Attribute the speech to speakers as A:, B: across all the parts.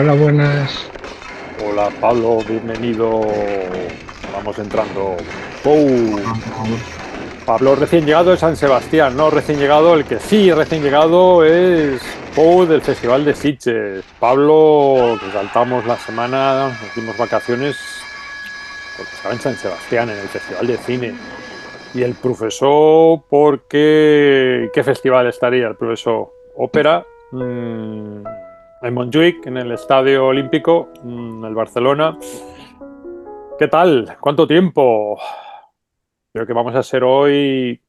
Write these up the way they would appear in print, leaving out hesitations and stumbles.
A: Hola, buenas.
B: Hola Pablo, bienvenido. Vamos entrando. ¡Pou! Pablo recién llegado de San Sebastián, no recién llegado, el que sí recién llegado es Pou del Festival de Sitges. Pablo, que saltamos la semana, nos dimos vacaciones porque estaba en San Sebastián, en el Festival de Cine. Y el profesor, ¿por qué festival estaría? El profesor Ópera, en Montjuic, en el Estadio Olímpico, el Barcelona. ¿Qué tal? ¿Cuánto tiempo? Creo que vamos a ser hoy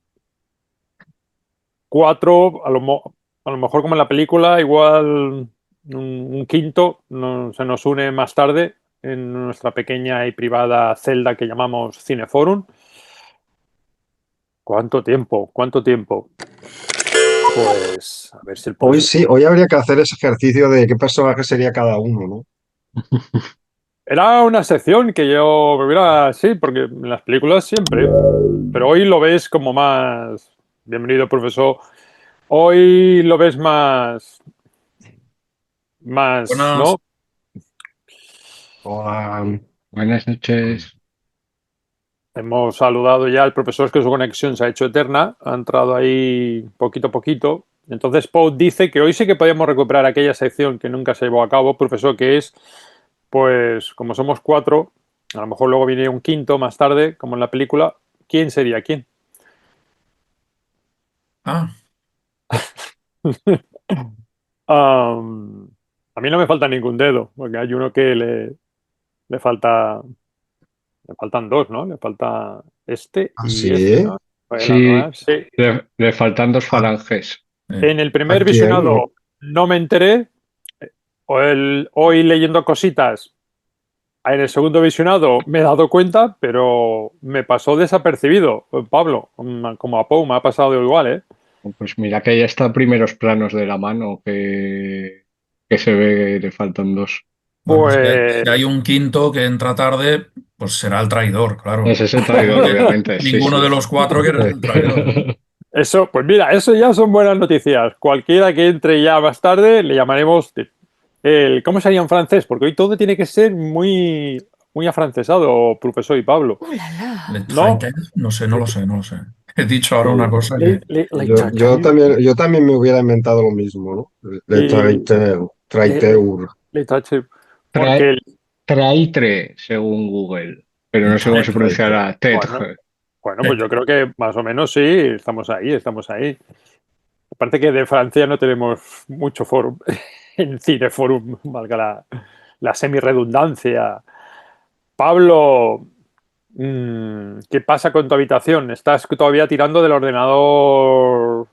B: cuatro, a lo mejor como en la película, igual un quinto se nos une más tarde en nuestra pequeña y privada celda que llamamos Cineforum. ¿Cuánto tiempo? ¿Cuánto tiempo? Pues a ver si el
C: Hoy
B: profesor...
C: sí, hoy habría que hacer ese ejercicio de qué personaje sería cada uno, ¿no?
B: Era una sección que yo me hubiera... Sí, porque en las películas siempre, pero hoy lo ves como más... Bienvenido, profesor. Hoy lo ves más,
D: Buenas.
B: ¿no?
C: Hola.
A: Buenas noches.
B: Hemos saludado ya al profesor, es que su conexión se ha hecho eterna, ha entrado ahí poquito a poquito. Entonces Pau dice que hoy sí que podemos recuperar aquella sección que nunca se llevó a cabo, profesor, que es, pues, como somos cuatro, a lo mejor luego viene un quinto más tarde, como en la película, ¿quién sería quién?
D: Ah,
B: Um, a mí no me falta ningún dedo, porque hay uno que le falta, le faltan dos, ¿no? Le falta este
C: ¿Ah,
B: y este,
C: sí?
B: ¿no? Pues la
A: Sí,
B: nueva, sí.
A: le faltan dos
C: ¿A,
A: falanges.
D: eh,
B: En el
C: a
B: primer
C: quién? No.
B: visionado no me enteré. Hoy leyendo cositas, en el segundo visionado me he dado cuenta, pero me pasó desapercibido, Pablo, como a Pau, me ha pasado igual, ¿eh?
A: Pues mira que ya está primeros planos de la mano que se ve que le faltan dos.
D: bueno, si hay
B: Pues
D: un quinto que entra tarde, pues será el traidor, claro.
A: Ese es el traidor, obviamente, sí,
D: Ninguno
A: sí.
D: de los cuatro quiere ser el traidor.
B: eso, pues mira, eso ya son buenas noticias. Cualquiera que entre ya más tarde le llamaremos ¿cómo sería en francés? Porque hoy todo tiene que ser muy afrancesado, profesor y Pablo.
E: ¡Uh, la,
D: ¿Le
E: la!
D: traitor? No sé, no lo sé, no lo sé. He dicho ahora una cosa que...
C: Yo también me hubiera inventado lo mismo, ¿no? De
B: le, le,
C: traiteur.
B: le tache, porque
A: Trae, traitre, según Google, pero no sé cómo se pronuncia
D: Traitor.
A: la
B: bueno,
A: tetre.
B: bueno, pues yo creo que más o menos sí, estamos ahí, estamos ahí. Aparte que de Francia no tenemos mucho foro en Cineforum, valga la semi-redundancia. Pablo, ¿qué pasa con tu habitación? ¿Estás todavía tirando del ordenador?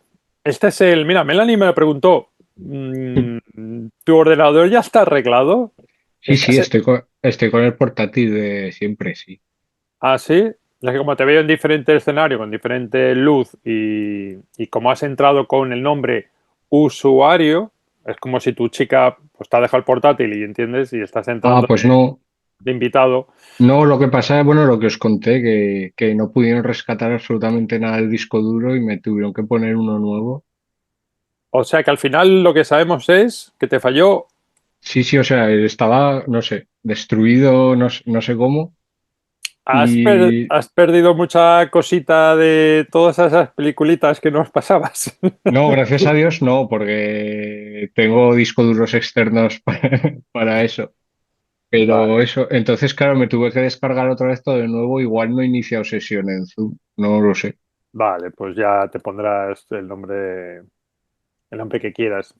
B: Este es el... Mira, Melanie me lo preguntó. ¿Tu ordenador ya está arreglado?
A: Sí, sí,
B: ¿Estás...
A: estoy con el portátil de siempre, sí.
B: Ah, sí. Es que como te veo en diferente escenario, con diferente luz y como has entrado con el nombre usuario, es como si tu chica pues, te ha dejado el portátil y entiendes y estás
A: Ah,
B: entrando
A: pues no.
B: de invitado.
A: No, lo que pasa es, bueno, lo que os conté, que no pudieron rescatar absolutamente nada del disco duro y me tuvieron que poner uno nuevo.
B: O sea que al final lo que sabemos es que te falló.
A: Sí, sí, o sea, estaba, no sé, destruido, no sé cómo. Y
B: Has perdido mucha cosita de todas esas peliculitas que nos pasabas.
A: no, gracias a Dios no, porque tengo discos duros externos para eso. Pero
B: Vale,
A: eso, entonces, claro, me tuve que descargar otra vez todo de nuevo. Igual no he iniciado sesión en Zoom, no lo sé.
B: vale, pues ya te pondrás el nombre que quieras.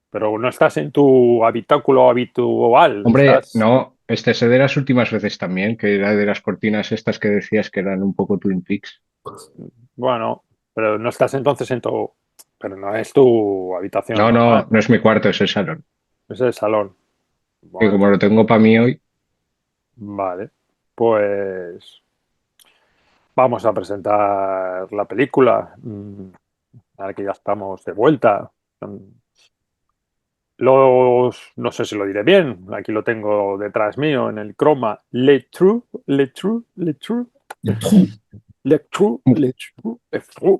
B: Pero no estás en tu habitáculo habitual,
A: Hombre,
B: estás,
A: no, este es de las últimas veces también, que era de las cortinas estas que decías que eran un poco Twin Peaks.
B: bueno, pero no estás entonces pero no es tu habitación
A: No,
B: normal,
A: no, no es mi cuarto, es el salón.
B: es el salón.
A: Que como
B: Bueno,
A: lo tengo para mí hoy,
B: vale, pues vamos a presentar la película. Ahora que ya estamos de vuelta. Mm, no sé si lo diré bien, aquí lo tengo detrás mío en el croma. Le True, Le True, Le True, Le True, Le True, Le True.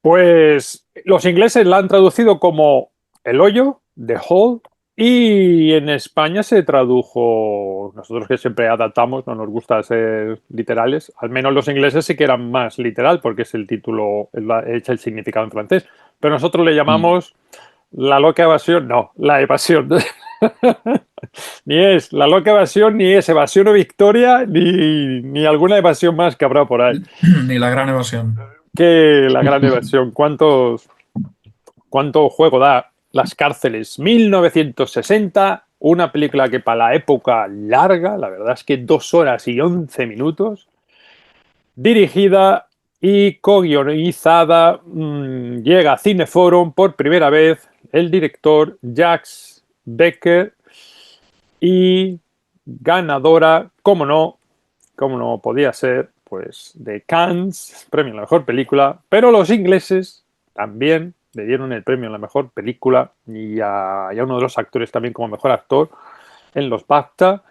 B: Pues los ingleses la han traducido como el hoyo, The Hole, Y en España se tradujo, nosotros que siempre adaptamos, no nos gusta ser literales, al menos los ingleses sí que eran más literal porque es el título, es el significado en francés, pero nosotros le
A: Mm.
B: llamamos la loca evasión, no, la evasión. Ni es la loca evasión, ni es evasión o victoria, ni alguna evasión más que habrá por ahí.
D: Ni la gran evasión.
B: Que la gran evasión, ¿cuánto juego da Las cárceles? 1960, una película que para la época larga, la verdad es que 2 horas y 11 minutos, dirigida y co-guionizada, llega a Cineforum por primera vez el director Jacques Becker y ganadora, como no podía ser, pues de Cannes, premio a la mejor película, pero los ingleses también le dieron el premio a la mejor película y a uno de los actores también como mejor actor en los BAFTA.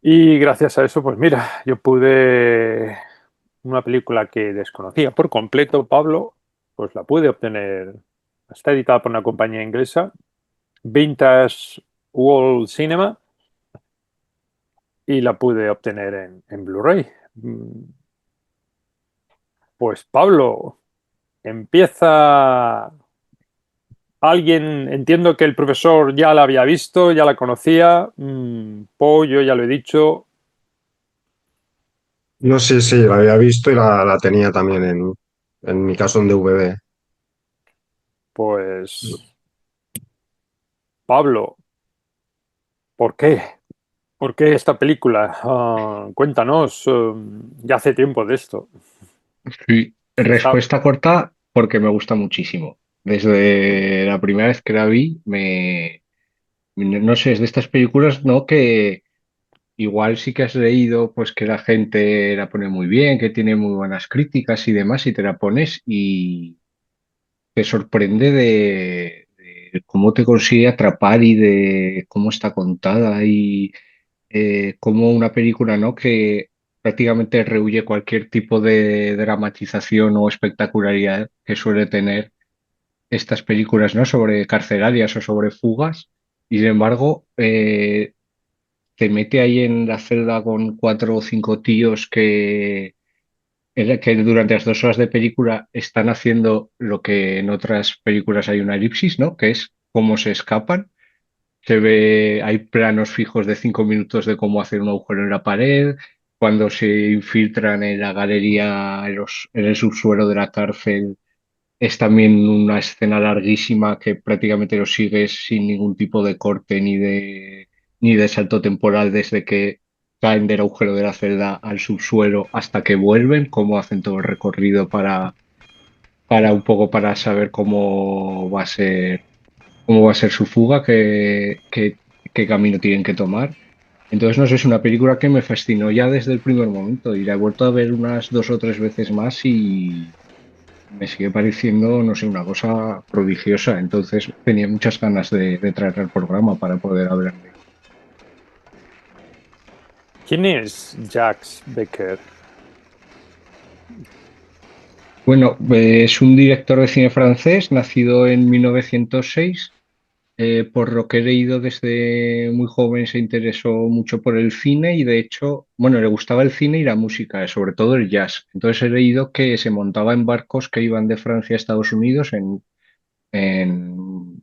B: Y gracias a eso, pues mira, yo pude, una película que desconocía por completo, Pablo, pues la pude obtener, está editada por una compañía inglesa, Vintage World Cinema, y la pude obtener en Blu-ray. Pues Pablo, empieza alguien, entiendo que el profesor ya la había visto, ya la conocía, yo ya lo he dicho,
C: Yo sí, sí, la había visto y la tenía también en mi caso en DVD.
B: pues Pablo, ¿por qué? ¿Por qué esta película? Cuéntanos, ya hace tiempo de esto.
A: Sí,
B: Está,
A: respuesta corta porque me gusta muchísimo. Desde la primera vez que la vi, no sé, es de estas películas, ¿no? Que igual sí que has leído, pues que la gente la pone muy bien, que tiene muy buenas críticas y demás, y te la pones y te sorprende de cómo te consigue atrapar y de cómo está contada y cómo una película, ¿no? Que prácticamente rehúye cualquier tipo de dramatización o espectacularidad que suele tener estas películas, ¿no? Sobre carcelarias o sobre fugas. Y sin embargo, te mete ahí en la celda con cuatro o cinco tíos que durante las 2 horas de película están haciendo lo que en otras películas hay una elipsis, ¿no? Que es cómo se escapan. Se ve, hay planos fijos de 5 minutos de cómo hacer un agujero en la pared, cuando se infiltran en la galería, en el subsuelo de la cárcel. Es también una escena larguísima que prácticamente lo sigues sin ningún tipo de corte ni de salto temporal desde que caen del agujero de la celda al subsuelo hasta que vuelven, cómo hacen todo el recorrido para un poco para saber cómo va a ser su fuga, qué camino tienen que tomar. Entonces, no sé, es una película que me fascinó ya desde el primer momento y la he vuelto a ver unas 2 o 3 veces más y me sigue pareciendo, no sé, una cosa prodigiosa. Entonces, tenía muchas ganas de traerla al programa para poder hablar de ella.
B: ¿quién es Jacques Becker?
A: Bueno, es un director de cine francés, nacido en 1906. Por lo que he leído desde muy joven se interesó mucho por el cine y de hecho, bueno, le gustaba el cine y la música, sobre todo el jazz. Entonces he leído que se montaba en barcos que iban de Francia a Estados Unidos en, en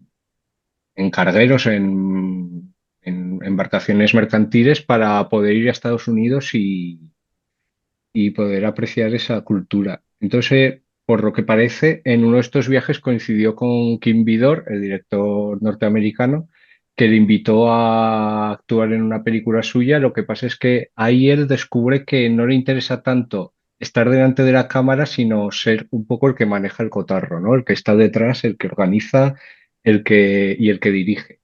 A: cargueros, en embarcaciones mercantiles para poder ir a Estados Unidos y poder apreciar esa cultura. Entonces, por lo que parece, en uno de estos viajes coincidió con Kim Vidor, el director norteamericano, que le invitó a actuar en una película suya. Lo que pasa es que ahí él descubre que no le interesa tanto estar delante de la cámara, sino ser un poco el que maneja el cotarro, ¿no? El que está detrás, el que organiza, el que dirige.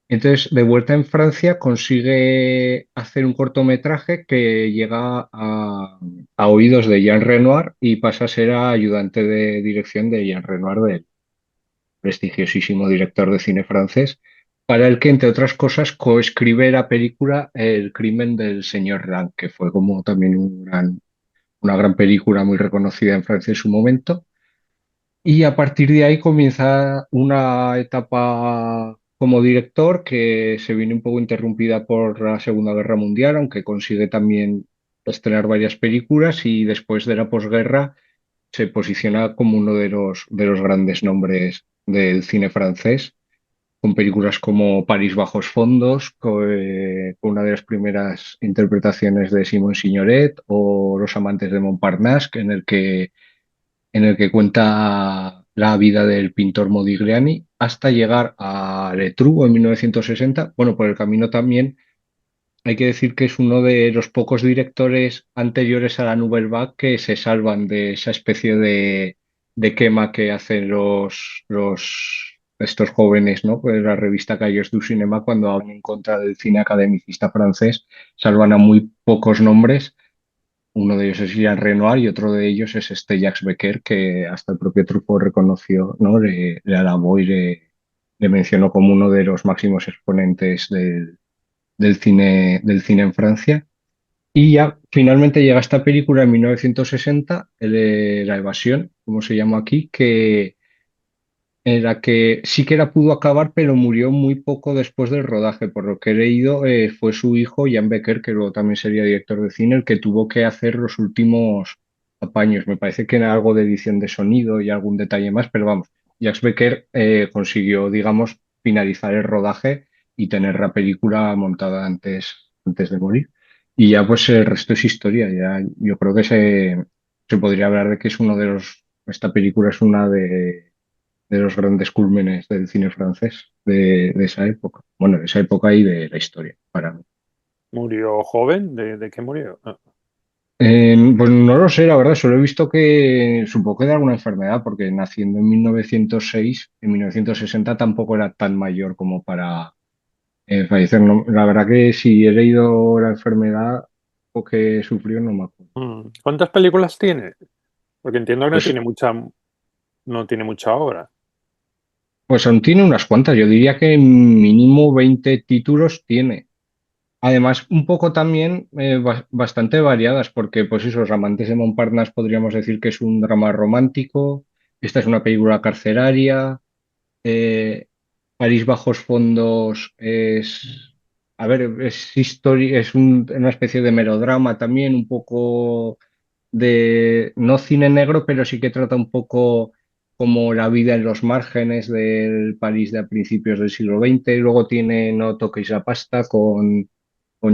A: Entonces, de vuelta en Francia, consigue hacer un cortometraje que llega a oídos de Jean Renoir y pasa a ser ayudante de dirección de Jean Renoir, del prestigiosísimo director de cine francés, para el que, entre otras cosas, coescribe la película El crimen del señor Rank, que fue como también una gran película muy reconocida en Francia en su momento. Y a partir de ahí comienza una etapa como director, que se viene un poco interrumpida por la Segunda Guerra Mundial, aunque consigue también estrenar varias películas y después de la posguerra se posiciona como uno de los grandes nombres del cine francés, con películas como París bajos fondos, con una de las primeras interpretaciones de Simone Signoret, o Los amantes de Montparnasse, en el que cuenta la vida del pintor Modigliani, hasta llegar a Le Trou en 1960. Bueno, por el camino también hay que decir que es uno de los pocos directores anteriores a la Nouvelle Vague que se salvan de esa especie de quema que hacen estos jóvenes, ¿no? Pues la revista Cahiers du Cinéma, cuando hablan en contra del cine academicista francés, salvan a muy pocos nombres. Uno de ellos es Jean Renoir y otro de ellos es este Jacques Becker, que hasta el propio Truffaut reconoció, ¿no? Le alabó y le mencionó como uno de los máximos exponentes del cine en Francia. Y ya finalmente llega esta película en 1960, La Evasión, como se llama aquí, en la que sí que la pudo acabar, pero murió muy poco después del rodaje. Por lo que he leído, fue su hijo, Jan Becker, que luego también sería director de cine, el que tuvo que hacer los últimos apaños. Me parece que era algo de edición de sonido y algún detalle más, pero vamos, Jacques Becker consiguió, digamos, finalizar el rodaje y tener la película montada antes de morir. Y ya pues el resto es historia. Ya yo creo que se podría hablar de que es uno de esta película es una de los grandes cúlmenes del cine francés de esa época. Bueno, de esa época y de la historia, para mí.
B: ¿Murió joven? ¿De qué murió?
A: Pues no lo sé, la verdad, solo he visto que supongo que de alguna enfermedad, porque naciendo en 1906, en 1960 tampoco era tan mayor como para fallecer. La verdad que si he leído la enfermedad o que sufrió, no me acuerdo.
B: ¿Cuántas películas tiene? Porque entiendo que
A: Pues,
B: no tiene mucha obra.
A: pues aún tiene unas cuantas, yo diría que mínimo 20 títulos tiene. Además, un poco también bastante variadas, porque pues esos Amantes de Montparnasse podríamos decir que es un drama romántico, esta es una película carcelaria, eh, París bajos fondos es, a ver, es historia, una especie de melodrama también, un poco de, no cine negro, pero sí que trata un poco como la vida en los márgenes del París de a principios del siglo XX. Luego tiene No toquéis la pasta con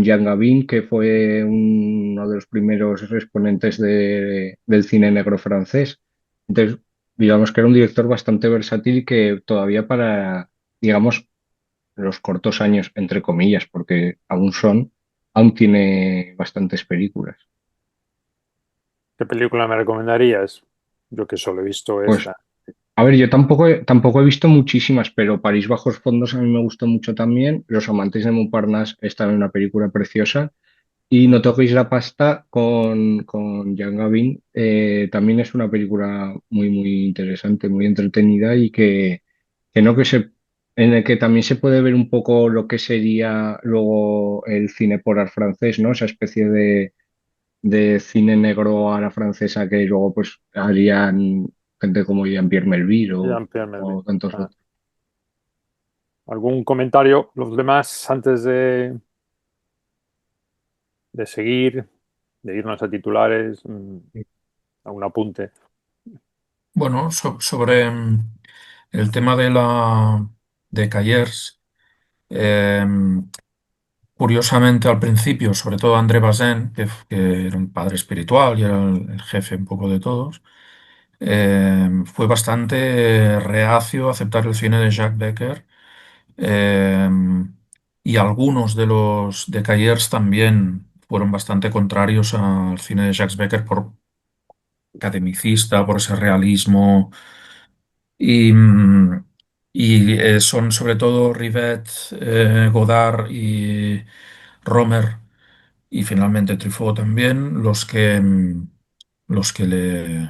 A: Jean Gabin, que fue uno de los primeros exponentes del cine negro francés. Entonces, digamos que era un director bastante versátil y que todavía para, digamos, los cortos años, entre comillas, porque aún tiene bastantes películas.
B: ¿Qué película me recomendarías? Yo que solo he visto
A: Pues,
B: esta.
A: a ver, yo tampoco he visto muchísimas, pero París bajos fondos a mí me gustó mucho también. Los amantes de Montparnasse es también una película preciosa. Y No toquéis la pasta con Jean Gabin. También es una película muy, muy interesante, muy entretenida y que no que se, en el que también se puede ver un poco lo que sería luego el cine por art francés, ¿no? Esa especie de cine negro a la francesa que luego pues harían gente como Jean-Pierre Melville
B: Jean-Pierre Melville.
A: o tantos
B: Ah.
A: otros.
B: ¿Algún comentario? Los demás, antes de seguir, de irnos a titulares, algún apunte.
D: Bueno, sobre el tema de Cayers, curiosamente al principio, sobre todo André Bazin, que era un padre espiritual y era el jefe un poco de todos, fue bastante reacio a aceptar el cine de Jacques Becker. eh, y algunos de los de Cayers también fueron bastante contrarios al cine de Jacques Becker por academicista, por ese realismo. Y, son sobre todo Rivet, Godard y Romer y finalmente Truffaut también los que le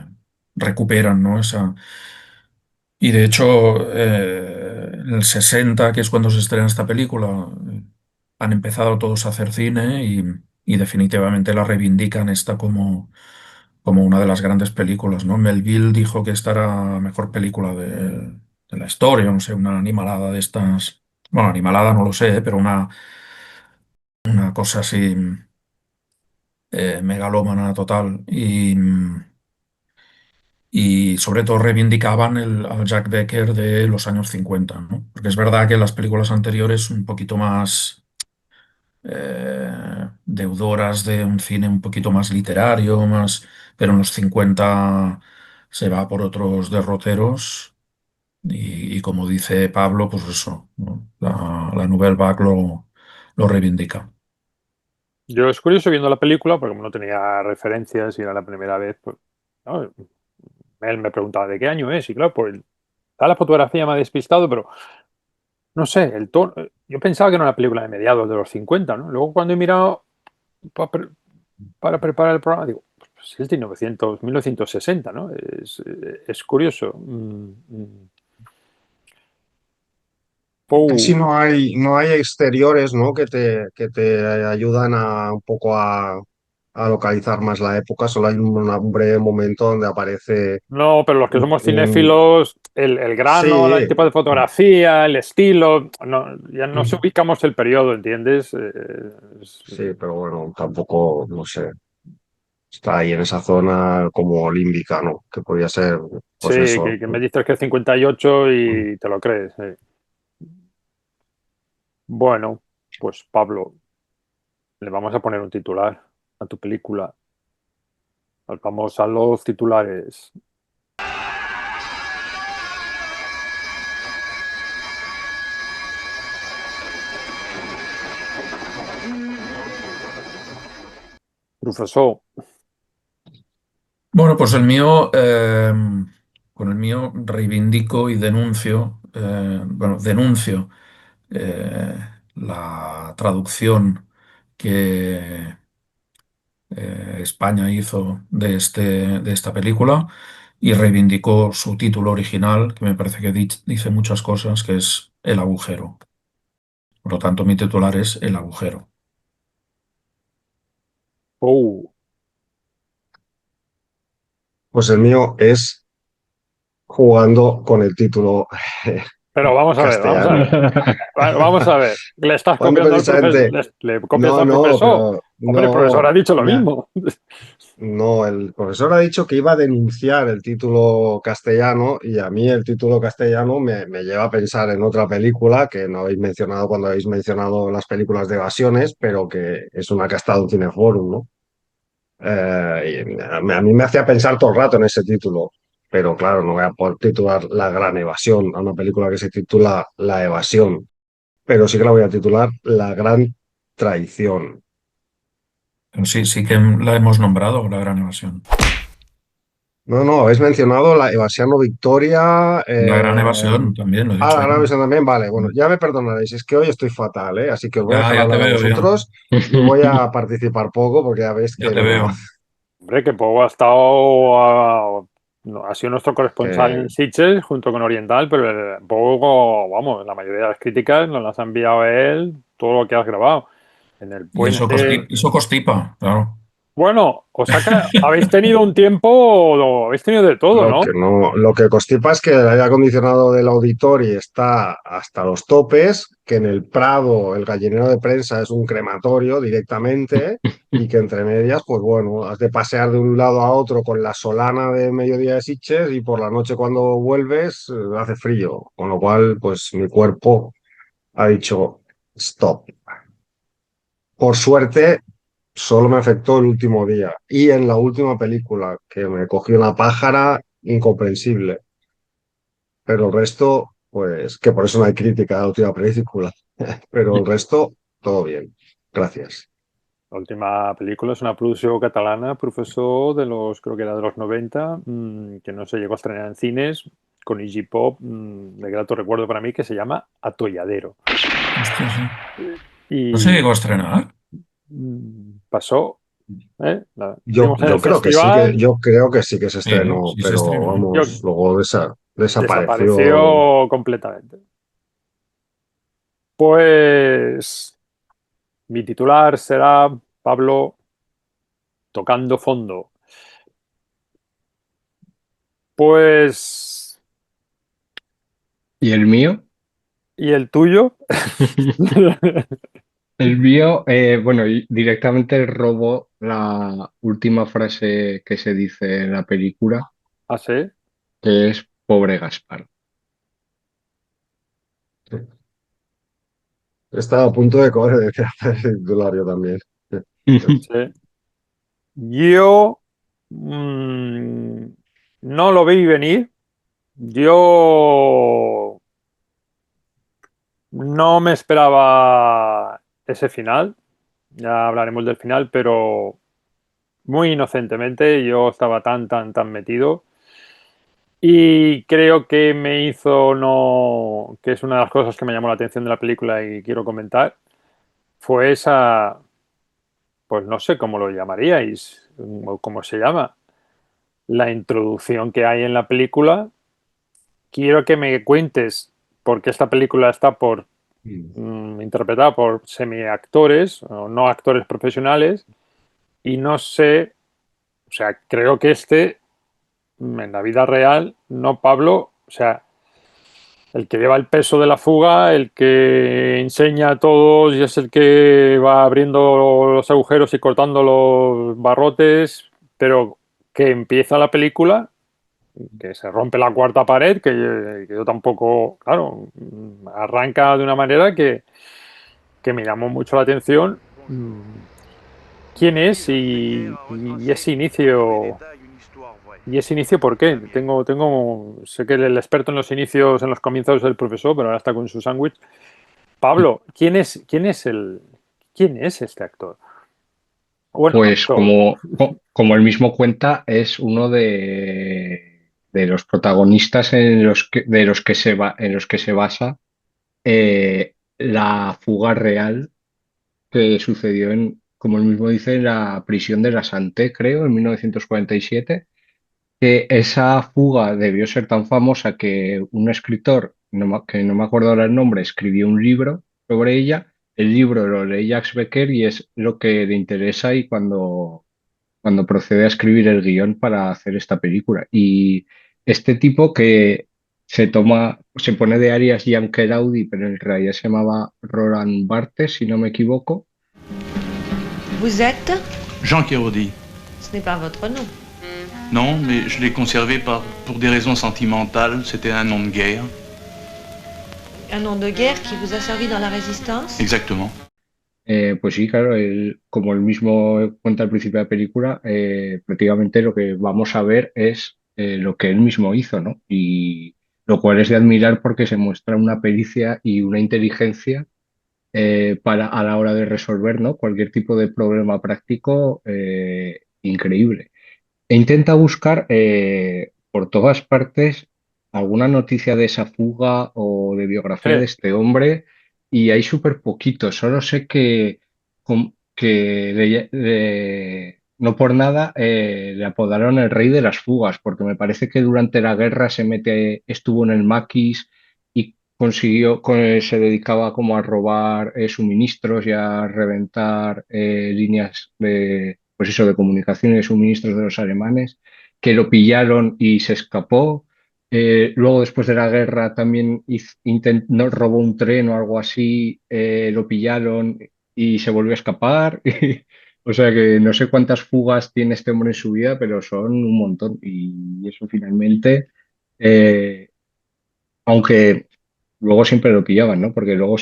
D: recuperan, ¿no? Y de hecho, en el 60, que es cuando se estrena esta película, han empezado todos a hacer cine y definitivamente la reivindican esta como una de las grandes películas, ¿no? Melville dijo que esta era la mejor película de la historia, no sé, una animalada de estas. Bueno, animalada no lo sé, pero una cosa así megalómana total. Y sobre todo reivindicaban al Jack Becker de los años 50, ¿no? Porque es verdad que las películas anteriores un poquito más deudoras de un cine un poquito más literario, más, pero en los 50 se va por otros derroteros y como dice Pablo, pues eso, ¿no? La Nouvelle Vague lo reivindica.
B: Yo es curioso viendo la película, porque como no tenía referencias y era la primera vez, pues, ¿no? Él me preguntaba de qué año es, y claro, pues está la fotografía me ha despistado, pero no sé, el tono. Yo pensaba que era una película de mediados de los 50, ¿no? Luego cuando he mirado pa- pre- para preparar el programa, digo, pues es de 1960, ¿no? Es curioso.
C: Sí,
B: Pou.
C: no hay exteriores, ¿no? Que te ayudan a un poco a localizar más la época. Solo hay un breve momento donde aparece
B: No, pero los que somos
C: un...
B: cinéfilos, el grano, el
C: Sí,
B: tipo de fotografía, el estilo, ya nos ubicamos el periodo, ¿entiendes?
C: sí, pero bueno, tampoco, no sé, está ahí en esa zona como límbica, ¿no? Que podía ser,
B: Sí,
C: pues eso.
B: que me dices que es 58 y te lo crees. Bueno, pues Pablo, le vamos a poner un titular a tu película. Vamos a los titulares. Profesor,
D: Bueno, pues con el mío reivindico y denuncio, bueno, denuncio eh, la traducción que España hizo de esta película y reivindicó su título original, que me parece que dice muchas cosas, que es El agujero. Por lo tanto, mi titular es El agujero.
B: oh,
C: Pues el mío es jugando con el título
B: pero vamos a ver.
C: castellano.
B: Vamos a ver. ¿Le estás
C: Cuando
B: copiando al profesor?
C: precisamente,
B: ¿Le copias
C: no,
B: al
C: no,
B: profesor?
C: pero
B: Hombre, el profesor ha
C: no,
B: dicho lo mismo.
C: no, el profesor ha dicho que iba a denunciar el título castellano y a mí el título castellano me lleva a pensar en otra película que no habéis mencionado cuando habéis mencionado las películas de evasiones, pero que es una que ha estado en Cineforum, ¿no? Y a mí me hacía pensar todo el rato en ese título, pero claro, no voy a poder titular La Gran Evasión a una película que se titula La Evasión, pero sí que la voy a titular La Gran Traición.
D: Pero sí, sí que la hemos nombrado, La Gran Evasión.
C: No, no, habéis mencionado La Evasión o Victoria.
D: La Gran Evasión también, lo he dicho
C: La Gran
D: yo.
C: Evasión también, vale, bueno, ya me perdonaréis, es que hoy estoy fatal, ¿eh? Así que os voy a
D: Ya,
C: dejar
D: ya te
C: hablar a
D: veo, ya.
C: vosotros y voy a participar poco porque ya veis
D: Ya
C: que
D: te
C: no,
D: veo.
B: Hombre, que Pou ha estado. No, ha sido nuestro corresponsal
C: que
B: en Sitges junto con Oriental, pero Pou, vamos, la mayoría de las críticas nos las ha enviado él, todo lo que has grabado. En el
D: Y eso,
B: puente.
D: eso constipa, claro.
B: Bueno, habéis tenido un tiempo, habéis tenido de todo,
C: lo
B: ¿no?
C: que no, lo que constipa es que el aire acondicionado del auditorio está hasta los topes, que en el Prado el gallinero de prensa es un crematorio directamente y que entre medias, pues bueno, has de pasear de un lado a otro con la solana de mediodía de Sitges y por la noche cuando vuelves hace frío, con lo cual pues mi cuerpo ha dicho stop. Por suerte solo me afectó el último día y en la última película que me cogió una pájara incomprensible. Pero el resto, pues, que por eso no hay crítica a la última película. Pero el resto, todo bien. Gracias.
B: La última película es una producción catalana, profesor, creo que era de los 90, que no se llegó a estrenar en cines, con Iggy Pop, de grato recuerdo para mí, que se llama Atolladero.
D: Hostia, sí. ¿No se
B: Y
D: llegó a estrenar?
B: pasó, ¿eh? Estuvimos en el
C: Yo creo que sí
B: festival,
C: yo creo que sí que se
D: Sí,
C: estrenó,
D: sí se
C: pero
D: estrenó.
B: yo,
C: vamos, luego desapareció.
B: desapareció completamente. Pues mi titular será Pablo tocando fondo. Pues
A: ¿Y el mío?
B: ¿Y el tuyo?
A: El mío, bueno, y directamente robo la última frase que se dice en la película,
B: ¿Ah, sí?
A: que es pobre Gaspar.
C: Estaba a punto de coger de hacer el titulario también.
B: Sí. Yo mm, no lo vi venir. Yo no me esperaba ese final. Ya hablaremos del final, pero muy inocentemente yo estaba tan metido. Y creo que me hizo no, que es una de las cosas que me llamó la atención de la película y quiero comentar, fue esa, pues no sé cómo lo llamaríais, o cómo se llama, la introducción que hay en la película. Quiero que me cuentes por qué esta película está interpretada por semiactores o no actores profesionales y no sé, o sea, creo que en la vida real, no Pablo, o sea, el que lleva el peso de la fuga, el que enseña a todos y es el que va abriendo los agujeros y cortando los barrotes, pero que empieza la película, que se rompe la cuarta pared, que yo tampoco, claro, arranca de una manera que me llamó mucho la atención. ¿Quién es y ese inicio? ¿Y ese inicio por qué? Sé que el experto en los inicios, en los comienzos es el profesor, pero ahora está con su sándwich. Pablo, quién es este actor? Bueno,
A: Pues
B: actor.
A: como él mismo cuenta, es uno de los protagonistas de los que en los que se basa la fuga real que sucedió como él mismo dice, en la prisión de la Santé, creo, en 1947, que esa fuga debió ser tan famosa que un escritor, que no me acuerdo ahora el nombre, escribió un libro sobre ella. El libro lo lee Jacques Becker y es lo que le interesa y cuando procede a escribir el guión para hacer esta película. Y este tipo que se pone de alias Jean-Claude Audi, pero en realidad se llamaba Roland Barthes, si no me equivoco.
E: Vous êtes?
F: Jean Kérodi.
E: Ce n'est pas votre nom.
F: Non, mais je l'ai conservé pour des raisons sentimentales. C'était un nom de guerre.
E: Un nom de guerre qui vous a servi dans la résistance?
F: Exactement.
A: Pues sí, claro, como él mismo cuenta al principio de la película, prácticamente lo que vamos a ver es lo que él mismo hizo, ¿no? Y lo cual es de admirar porque se muestra una pericia y una inteligencia a la hora de resolver, ¿no? Cualquier tipo de problema práctico increíble. E intenta buscar por todas partes alguna noticia de esa fuga o de
B: Sí,
A: biografía de este hombre y hay súper poquito. Solo sé que no por nada le apodaron el rey de las fugas, porque me parece que durante la guerra estuvo en el Maquis y se dedicaba como a robar suministros y a reventar líneas pues eso, de comunicación y de suministros de los alemanes, que lo pillaron y se escapó. Luego, después de la guerra, también no, robó un tren o algo así, lo pillaron y se volvió a escapar. O sea que no sé cuántas fugas tiene este hombre en su vida, pero son un montón. Y eso finalmente, eh, aunque luego siempre lo pillaban, ¿no? Porque luego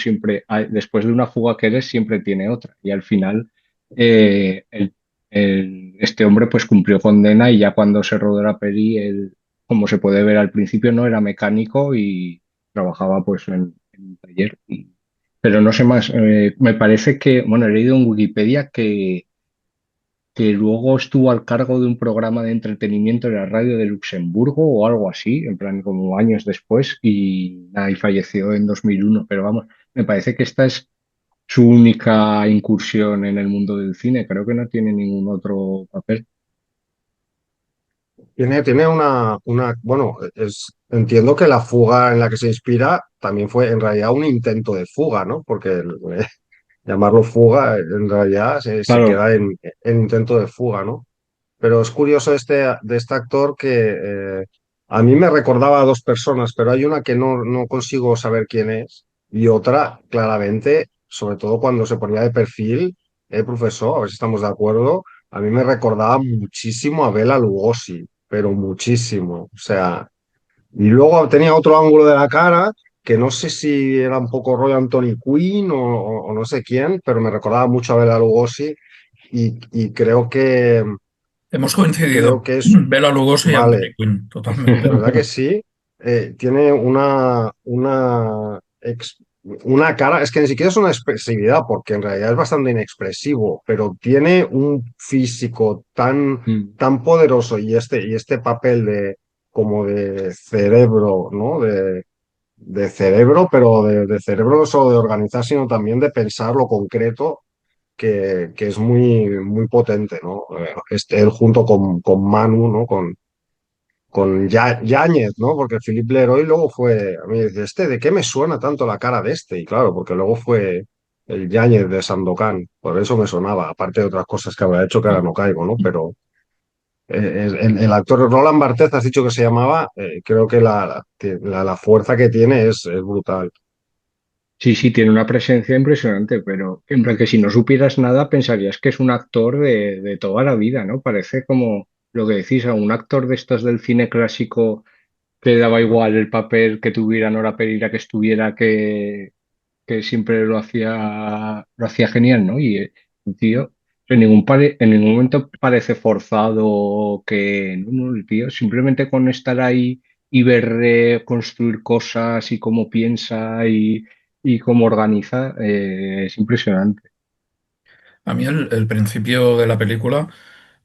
A: después de una fuga que eres, siempre tiene otra. Y al final, eh, el- este hombre pues cumplió condena y ya cuando se rodó la peli, él, como se puede ver al principio, no era mecánico y trabajaba pues en un taller. Pero no sé más, me parece que, bueno, he leído en Wikipedia que luego estuvo al cargo de un programa de entretenimiento en la radio de Luxemburgo o algo así, en plan como años después, y nada, y falleció en 2001. Pero vamos, me parece que esta es su única incursión en el mundo del cine, creo que no tiene ningún otro papel.
C: Tiene bueno, entiendo que la fuga en la que se inspira también fue en realidad un intento de fuga, ¿no? Porque llamarlo fuga en realidad se
A: Claro,
C: queda en intento de fuga, ¿no? Pero es curioso de este actor que a mí me recordaba a dos personas, pero hay una que no consigo saber quién es y otra, claramente, sobre todo cuando se ponía de perfil, el profesor, a ver si estamos de acuerdo, a mí me recordaba muchísimo a Bela Lugosi, pero muchísimo. O sea, y luego tenía otro ángulo de la cara que no sé si era un poco rollo Anthony Quinn o no sé quién, pero me recordaba mucho a Bela Lugosi y
D: Hemos
C: creo
D: coincidido.
C: que es,
D: Bela Lugosi y
C: vale,
D: Anthony Quinn, totalmente.
C: ¿verdad que sí? Tiene una cara, es que ni siquiera es una expresividad, porque en realidad es bastante inexpresivo, pero tiene un físico
A: Mm.
C: tan poderoso y este papel como de cerebro, ¿no? De cerebro, pero de cerebro no solo de organizar, sino también de pensar lo concreto, que es muy, muy potente, ¿no? Él junto con Manu, ¿no? Con Yáñez, ¿no? Porque Philippe Leroy luego fue, a mí me dice, ¿de qué me suena tanto la cara de este? Y claro, porque luego fue el Yáñez de Sandokan, por eso me sonaba, aparte de otras cosas que habrá hecho que ahora no caigo, ¿no? Pero el actor Roland Barthez, has dicho que se llamaba, creo que la fuerza que tiene es brutal.
A: Sí, sí, tiene una presencia impresionante, pero en plan que si no supieras nada pensarías que es un actor de toda la vida, ¿no? Parece como lo que decís, a un actor de estos del cine clásico que daba igual el papel que tuviera Nora Pereira que estuviera, que siempre lo hacía genial, ¿no? Y el tío en ningún momento parece forzado o que no, no, el tío simplemente con estar ahí y ver construir cosas y cómo piensa y cómo organiza, es impresionante.
D: A mí el principio de la película,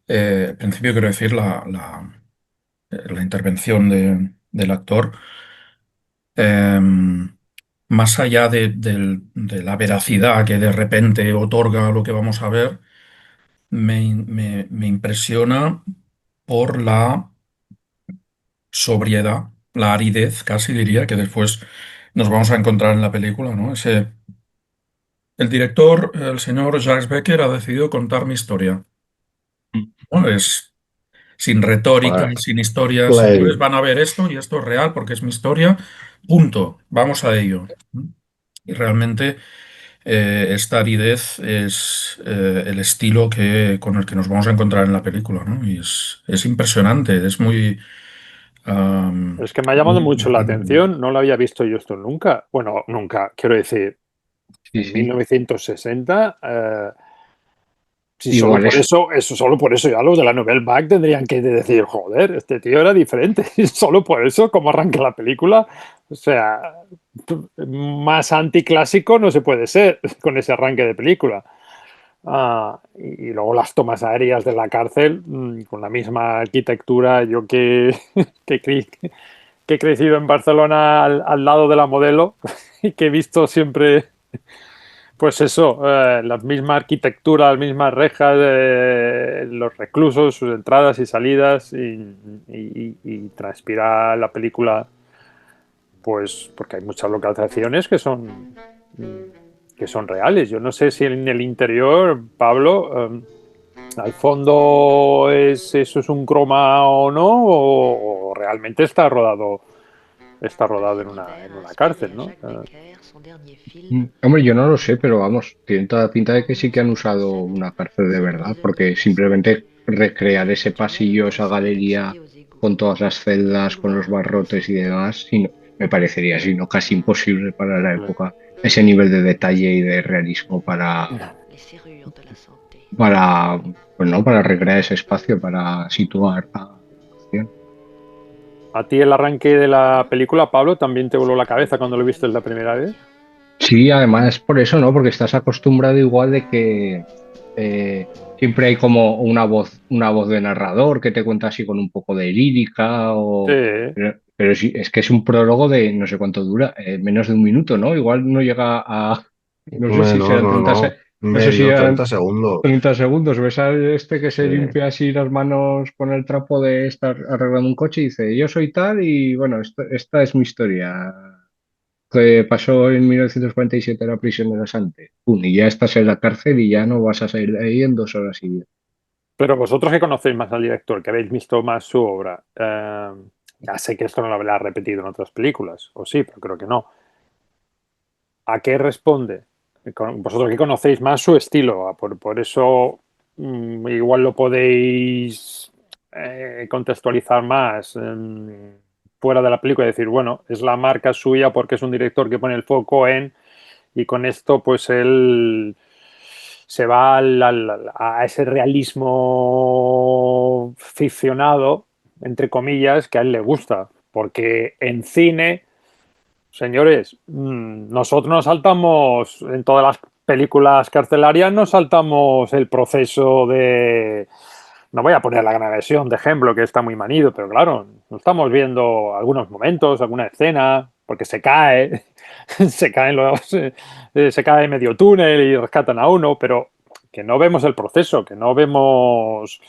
D: el principio quiero decir la intervención del actor, eh, más allá de la veracidad que de repente otorga lo que vamos a ver, me impresiona por la sobriedad, la aridez, casi diría, que después nos vamos a encontrar en la película, ¿no? El director, el señor Jacques Becker, ha decidido contar mi historia, ¿no? Es sin retórica,
C: Joder,
D: sin historia. Señores,
C: Clay,
D: van a ver esto y esto es real porque es mi historia. Punto. Vamos a ello. Y realmente esta aridez es el estilo con el que nos vamos a encontrar en la película, ¿no? Y es impresionante, es muy...
B: Es que me ha llamado mucho la atención, no lo había visto yo esto nunca. Bueno, nunca, quiero decir,
A: Sí,
B: en
A: sí.
B: 1960, si solo
A: Igual
B: por
A: es,
B: eso, solo por eso ya los de la Nouvelle Vague tendrían que decir, joder, este tío era diferente. Y solo por eso, como arranca la película, o sea, más anticlásico no se puede ser con ese arranque de película. Y luego las tomas aéreas de la cárcel, con la misma arquitectura, yo que, que he crecido en Barcelona al lado de la modelo y que he visto siempre, pues eso, la misma arquitectura, las mismas rejas, los reclusos, sus entradas y salidas y transpira la película, pues porque hay muchas localizaciones que son reales. Yo no sé si en el interior, Pablo, al fondo eso es un croma o no, o realmente está rodado en una cárcel, ¿no?
A: hombre, yo no lo sé, pero vamos, tiene toda la pinta de que sí que han usado una cárcel de verdad, porque simplemente recrear ese pasillo, esa galería con todas las celdas, con los barrotes y demás, me parecería, si no, casi imposible para la época, ese nivel de detalle y de realismo para, pues no, para recrear ese espacio, para situar la acción.
B: ¿A ti el arranque de la película, Pablo, también te voló la cabeza cuando lo viste la primera vez?
A: Sí, además por eso, ¿no? Porque estás acostumbrado igual de que siempre hay como una voz de narrador que te cuenta así con un poco de lírica
B: Sí,
A: pero sí, es que es un prólogo de no sé cuánto dura, menos de un minuto, ¿no? Igual no llega a, no sé si
C: menos,
A: serán
C: no, no,
A: no sé si
C: medio,
A: eran
C: 30 segundos.
A: 30 segundos. Ves a este que
C: Sí.
A: se limpia así las manos con el trapo de estar arreglando un coche y dice, yo soy tal y bueno, esta es mi historia que pasó en 1947 en la prisión de los Andes. Pum, y ya estás en la cárcel y ya no vas a salir de ahí en 2 horas y media.
B: Pero vosotros que conocéis más al director, que habéis visto más su obra, ya sé que esto no lo habrá repetido en otras películas, o sí, pero creo que no. ¿A qué responde? Vosotros que conocéis más su estilo, por eso igual lo podéis contextualizar más fuera de la película y decir, bueno, es la marca suya porque es un director que pone el foco en, y con esto pues él se va a ese realismo ficcionado, entre comillas, que a él le gusta, porque en cine, señores, nosotros nos saltamos, en todas las películas carcelarias, nos saltamos el proceso de... No voy a poner la gran versión de ejemplo, que está muy manido, pero claro, no estamos viendo algunos momentos, alguna escena, porque se cae, se caen se cae medio túnel y rescatan a uno, pero que no vemos el proceso, que no vemos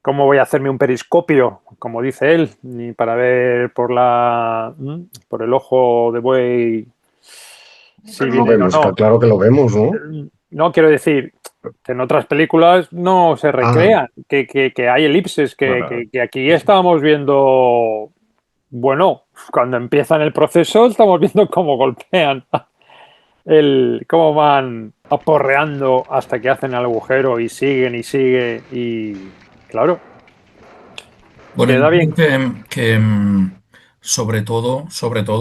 B: cómo voy a hacerme un periscopio, como dice él, ni para ver por el ojo de buey si
C: Pero lo
B: vienen o
C: vemos,
B: no.
C: claro que lo vemos, ¿no?
B: No quiero decir que en otras películas no se
C: Ah,
B: recrean, que hay elipses,
C: vale.
B: que aquí estábamos viendo, bueno, cuando empiezan el proceso estamos viendo cómo golpean, cómo van aporreando hasta que hacen el agujero y siguen y sigue y claro,
D: Bueno, yo
B: queda bien.
D: creo que sobre todo,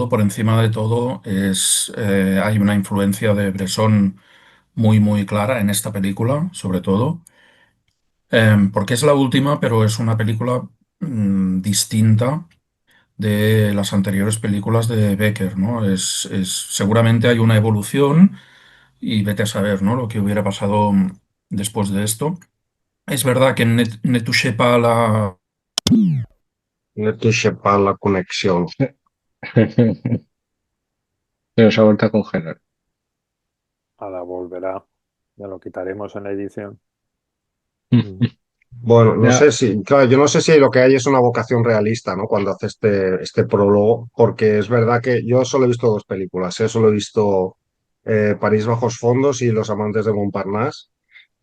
D: por encima de todo, hay una influencia de Bresson muy, muy clara en esta película, sobre todo, porque es la última, pero es una película distinta de las anteriores películas de Becker, ¿no? Seguramente hay una evolución y vete a saber, ¿no? Lo que hubiera pasado después de esto. Es verdad que Ne touchez pas la...
C: No te sepa la conexión.
A: Pero se ha vuelto a congelar.
B: Ahora volverá, ya lo quitaremos en la edición.
C: Bueno, no
A: Ya,
C: sé si, claro, yo no sé si lo que hay es una vocación realista, ¿no? Cuando hace este prólogo, porque es verdad que yo solo he visto dos películas, ¿eh? Solo he visto París bajos fondos y Los amantes de Montparnasse.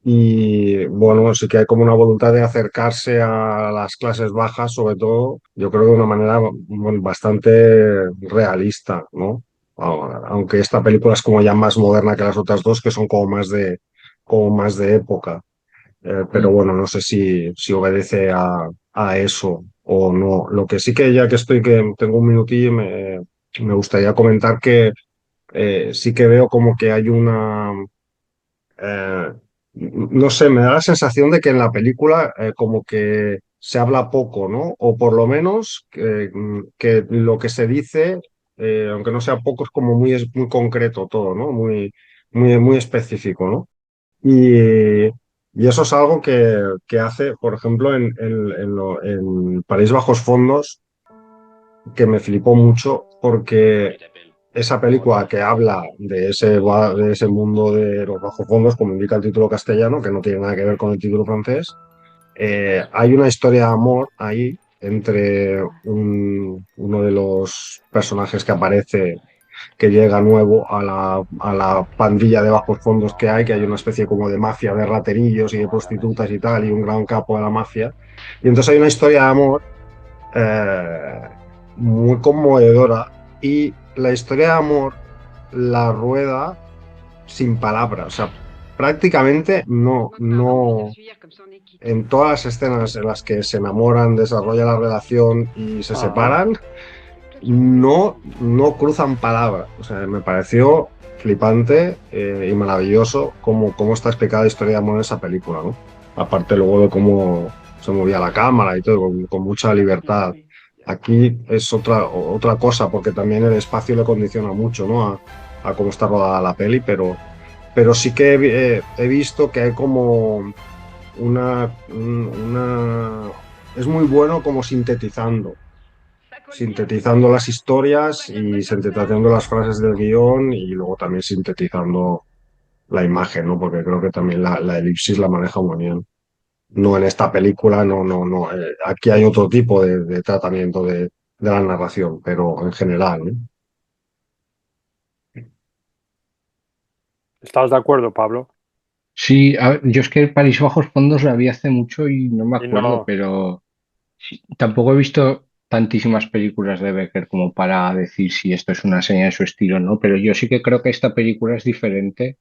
C: Y bueno, sí que hay como una voluntad de acercarse a las clases bajas, sobre todo, yo creo de una manera bueno, bastante realista, ¿no? Aunque esta película es como ya más moderna que las otras dos, que son como más de época. Pero bueno, no sé si obedece a eso o no. Lo que sí que ya que estoy, que tengo un minutillo, me gustaría comentar que sí que veo como que hay una eh, no sé, me da la sensación de que en la película como que se habla poco, ¿no? O por lo menos que lo que se dice, aunque no sea poco, es como muy concreto todo, ¿no? Muy específico, ¿no? Y eso es algo que hace, por ejemplo, en París Bajos Fondos, que me flipó mucho porque esa película que habla de ese mundo de los bajos fondos, como indica el título castellano, que no tiene nada que ver con el título francés, hay una historia de amor ahí entre uno de los personajes que aparece, que llega nuevo a la pandilla de bajos fondos que hay una especie como de mafia de raterillos y de prostitutas y tal, y un gran capo de la mafia. Y entonces hay una historia de amor eh, muy conmovedora y la historia de amor la rueda sin palabras, o sea, prácticamente no, en todas las escenas en las que se enamoran, desarrolla la relación y se
B: Ajá.
C: separan, no cruzan palabras, o sea, me pareció flipante y maravilloso cómo está explicada la historia de amor en esa película, ¿no? Aparte luego de cómo se movía la cámara y todo, con mucha libertad. Aquí es otra cosa, porque también el espacio le condiciona mucho, ¿no? A cómo está rodada la peli, pero sí que he visto que hay como una... Es muy bueno como sintetizando las historias y sintetizando las frases del guión y luego también sintetizando la imagen, ¿no? Porque creo que también la elipsis la maneja muy bien. No en esta película, no. Aquí hay otro tipo de tratamiento de la narración, pero en general, ¿no?
B: ¿Estás de acuerdo, Pablo?
A: sí, yo es que París Bajos Fondos la vi hace mucho y no me
B: Y
A: acuerdo,
B: no,
A: pero tampoco he visto. tantísimas películas de Becker como para decir si esto es una seña de su estilo o no, pero yo sí que creo que esta película es diferente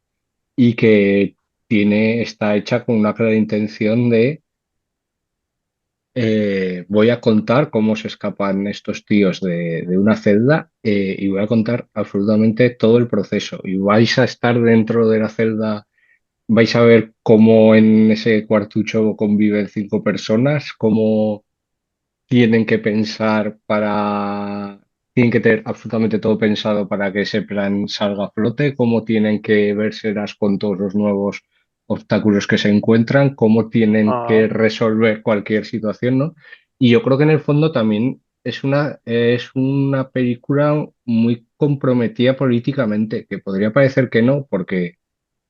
A: y que está hecha con una clara intención de voy a contar cómo se escapan estos tíos de una celda y voy a contar absolutamente todo el proceso. Y vais a estar dentro de la celda, vais a ver cómo en ese cuartucho conviven 5 personas, cómo tienen que pensar tienen que tener absolutamente todo pensado para que ese plan salga a flote, cómo tienen que vérselas con todos los nuevos obstáculos que se encuentran, cómo tienen que
B: Ah,
A: resolver cualquier situación, ¿no? Y yo creo que en el fondo también es una película muy comprometida políticamente, que podría parecer que no, porque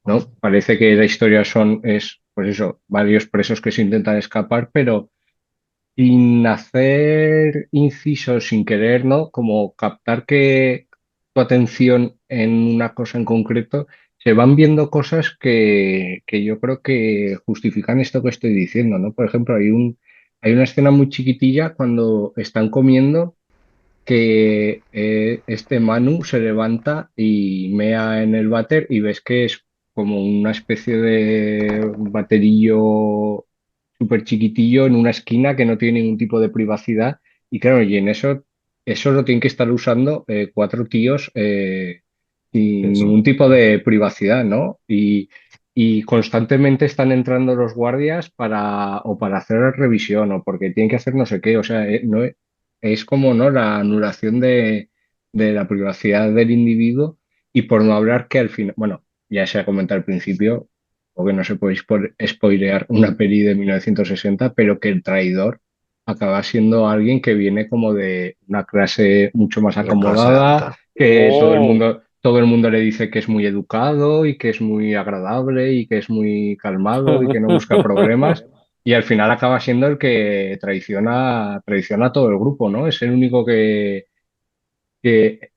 A: no, parece que la historia pues eso, varios presos que se intentan escapar, pero sin hacer incisos, sin querer, ¿no? Como captar que tu atención en una cosa en concreto, se van viendo cosas que yo creo que justifican esto que estoy diciendo, ¿no? Por ejemplo, hay una escena muy chiquitilla cuando están comiendo que este Manu se levanta y mea en el váter y ves que es como una especie de baterillo súper chiquitillo en una esquina que no tiene ningún tipo de privacidad. Y claro, y en eso lo tienen que estar usando 4 tíos sin
B: eso.
A: ningún tipo de privacidad, ¿no? Y constantemente están entrando los guardias o para hacer revisión o porque tienen que hacer no sé qué. O sea, no es como, ¿no? La anulación de la privacidad del individuo y por no hablar que al final, bueno, ya se ha comentado al principio, o que no se puede spoilear una peli de 1960, pero que el traidor acaba siendo alguien que viene como de una clase mucho más
C: La clase
A: acomodada,
C: alta.
A: que
B: Oh,
A: todo el mundo le dice que es muy educado y que es muy agradable y que es muy calmado y que no busca problemas. Y al final acaba siendo el que traiciona a todo el grupo, ¿no? Es el único que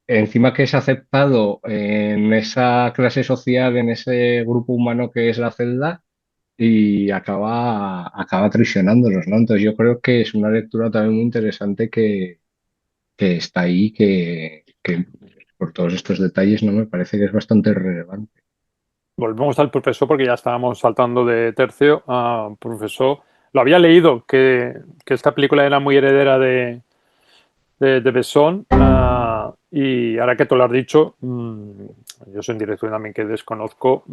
A: encima que es aceptado en esa clase social, en ese grupo humano que es la celda, y acaba traicionándolos, ¿no? Entonces yo creo que es una lectura también muy interesante que está ahí, que por todos estos detalles no me parece que es bastante relevante.
B: volvemos al profesor porque ya estábamos saltando de tercio. Profesor, lo había leído que esta película era muy heredera de Besson. Y ahora que tú lo has dicho, yo soy un director también que desconozco.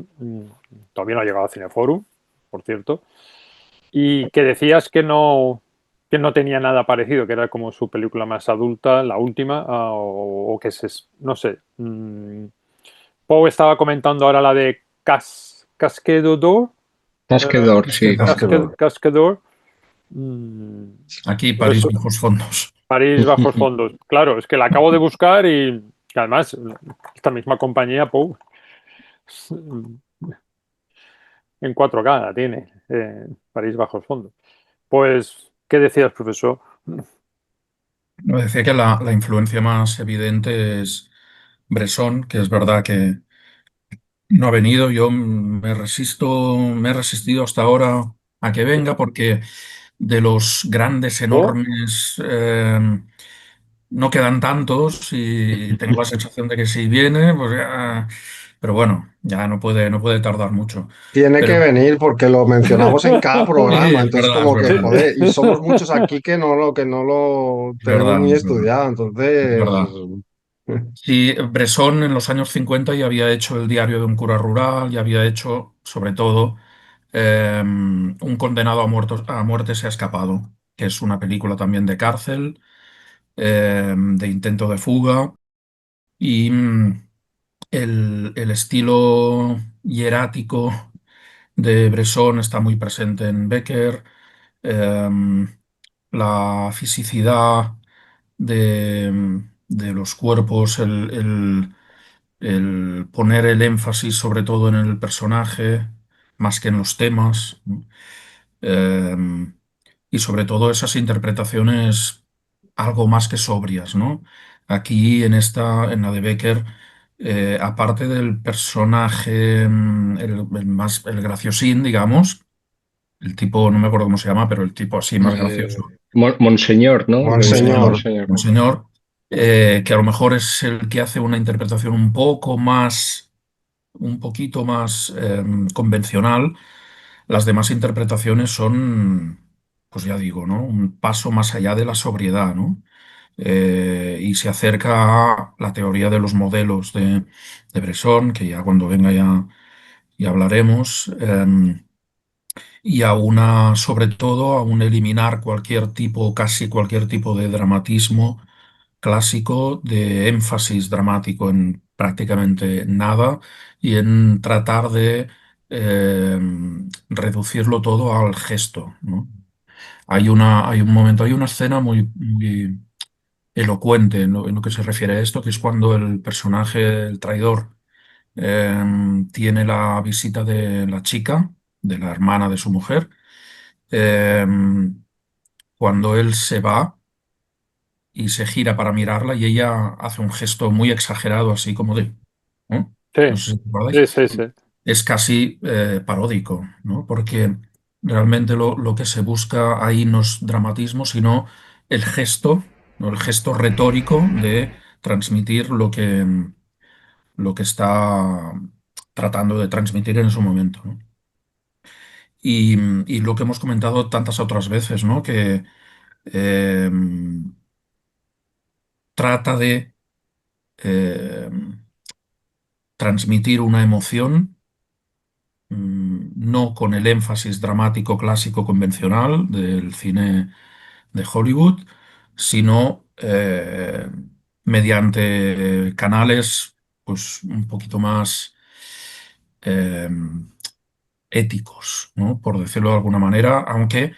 B: Todavía no ha llegado a Cineforum, por cierto. Y que decías que no tenía nada parecido, que era como su película más adulta, la última, o que no sé. Poe estaba comentando ahora la de Casque d'Or.
A: Tasquedor,
D: Es que
A: sí.
B: Casque d'Or.
D: aquí París
B: Profesor,
D: bajos fondos.
B: París bajos fondos. Claro, es que la acabo de buscar y además esta misma compañía, Poe, en 4K la tiene, París bajos fondos. Pues, ¿qué decías, profesor?
D: Me decía que la influencia más evidente es Bresson, que es verdad que no ha venido. Yo me he resistido hasta ahora a que venga porque de los grandes,
B: ¿Oh?
D: enormes, no quedan tantos y tengo la sensación de que si viene, pues ya, pero bueno, ya no puede tardar mucho.
C: Tiene que
D: Pero
C: venir porque lo mencionamos en cada
D: sí,
C: programa,
D: es
C: entonces
D: verdad, es
C: como que,
D: verdad,
C: joder, y somos muchos aquí que no lo
D: es
C: tenemos
D: verdad,
C: muy
D: es verdad,
C: estudiado,
D: es
C: entonces,
D: verdad. Sí, Bresson en los años 50 ya había hecho El diario de un cura rural, ya había hecho, sobre todo, Un condenado a muerte se ha escapado, que es una película también de cárcel, de intento de fuga, y el estilo hierático de Bresson está muy presente en Becker, em, la fisicidad de los cuerpos, el poner el énfasis sobre todo en el personaje, más que en los temas, ¿no? Eh, y sobre todo esas interpretaciones algo más que sobrias, ¿no? Aquí en la de Becker, aparte del personaje, el graciosín, digamos, el tipo, no me acuerdo cómo se llama, pero el tipo así más gracioso,
A: Monseñor, ¿no? Le decían
C: Monseñor.
A: Monseñor.
D: un señor, que a lo mejor es el que hace una interpretación un poquito más convencional. Las demás interpretaciones son, pues ya digo, ¿no? Un paso más allá de la sobriedad, ¿no? Y se acerca a la teoría de los modelos de Bresson, que ya cuando venga ya hablaremos, y a una, sobre todo, a un eliminar cualquier tipo, casi cualquier tipo de dramatismo clásico, de énfasis dramático en prácticamente nada y en tratar de eh, reducirlo todo al gesto, ¿no? Hay un momento, hay una escena muy elocuente en lo que se refiere a esto, que es cuando el personaje, el traidor, tiene la visita de la chica, de la hermana de su mujer. eh, Cuando él se va y se gira para mirarla y ella hace un gesto muy exagerado, así como de... ¿no?
B: Sí,
D: No sé si recordáis.
B: sí, sí, sí.
D: Es casi paródico, ¿no? Porque realmente lo que se busca ahí no es dramatismo, sino el gesto, ¿no? El gesto retórico de transmitir lo que está tratando de transmitir en su momento, ¿no? Y lo que hemos comentado tantas otras veces, ¿no? Que eh, trata de eh, transmitir una emoción, no con el énfasis dramático clásico convencional del cine de Hollywood, sino mediante canales pues un poquito más eh, éticos, ¿no? Por decirlo de alguna manera, aunque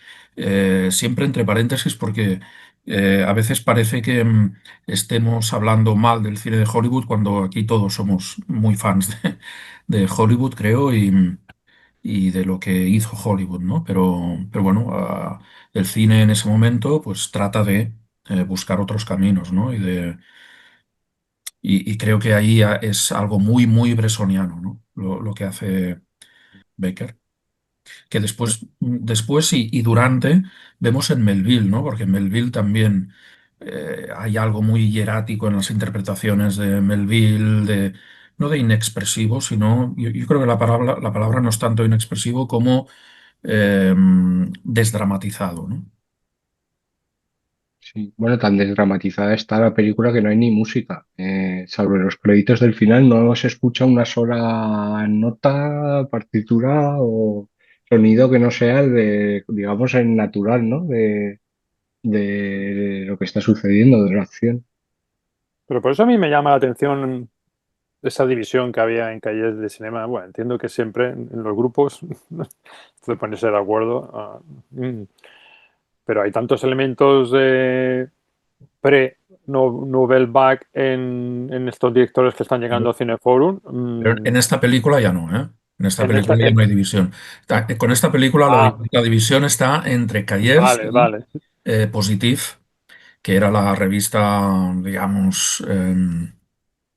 D: siempre entre paréntesis, porque a veces parece que estemos hablando mal del cine de Hollywood cuando aquí todos somos muy fans de Hollywood, creo, y de lo que hizo Hollywood, ¿no? Pero bueno, el cine en ese momento pues trata de buscar otros caminos, ¿no? Y creo que ahí es algo muy bresoniano, ¿no? Lo que hace Becker. Que después y durante vemos en Melville, ¿no? Porque en Melville también hay algo muy hierático en las interpretaciones de Melville, no de inexpresivo, sino, yo creo que la palabra no es tanto inexpresivo como eh, desdramatizado, ¿no?
A: Sí. Bueno, tan desdramatizada está la película que no hay ni música. Salvo en los créditos del final, no se escucha una sola nota, partitura o sonido que no sea el de, digamos, el natural, ¿no? De lo que está sucediendo, de la acción.
B: Pero por eso a mí me llama la atención esa división que había en calles de cinema. Bueno, entiendo que siempre en los grupos puede ponerse de acuerdo. Pero hay tantos elementos de pre-Nouvelle Vague en estos directores que están llegando a Cineforum.
D: Pero en esta película ya no, ¿eh? En esta
B: En esta,
D: película ya no hay división. Con esta película
B: ah,
D: la división está entre Callers
B: vale,
D: y
B: vale.
D: Positif, que era la revista, digamos,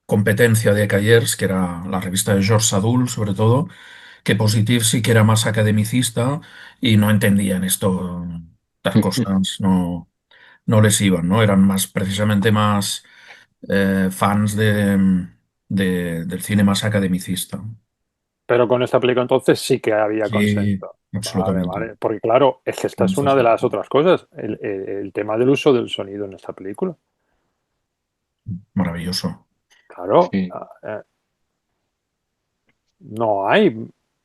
D: competencia de Callers, que era la revista de Georges Sadoul, sobre todo, que Positif sí que era más academicista y no entendían esto, estas cosas, no les iban, ¿no? Eran más, precisamente más fans del cine más academicista.
B: Pero con esta película entonces sí que había
D: Sí,
B: consenso. Vale,
D: absolutamente.
B: vale. Porque claro, es que esta
D: Con
B: es
D: esto
B: una de
D: sí.
B: las otras cosas, el tema del uso del sonido en esta película.
D: Maravilloso.
B: Claro,
A: Sí.
B: no hay,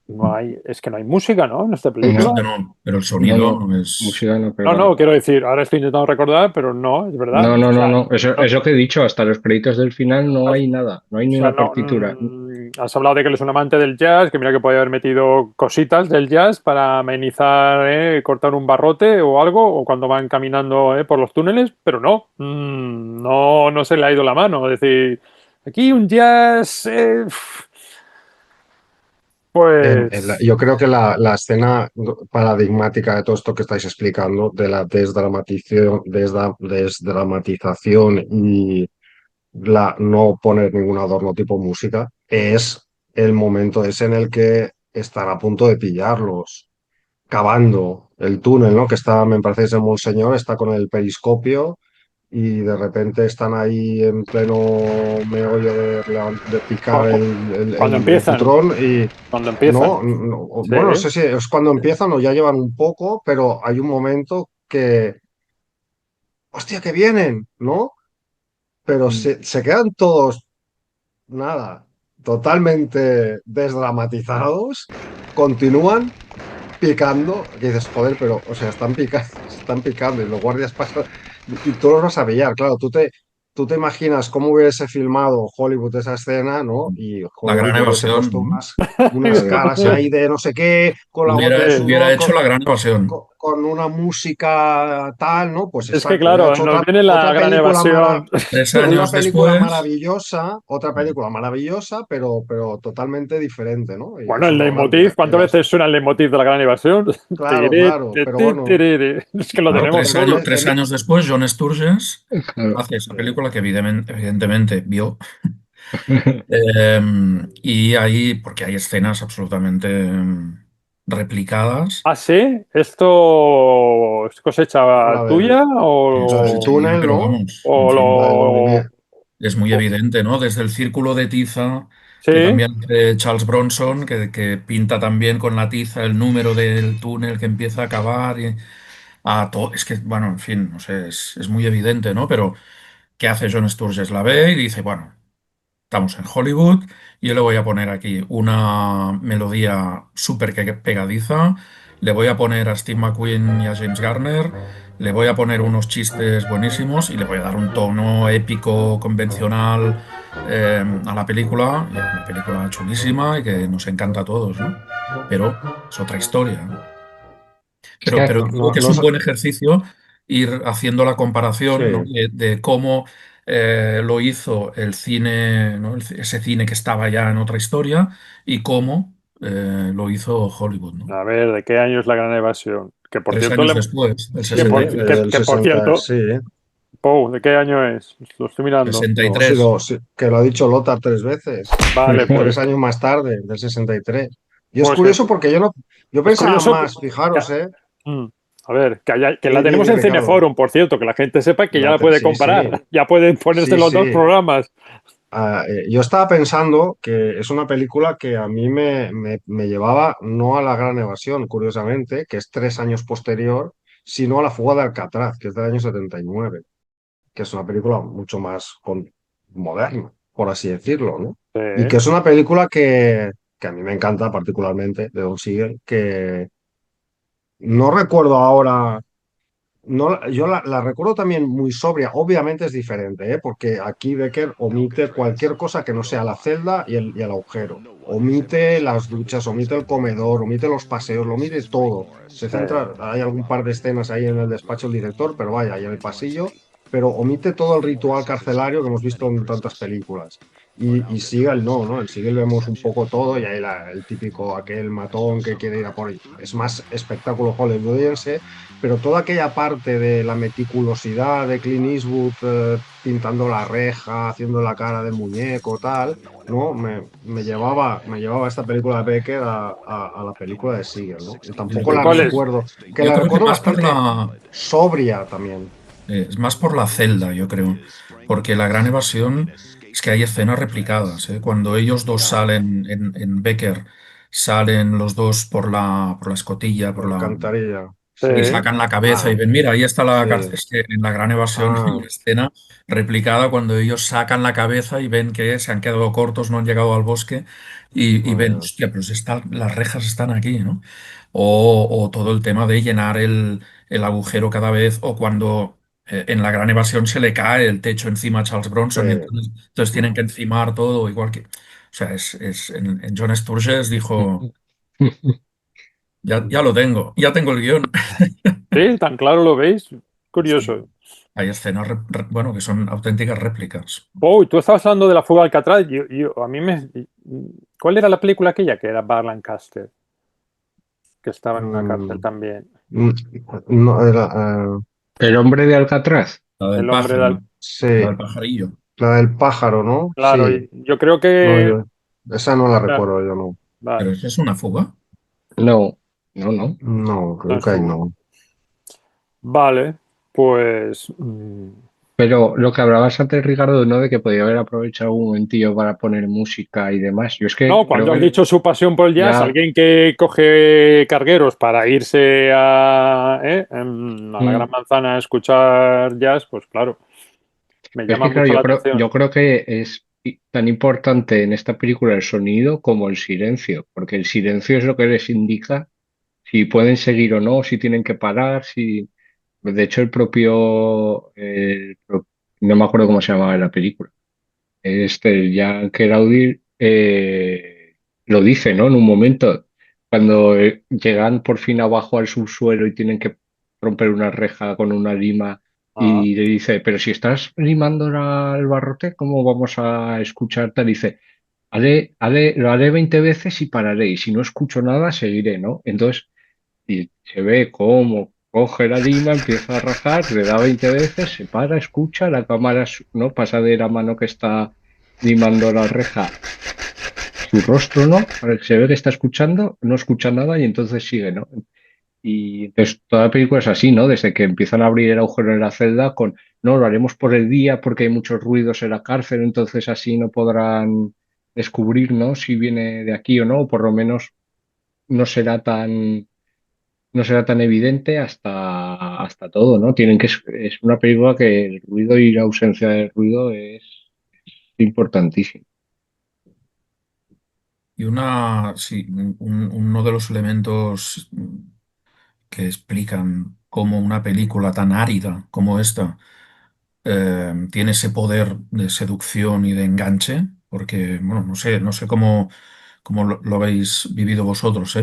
B: no hay, es que no hay música, ¿no? En esta película.
A: No,
D: Pero el
A: no,
D: sonido
A: no.
D: no es...
A: Música no, pero
B: No,
A: vale.
B: no, quiero decir, ahora estoy intentando recordar, pero no, es verdad.
A: No, no,
B: O
A: no,
B: sea,
A: no.
B: no,
A: Eso que he dicho, hasta los créditos del final no hay nada, no hay
B: o
A: ni
B: sea,
A: una
B: no,
A: partitura.
B: has hablado de que él es un amante del jazz, que mira que podía haber metido cositas del jazz para amenizar, cortar un barrote o algo, o cuando van caminando por los túneles, pero no, no, no se le ha ido la mano. Es decir, aquí un jazz, pues,
C: Yo creo que la escena paradigmática de todo esto que estáis explicando, de la desdramatización y la no poner ningún adorno tipo música, es el momento ese en el que están a punto de pillarlos. cavando el túnel, ¿no? Que está, me parece que es el Monseñor, está con el periscopio y de repente están ahí en pleno meollo de picar
B: Cuando
C: el
B: empiezan,
C: putrón y
B: cuando
C: no,
B: empiezan. Sí.
C: bueno, no sé si es cuando empiezan o ya llevan un poco, pero hay un momento que, hostia, que vienen, ¿no? Pero
B: Mm.
C: se quedan todos, nada, totalmente desdramatizados, continúan picando, que dices, joder, pero, o sea, están picando, están picando y los guardias pasan y tú los vas a pillar, claro, tú te imaginas cómo hubiese filmado Hollywood esa escena, ¿no? Y
D: La gran
C: Hollywood hubiese
D: evasión,
C: puesto
D: ¿no?
C: unas caras ahí de no sé qué, con la gota de
D: Hubiera
C: sudor,
D: hecho la gran evasión.
C: con una música tal, ¿no? Pues
B: Es que
C: exacto, hubiera
B: claro,
C: hecho
B: nos
C: otra,
B: viene la
C: otra
B: gran
C: película
B: evasión.
D: Tres
C: una
D: años
C: película
D: después,
C: maravillosa, otra película maravillosa, pero totalmente diferente, ¿no? Y
B: Bueno,
C: eso
B: el
C: es lo
B: leitmotiv,
C: grande.
B: ¿cuántas veces suena el leitmotiv de la gran evasión?
C: Claro,
B: Tiriri,
C: claro,
B: ti,
C: pero
B: ti,
C: bueno,
B: tiriri. Es que lo
D: claro,
B: tenemos todo.
D: tres años después, John Sturges
A: Claro.
D: hace esa
C: sí.
D: película que evidentemente vio. Y ahí, porque hay escenas absolutamente replicadas.
B: Ah, sí, ¿esto es cosecha
C: La
B: tuya
C: la del
B: o,
D: Sí,
C: túnel,
D: pero
C: ¿no?
D: vamos, en
B: o
D: fin,
C: La del Olivier.
B: lo...
D: es muy
B: o-
D: evidente, ¿no? Desde el círculo de tiza, que
B: sí,
D: también hace Charles Bronson, que pinta también con la tiza el número del túnel que empieza a acabar. Es que, bueno, en fin, no sé, es muy evidente, ¿no? Pero, ¿qué hace John Sturges? La ve y dice, bueno, estamos en Hollywood, yo le voy a poner aquí una melodía súper pegadiza, le voy a poner a Steve McQueen y a James Garner, le voy a poner unos chistes buenísimos y le voy a dar un tono épico, convencional a la película, y es una película chulísima y que nos encanta a todos, ¿no? Pero es otra historia, ¿no?
A: Es que
D: Pero
C: No,
D: creo que es
C: no
D: un buen ejercicio ir haciendo la
C: sí.
D: comparación, ¿no? De cómo lo hizo el cine, ¿no? Ese cine que estaba ya en otra historia y cómo lo hizo Hollywood, ¿no?
B: a ver, ¿de qué año es la gran evasión? Que por
D: Tres
B: cierto,
D: años después, del
C: Sí,
B: que por, que,
C: del
B: que por
C: 60
B: cierto,
C: sí.
B: Pou, ¿de qué año es? Lo estoy mirando.
C: No, sí,
D: 63.
C: que lo ha dicho Lothar 3 veces.
B: Vale,
C: Tres
B: pues,
C: años más tarde, del 63. Y es
B: pues que,
C: curioso porque yo no, yo
B: es
C: pensaba
B: curioso
C: más, fijaros,
B: mm, a ver, que la tenemos
C: Di,
B: en
C: Ricardo.
B: Cineforum, por cierto, que la gente sepa que ya la puede
C: Sí, sí,
B: comparar, ya puede ponerse
C: sí,
B: los dos
C: sí.
B: programas.
C: Yo estaba pensando que es una película que a mí me llevaba no a La Gran Evasión, curiosamente, que es 3 años posterior, sino a La Fuga de Alcatraz, que es del año 79, que es una película mucho más moderna, por así decirlo, ¿no?
B: Sí,
C: Y que es una película que a mí me encanta particularmente, de Don Siegel, que no recuerdo ahora. No, yo la recuerdo también muy sobria. Obviamente es diferente, ¿eh? Porque aquí Becker omite cualquier cosa que no sea la celda y el agujero. Omite las duchas, omite el comedor, omite los paseos, lo omite todo. Se
B: sí.
C: centra, hay algún par de escenas ahí en el despacho del director, pero vaya, ahí en el pasillo, pero omite todo el ritual carcelario que hemos visto en tantas películas. Y Seagal no, ¿no? En Seagal vemos un poco todo y ahí el típico, aquel matón que quiere ir a por... Es más espectáculo hollywoodiense, pero toda aquella parte de la meticulosidad de Clint Eastwood pintando la reja, haciendo la cara de muñeco, tal, ¿no? Me llevaba esta película de Becker a la película de Siegel, ¿no? Y tampoco
B: ¿Y
C: la
B: cuál es?
C: recuerdo, que
D: Yo
C: la
D: creo que
C: recuerdo
D: más por
C: bastante sobria también.
D: es más por la celda, yo creo, porque la gran evasión es que hay escenas replicadas, ¿eh? Cuando ellos dos
C: Ya,
D: salen en Becker, salen los dos por la escotilla,
C: por alcantarilla,
B: Sí,
C: sí.
D: y sacan la cabeza y
C: Ah,
D: ven, mira, ahí está la
C: sí.
D: cárcel. Es que en la gran evasión hay
C: Ah,
D: una escena replicada cuando ellos sacan la cabeza y ven que se han quedado cortos, no han llegado al bosque y
C: muy
D: ven,
C: bien.
D: hostia, pues las rejas están aquí, ¿no? O todo el tema de llenar el agujero cada vez, o cuando en la gran evasión se le cae el techo encima a Charles
C: Sí.
D: Bronson y entonces tienen que encimar todo, igual que... O sea, en John Sturges dijo, ya lo tengo, ya tengo el guión.
B: sí, tan claro lo veis.
D: Sí.
B: Curioso.
D: Hay escenas, bueno, que son auténticas réplicas.
B: Oh, y tú estabas hablando de la fuga de Alcatraz. A mí me. ¿Cuál era la película aquella que era Bar Lancaster? Que estaba en una cárcel
C: Mm,
B: también.
C: mm, no,
A: El hombre de Alcatraz.
D: La del
B: El hombre
D: pájaro,
B: del.
D: la
C: sí,
D: del pajarillo.
C: la del pájaro, ¿no?
B: Claro,
C: Sí.
B: y yo creo
C: No,
B: que.
C: esa no la
B: Claro,
C: recuerdo yo, no.
D: Pero
B: vale.
D: eso es una fuga.
A: No. No, no.
C: No,
B: No
C: creo
B: es
C: que ahí
B: su-
C: no.
B: Vale, pues
A: Pero lo que hablabas antes, Ricardo, ¿no? De que podía haber aprovechado un momentillo para poner música y demás. Yo es que
B: no,
A: creo
B: cuando has
A: que
B: dicho su pasión por el jazz,
A: ya.
B: alguien que coge cargueros para irse a la Gran
A: mm,
B: Manzana a escuchar jazz, pues claro, me
A: pero es
B: llama
A: que, claro,
B: mucho la atención.
A: yo creo que es tan importante en esta película el sonido como el silencio, porque el silencio es lo que les indica si pueden seguir o no, si tienen que parar, si. De hecho, no me acuerdo cómo se llamaba en la película. Este, ya que Audi lo dice, ¿no? En un momento, cuando llegan por fin abajo al subsuelo y tienen que romper una reja con una lima
B: Ah,
A: y le dice, pero si estás limando el barrote, ¿cómo vamos a escuchar tal? Dice, lo haré 20 veces y pararé, y si no escucho nada, seguiré, ¿no? Entonces, y se ve cómo coge la lima, empieza a rajar, le da 20 veces, se para, escucha, la cámara, ¿no? Pasa de la mano que está limando la reja, su rostro, ¿no? Se ve que está escuchando, no escucha nada y entonces sigue, ¿no? Y entonces toda la película es así, ¿no? Desde que empiezan a abrir el agujero en la celda con, no, lo haremos por el día porque hay muchos ruidos en la cárcel, entonces así no podrán descubrir, ¿no? Si viene de aquí o no, o por lo menos no será tan evidente hasta todo, ¿no? Es una película que el ruido y la ausencia del ruido es importantísimo.
D: Y sí, uno de los elementos que explican cómo una película tan árida como esta tiene ese poder de seducción y de enganche, porque, bueno, no sé cómo lo habéis vivido vosotros,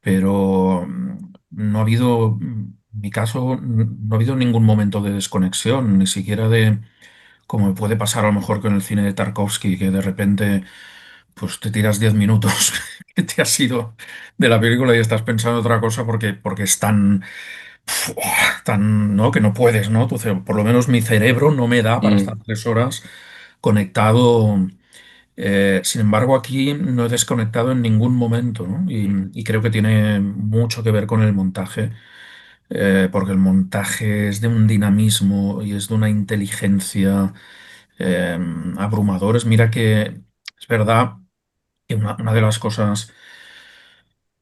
D: pero no ha habido, en mi caso, no ha habido ningún momento de desconexión, ni siquiera de, como me puede pasar a lo mejor con el cine de Tarkovsky, que de repente pues te tiras 10 minutos que te has ido de la película y estás pensando otra cosa porque es tan, ¿no? Que no puedes, ¿no? Por lo menos mi cerebro no me da para estar
A: Mm,
D: 3 horas conectado. Sin embargo, aquí no he desconectado en ningún momento, ¿no? Y creo que tiene mucho que ver con el montaje, porque el montaje es de un dinamismo y es de una inteligencia eh, abrumadores. Mira que es verdad que una de las cosas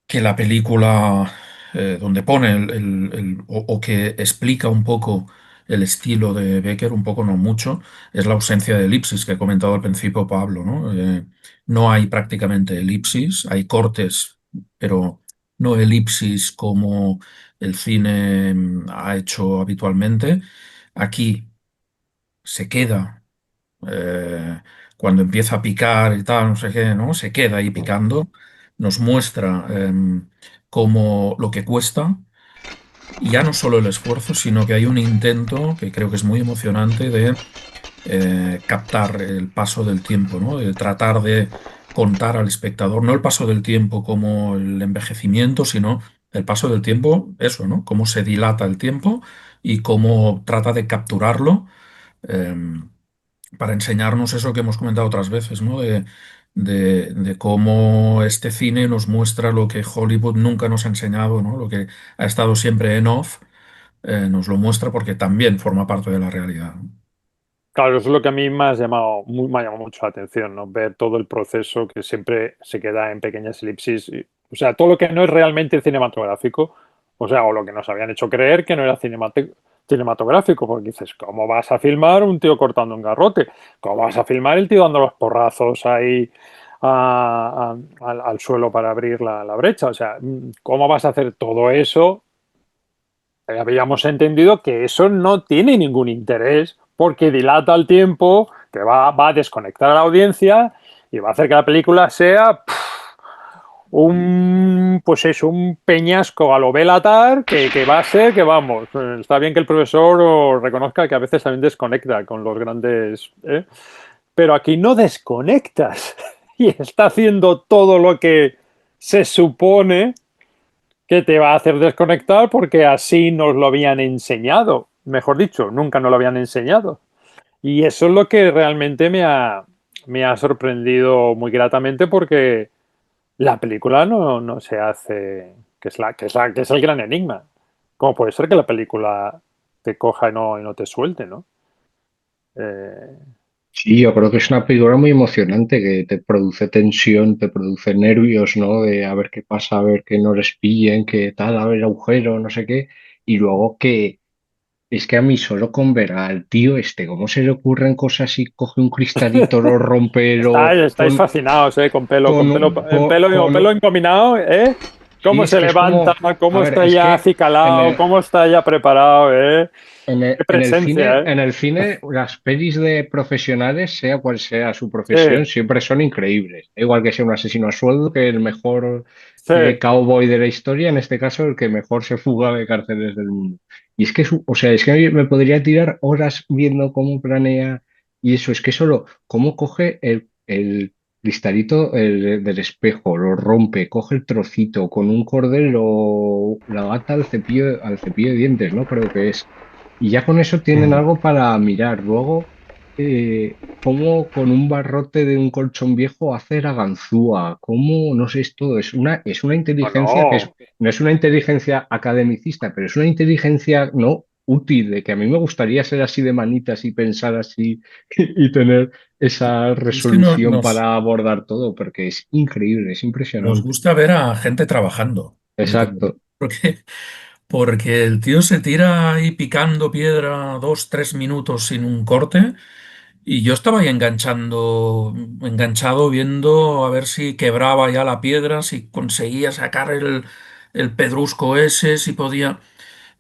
D: que la película, donde pone o que explica un poco el estilo de Becker, un poco no mucho, es la ausencia de elipsis que he comentado al principio Pablo, ¿no? No hay prácticamente elipsis, hay cortes, pero no elipsis como el cine ha hecho habitualmente. Aquí se queda eh, cuando empieza a picar y tal, no sé qué, ¿no? Se queda ahí picando, nos muestra cómo lo que cuesta, y ya no solo el esfuerzo, sino que hay un intento que creo que es muy emocionante de captar el paso del tiempo, ¿no? De tratar de contar al espectador, no el paso del tiempo como el envejecimiento, sino el paso del tiempo, eso, ¿no? Cómo se dilata el tiempo y cómo trata de capturarlo. em, para enseñarnos eso que hemos comentado otras veces, ¿no? De cómo este cine nos muestra lo que Hollywood nunca nos ha enseñado, ¿no? Lo que ha estado siempre en off, nos lo muestra porque también forma parte de la realidad, ¿no?
B: claro, eso es lo que a mí me ha llamado mucho la atención, ¿no? Ver todo el proceso que siempre se queda en pequeñas elipsis. O sea, todo lo que no es realmente cinematográfico, o sea, o lo que nos habían hecho creer que no era cinematográfico, porque dices, ¿cómo vas a filmar un tío cortando un garrote? ¿Cómo vas a filmar el tío dando los porrazos ahí al suelo para abrir la brecha? O sea, ¿cómo vas a hacer todo eso? Habíamos entendido que eso no tiene ningún interés porque dilata el tiempo, que va a desconectar a la audiencia y va a hacer que la película sea pues eso, un peñasco a lo Belatar que va a ser que vamos. Está bien que el profesor reconozca que a veces también desconecta con los grandes, ¿eh? Pero aquí no desconectas y está haciendo todo lo que se supone que te va a hacer desconectar porque así nos lo habían enseñado. Mejor dicho, nunca nos lo habían enseñado. Y eso es lo que realmente me ha sorprendido muy gratamente porque la película no se hace que es el gran enigma. ¿Cómo puede ser que la película te coja y no te suelte, ¿no? Eh,
A: Sí, yo creo que es una película muy emocionante que te produce tensión, te produce nervios, ¿no? De a ver qué pasa, a ver que no les pillen, qué tal, a ver agujero, no sé qué. Y luego que es que a mí solo con ver al tío este, cómo se le ocurren cosas y coge un cristalito, lo rompe, lo
B: estáis fascinados, con pelo,
A: con,
B: con pelo, pelo
A: con,
B: engominado, ¿eh?
A: sí,
B: Cómo
A: es
B: se
A: que es
B: levanta,
A: como, a
B: cómo
A: ver,
B: está
A: es
B: ya
A: que en
B: acicalado,
A: el,
B: cómo está ya preparado, ¿eh? Qué presencia, ¿eh?
A: en el cine, las pelis de profesionales, sea cual sea su
B: Sí,
A: profesión, siempre son increíbles. Da igual que sea un asesino a sueldo, que el mejor
B: sí.
A: cowboy de la historia, en este caso, el que mejor se fuga de cárceles del mundo. Y es que, o sea, es que me podría tirar horas viendo cómo planea y eso, es que solo cómo coge el cristalito del espejo, lo rompe, coge el trocito, con un cordel la ata al cepillo de dientes, ¿no? Creo que es. Y ya con eso tienen algo para mirar. Luego, cómo con un barrote de un colchón viejo hacer a ganzúa, cómo, no sé, es todo. Es una
B: No,
A: inteligencia
B: no.
A: no es una inteligencia academicista, pero es una inteligencia, ¿no? Útil, de que a mí me gustaría ser así de manitas y pensar así y tener esa
D: Es que
A: resolución para abordar todo, porque es increíble, es
D: nos
A: impresionante.
D: gusta ver a gente trabajando, yo creo.
A: Exacto.
D: Porque, porque el tío se tira ahí picando piedra 2, 3 minutos sin un corte. Y yo estaba ahí enganchado viendo a ver si quebraba ya la piedra, si conseguía sacar el pedrusco ese, si podía.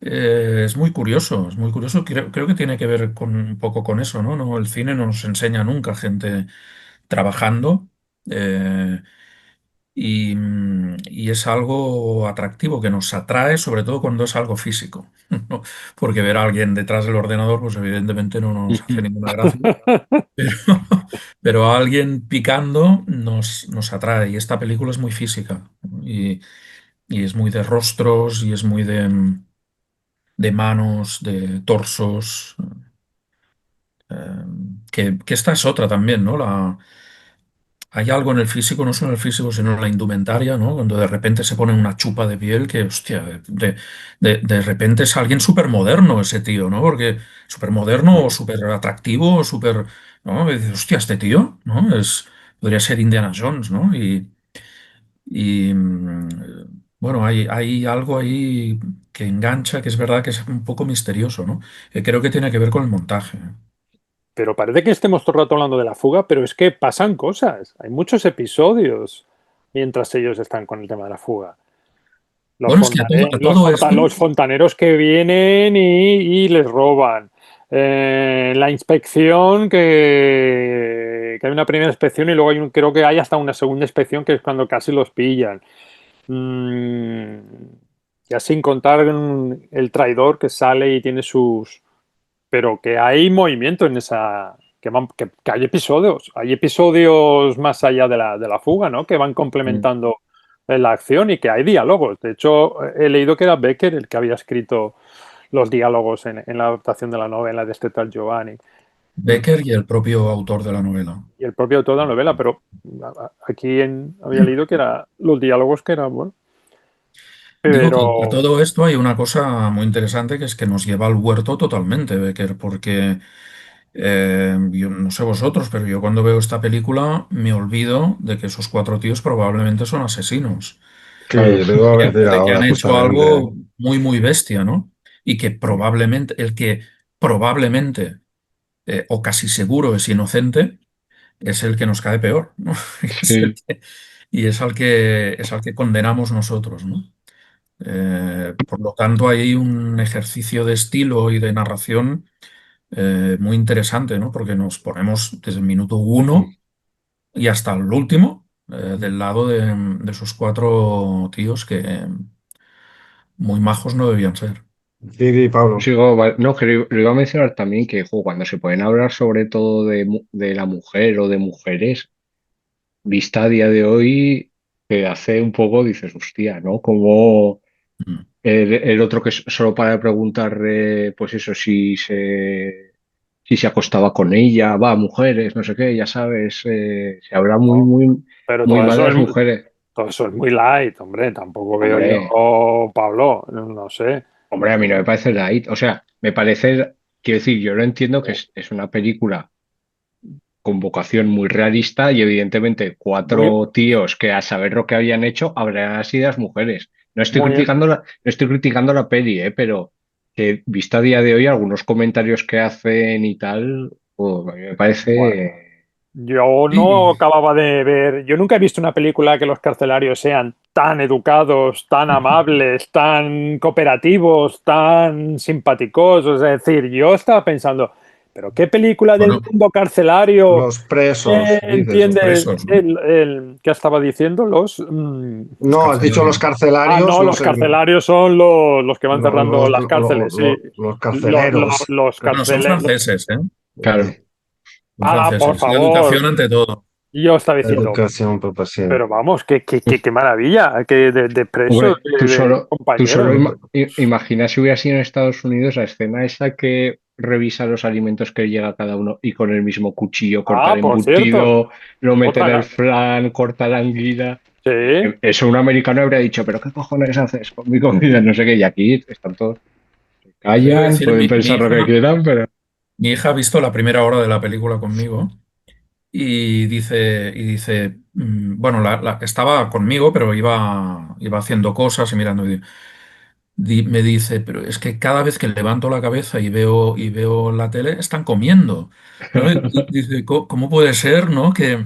D: Es muy curioso, es muy curioso. Creo que tiene que ver con, un poco con eso, ¿no? El cine no nos enseña nunca gente trabajando. eh, y es algo atractivo que nos atrae, sobre todo cuando es algo físico, ¿no? Porque ver a alguien detrás del ordenador, pues evidentemente no nos hace ninguna gracia. Pero, pero a alguien picando nos atrae. Y esta película es muy física, ¿no? Y es muy de rostros y es muy de manos, de torsos. eh, que esta es otra también, ¿no? Hay algo en el físico, no solo en el físico, sino en la indumentaria, ¿no? Cuando de repente se pone una chupa de piel que, hostia, de repente es alguien súper moderno ese tío, ¿no? Porque súper moderno o súper atractivo o súper, ¿no? Y dices, hostia, este tío, ¿no? Podría ser Indiana Jones, ¿no? Bueno, hay algo ahí que engancha, que es verdad que es un poco misterioso, ¿no? Que creo que tiene que ver con el montaje.
B: Pero parece que estemos todo el rato hablando de la fuga, pero es que pasan cosas. Hay muchos episodios mientras ellos están con el tema de la fuga. Los,
D: Bueno, es que a todo esto.
B: los fontaneros que vienen y les roban. La inspección, que hay una primera inspección y luego creo que hay hasta una segunda inspección que es cuando casi los pillan. Mm, ya sin contar el traidor que sale y tiene sus... Pero que hay movimiento en esa... Que hay episodios más allá de la fuga, ¿no? Que van complementando la acción y que hay diálogos. De hecho, he leído que era Becker el que había escrito los diálogos en la adaptación de la novela de este tal Giovanni. Mm.
D: Becker y el propio autor de la novela.
B: Y el propio autor de la novela, pero aquí había leído que era los diálogos que eran, bueno,
D: Digo que a
B: pero...
D: todo esto hay una cosa muy interesante que es que nos lleva al huerto totalmente, Becker, porque yo no sé vosotros, pero yo cuando veo esta película me olvido de que esos cuatro tíos probablemente son asesinos,
C: Sí,
A: Claro.
C: te iba a decir
D: de que
C: ahora
D: han hecho
C: justamente.
D: algo muy, muy bestia, ¿no? Y que probablemente, el que probablemente o casi seguro es inocente, es el que nos cae peor, ¿no?
A: Sí.
D: Y es al que condenamos nosotros, ¿no? Por lo tanto, hay un ejercicio de estilo y de narración muy interesante, ¿no? Porque nos ponemos desde el minuto uno y hasta el último del lado de esos cuatro tíos que muy majos no debían ser.
C: Sí, sí, Pablo.
A: No, que lo iba a mencionar también que jo, cuando se pueden hablar sobre todo de la mujer o de mujeres, vista a día de hoy, que hace un poco, dices, hostia, ¿no? Como
D: Mm.
A: el otro que solo para preguntar, pues eso, si se acostaba con ella, va, mujeres, no sé qué, ya sabes, se habla muy,
B: no,
A: muy,
B: pero
A: muy
B: todo
A: mal de
B: eso
A: las mujeres.
B: todo eso es muy light, hombre. Tampoco veo
A: Hombre,
B: yo, Pablo, no sé.
A: hombre, a mí no me parece light. O sea, me parece, quiero decir, yo lo entiendo que es una película con vocación muy realista y evidentemente
B: Muy,
A: cuatro tíos que a saber lo que habían hecho habrán sido las mujeres.
B: muy,
A: No estoy criticando la peli, pero que visto a día de hoy algunos comentarios que hacen y tal, pues, a mí me
B: bueno.
A: parece...
B: Yo no
D: Y,
B: acababa de ver, yo nunca he visto una película que los carcelarios sean tan educados, tan amables, tan cooperativos, tan simpáticos. Es decir, yo estaba pensando, pero ¿qué película del
D: bueno,
B: mundo carcelario
C: Los presos, dices.
D: los
B: entiende
D: presos, ¿no?
B: qué estaba diciendo?
D: Los
C: No, has dicho los
D: carcelarios.
B: Ah,
C: carcelarios,
B: no,
C: no
B: los
C: sé,
B: carcelarios son los que van cerrando las
C: los,
B: cárceles, sí.
C: los carceleros.
B: Los
D: Bueno, son
B: carceles.
D: franceses, ¿eh?
A: Claro,
D: Son
B: Ah, por
D: franceses. La educación
B: favor.
D: ante todo.
B: Yo estaba diciendo,
C: Educación, pues sí.
B: pero vamos, qué maravilla, que de presos,
A: hombre,
B: de
A: tú solo
B: compañeros.
A: imagina si hubiera sido en Estados Unidos la escena esa que revisa los alimentos que llega cada uno y con el mismo cuchillo corta
B: Ah,
A: el
B: por cierto,
A: embutido, lo mete en el
B: otra,
A: flan, corta la anguila.
B: sí.
A: Eso un americano habría dicho, pero ¿qué cojones haces con mi comida? No sé qué, y aquí están todos, se
D: Te voy a
A: callan,
D: decir,
A: pueden pensar lo que quieran, pero...
D: mi hija ha visto la primera hora de la película conmigo y dice, bueno, estaba conmigo, pero iba haciendo cosas y mirando. Me dice, pero es que cada vez que levanto la cabeza y veo la tele, están comiendo, ¿no? Y dice, ¿cómo puede ser, ¿no? Que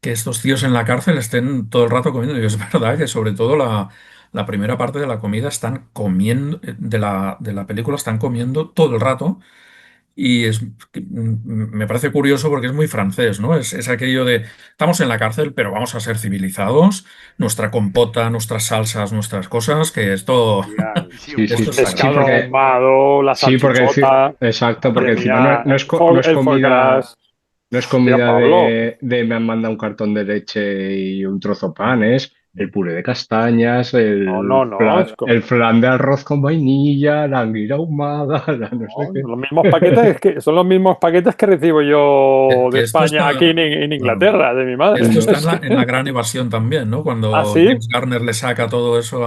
D: estos tíos en la cárcel estén todo el rato comiendo? Y es verdad que sobre todo la primera parte de la comida están comiendo, de la película están comiendo todo el rato. Y me parece curioso porque es muy francés, ¿no? Es aquello de, estamos en la cárcel, pero vamos a ser civilizados, nuestra compota, nuestras salsas, nuestras cosas, que esto,
B: Ya,
A: Sí, sí,
D: esto
B: el
D: está
A: sí,
B: pescado
D: bien.
A: porque,
B: ahumado, la
A: sí, porque
B: salchichota,
A: exacto, porque
B: madre
A: encima
B: mía,
A: no es
B: el foie
A: comida.
B: gras.
A: No es
B: Hostia,
A: comida
B: Pablo.
A: de me han mandado un cartón de leche y un trozo de pan, es el puré de castañas,
B: No, no, no.
A: el flan de arroz con vainilla, la anguila ahumada, la no sé
B: No,
A: qué.
B: los mismos paquetes son los mismos paquetes que recibo
D: Que,
B: yo de
D: que esto
B: España aquí
D: está,
B: en
D: claro,
B: Inglaterra, de mi madre.
D: esto está en
B: Es
D: la,
B: que-
D: en la gran evasión también, ¿no?
B: ¿Ah,
D: Cuando
B: sí?
D: James Garner le saca todo eso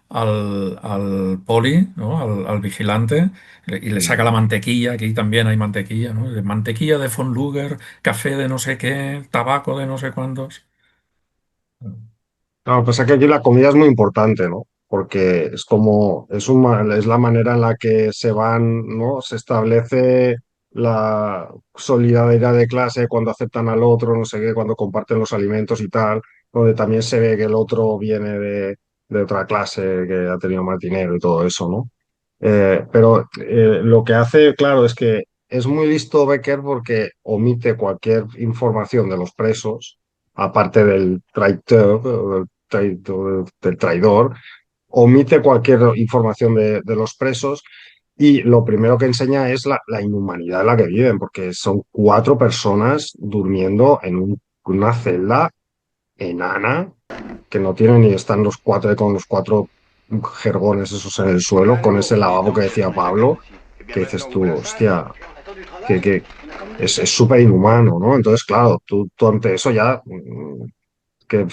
D: al poli, ¿no? Al vigilante, y le saca la mantequilla, que ahí también hay mantequilla, ¿no? Mantequilla de von Luger, café de no sé qué, tabaco de no sé cuántos.
C: Claro, pues que aquí la comida es muy importante, ¿no? Porque es como, es la manera en la que se van, ¿no? Se establece la solidaridad de clase cuando aceptan al otro, no sé qué, cuando comparten los alimentos y tal, donde también se ve que el otro viene de otra clase, que ha tenido más dinero y todo eso, ¿no? Pero lo que hace, claro, es que es muy listo Becker porque omite cualquier información de los presos, aparte del traiteur, del traidor, omite cualquier información de los presos y lo primero que enseña es la inhumanidad en la que viven, porque son cuatro personas durmiendo en una celda enana que no tienen ni están los cuatro con los cuatro jergones esos en el suelo, con ese lavabo que decía Pablo, que dices tú, hostia, que es súper inhumano, ¿no? Entonces, claro, tú ante eso ya, que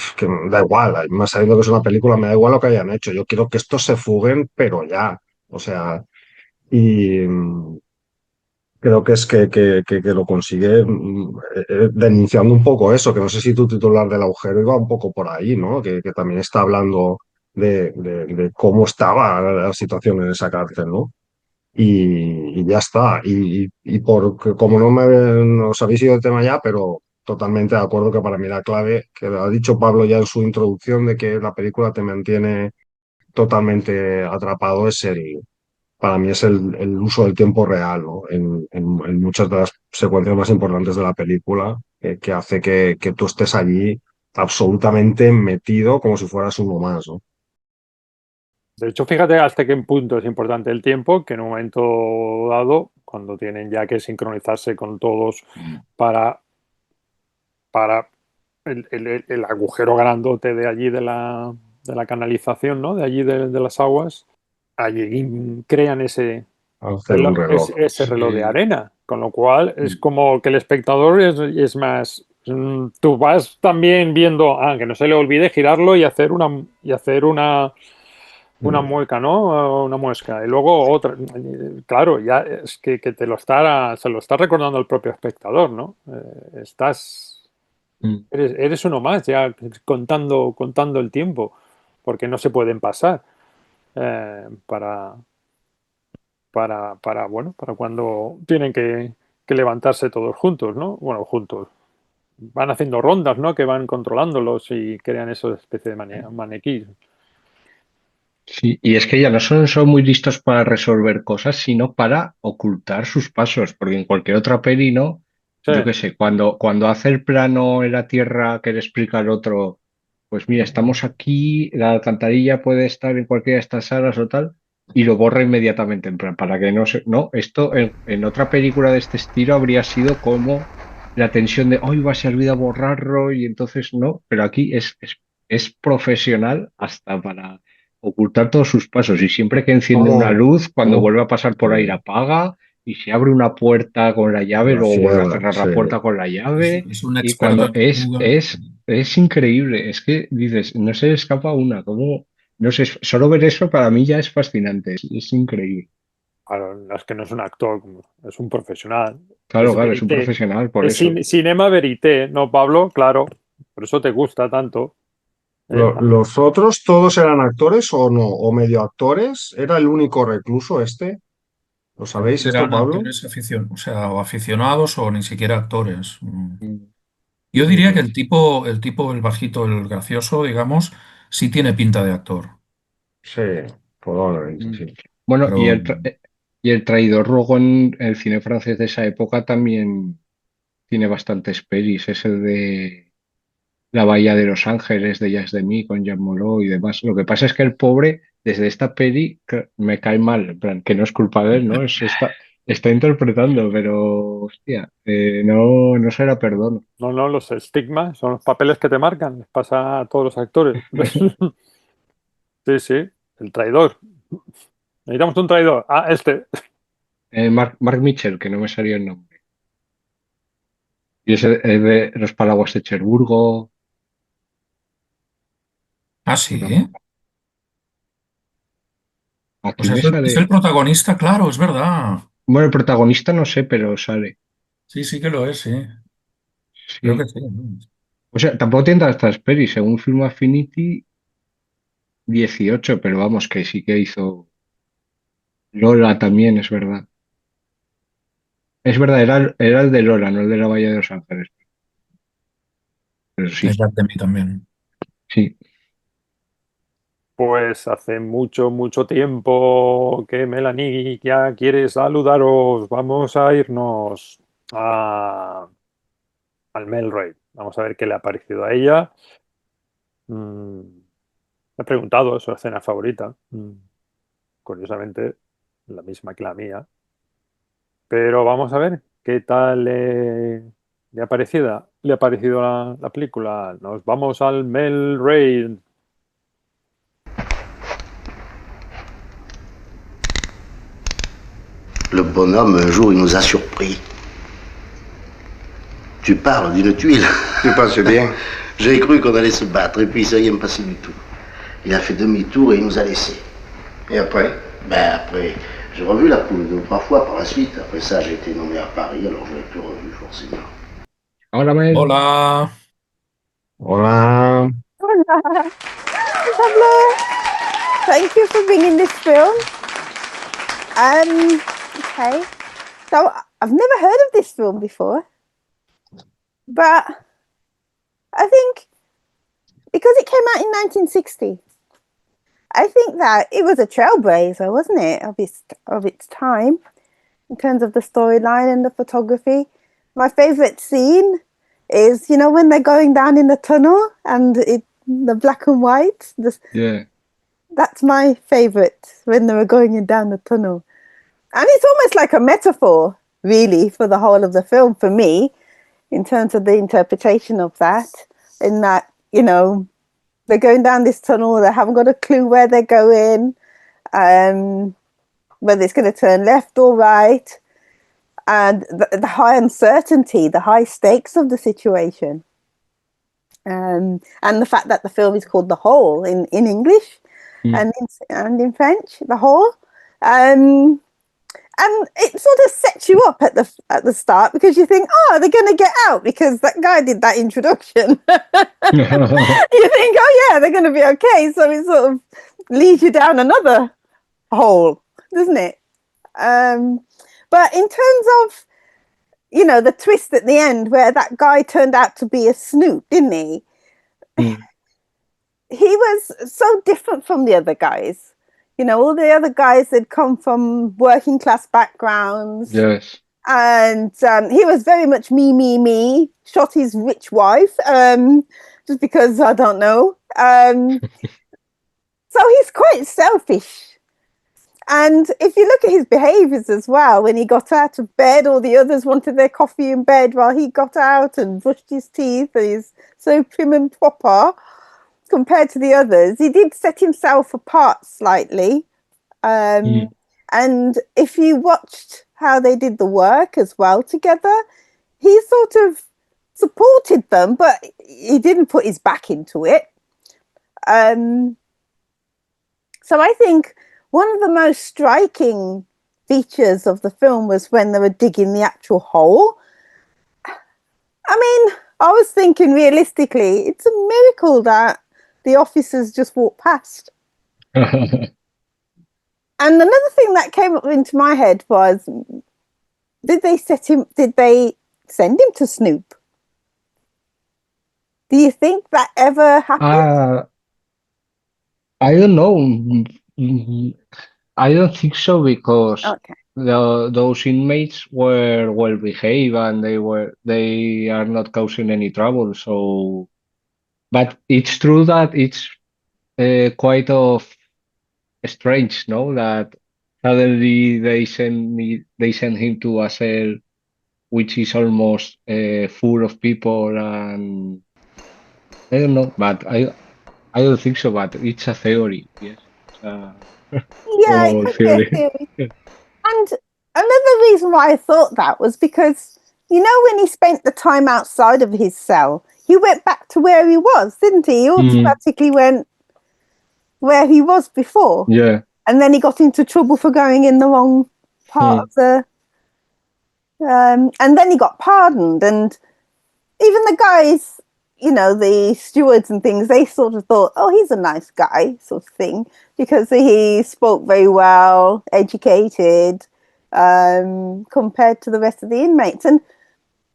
C: da igual, más sabiendo que es una película, me da igual lo que hayan hecho, yo quiero que estos se fuguen, pero ya, o sea, y creo que es que lo consigue denunciando un poco eso, que no sé si tu titular del agujero iba un poco por ahí, ¿no? Que también está hablando de cómo estaba la situación en esa cárcel, ¿no? Y ya está. Y porque como no os habéis ido del tema ya, pero totalmente de acuerdo que para mí la clave, que lo ha dicho Pablo ya en su introducción, de que la película te mantiene totalmente atrapado, para mí es el uso del tiempo real, ¿no? En muchas de las secuencias más importantes de la película, que hace que tú estés allí absolutamente metido como si fueras uno más, ¿no?
B: De hecho, fíjate hasta qué punto es importante el tiempo, que en un momento dado, cuando tienen ya que sincronizarse con todos para, para el agujero grandote de allí de la canalización, ¿no? De allí de las aguas, allí crean
C: Hacer un reloj.
B: ese reloj de
D: Sí,
B: arena, con lo cual es como que el espectador es más Tú vas también viendo, que no se le olvide girarlo y hacer una mueca, ¿no? Una muesca. Y luego otra. Claro, ya es que se lo está recordando el propio espectador, ¿no?
A: Mm.
B: Eres uno más ya contando el tiempo, porque no se pueden pasar para, bueno, para cuando tienen que levantarse todos juntos, ¿no? Bueno, juntos. Van haciendo rondas, ¿no? Que van controlándolos y crean esa especie de maniquí.
A: Sí, y es que ya no son muy listos para resolver cosas, sino para ocultar sus pasos, porque en cualquier otra peli, ¿no?
B: Sí,
A: Yo qué sé, cuando hace el plano en la tierra que le explica al otro, pues mira, estamos aquí, la alcantarilla puede estar en cualquiera de estas salas o tal, y lo borra inmediatamente, en plan, para que no se... No, esto en otra película de este estilo habría sido como la tensión de, hoy va a se olvida borrarlo, y entonces no, pero aquí es profesional hasta para ocultar todos sus pasos y siempre que enciende una
C: ¿Cómo?
A: luz, cuando
C: Oh,
A: vuelve a pasar por ahí la apaga y se abre una puerta con la llave,
C: la
A: luego vuelve a
C: cierra,
A: cerrar
C: sí.
A: la puerta con la
D: Es,
A: llave
D: es un
A: y
D: experto
A: cuando
D: en fuga.
A: es increíble, es que dices, no se le escapa una, como, no sé, solo ver eso para mí ya es fascinante, es increíble.
B: claro, no es que no es un actor, es un profesional.
A: Claro,
B: Es
A: claro, es un
B: verité.
A: profesional por
B: Es
A: eso.
B: cinema verité, ¿no, Pablo? Claro. Por eso te gusta tanto.
C: ¿Los otros todos eran actores o no? ¿O medio actores? ¿Era el único recluso este? ¿Lo sabéis esto,
D: Eran
C: Pablo?
D: actores o sea, o aficionados o ni siquiera actores.
A: Mm,
D: Yo
A: no,
D: diría que
A: no.
D: el bajito, el gracioso, digamos, sí tiene pinta de actor.
C: Sí, probablemente,
A: Mm.
C: sí.
A: Bueno,
D: Pero
A: y el traidor luego en el cine francés de esa época también tiene bastantes pelis, es el de La Bahía de Los Ángeles de Jazz de Mí con Jean Moreau y demás. Lo que pasa es que el pobre, desde esta peli, me cae mal, en plan, que no es culpa de él, ¿no? Está interpretando, pero hostia, no se la perdono.
B: no, no, los estigmas son los papeles que te marcan. Les pasa a todos los actores. Sí, sí, el traidor. Necesitamos un traidor. Este.
A: Mark Mitchell, que no me salía el nombre. Y ese de Los Palaguas de Cherburgo.
D: ah,
A: No,
D: sí. O
A: aquí
D: sea,
A: me
D: es el
A: sale.
D: protagonista, claro, es verdad.
A: Bueno, el protagonista no sé, pero sale.
D: Sí, sí que lo es, sí. Creo que
A: Sí.
D: sí.
A: O sea, tampoco tiene tantas pelis. Según Film Affinity, 18, pero vamos, que sí que hizo Lola también, es verdad. Es verdad, era el de Lola, no el de la Bahía de Los Ángeles. Pero sí,
D: Es de mí también.
A: sí.
B: Pues hace mucho, mucho tiempo que Melanie ya quiere saludaros. Vamos a irnos al Mel Rey. Vamos a ver qué le ha parecido a ella. Mm, Me he preguntado su escena favorita. Curiosamente, la misma que la mía. Pero vamos a ver qué tal le ha parecido la película. Nos vamos al Mel Rey.
G: Le bonhomme, un jour, il nous a surpris. Tu parles d'une tuile.
H: Tu penses bien?
G: J'ai cru qu'on allait se battre et puis ça y est passé du tout. Il a fait demi-tour et il nous a laissés.
H: Et après?
G: Ben après, j'ai revu la poule 2 ou 3 fois par la suite. Après ça, j'ai été nommé à Paris, alors je l'ai plus revu forcément.
A: Ahora Mel.
D: Hola.
C: Hola.
I: Hola. Pablo, thank you for bringing this film. Okay. So I've never heard of this film before, but I think because it came out in 1960, I think that it was a trailblazer, wasn't it, of its time in terms of the storyline and the photography. My favorite scene is, when they're going down in the tunnel and the black and white.
A: Yeah.
I: That's my favorite, when they were going down the tunnel. And it's almost like a metaphor, really, for the whole of the film, for me, in terms of the interpretation of that. In that, they're going down this tunnel, they haven't got a clue where they're going, whether it's going to turn left or right. and the high uncertainty, the high stakes of the situation. And the fact that the film is called The Hole in English and in French, The Hole. And it sort of sets you up at the start, because you think, oh, they're going to get out because that guy did that introduction. You think, oh yeah, they're going to be okay. So it sort of leads you down another hole, doesn't it? But in terms of, the twist at the end where that guy turned out to be a snoop, didn't he? He was so different from the other guys. All the other guys had come from working class backgrounds.
A: Yes.
I: And he was very much me, shot his rich wife, just because, I don't know. So he's quite selfish. And if you look at his behaviours as well, when he got out of bed, all the others wanted their coffee in bed while he got out and brushed his teeth, and he's so prim and proper compared to the others. He did set himself apart slightly. And if you watched how they did the work as well together, he sort of supported them, but he didn't put his back into it. So I think one of the most striking features of the film was when they were digging the actual hole. I mean, I was thinking realistically, it's a miracle that the officers just walked past. And another thing that came up into my head was, did they send him to Snoop? Do you think that ever happened?
A: I don't know. I don't think so, because those inmates were well behaved and they are not causing any trouble. So, but it's true that it's quite of strange, no? That suddenly they send him to a cell which is almost full of people, and I don't know, but I don't think so. But it's a theory, yes.
I: Yeah, it could be a theory. And another reason why I thought that was because, when he spent the time outside of his cell, he went back to where he was, didn't he? He automatically went where he was before.
A: Yeah.
I: And then he got into trouble for going in the wrong part of the... and then he got pardoned. And even the guys, the stewards and things, they sort of thought, oh, he's a nice guy, sort of thing, because he spoke very well, educated, compared to the rest of the inmates. And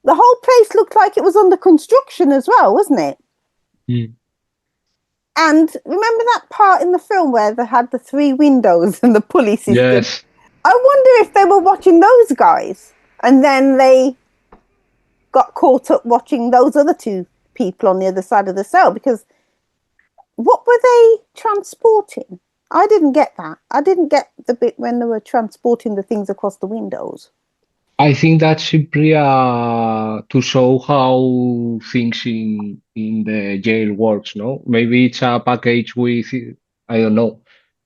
I: the whole place looked like it was under construction as well, wasn't it? And remember that part in the film where they had the 3 windows and the pulley system?
A: Yes.
I: I wonder if they were watching those guys and then they got caught up watching those other 2 people on the other side of the cell, because what were they transporting? I didn't get that. I didn't get the bit when they were transporting the things across the windows.
A: I think that's simply to show how things in the jail works, no? Maybe it's a package with, I don't know,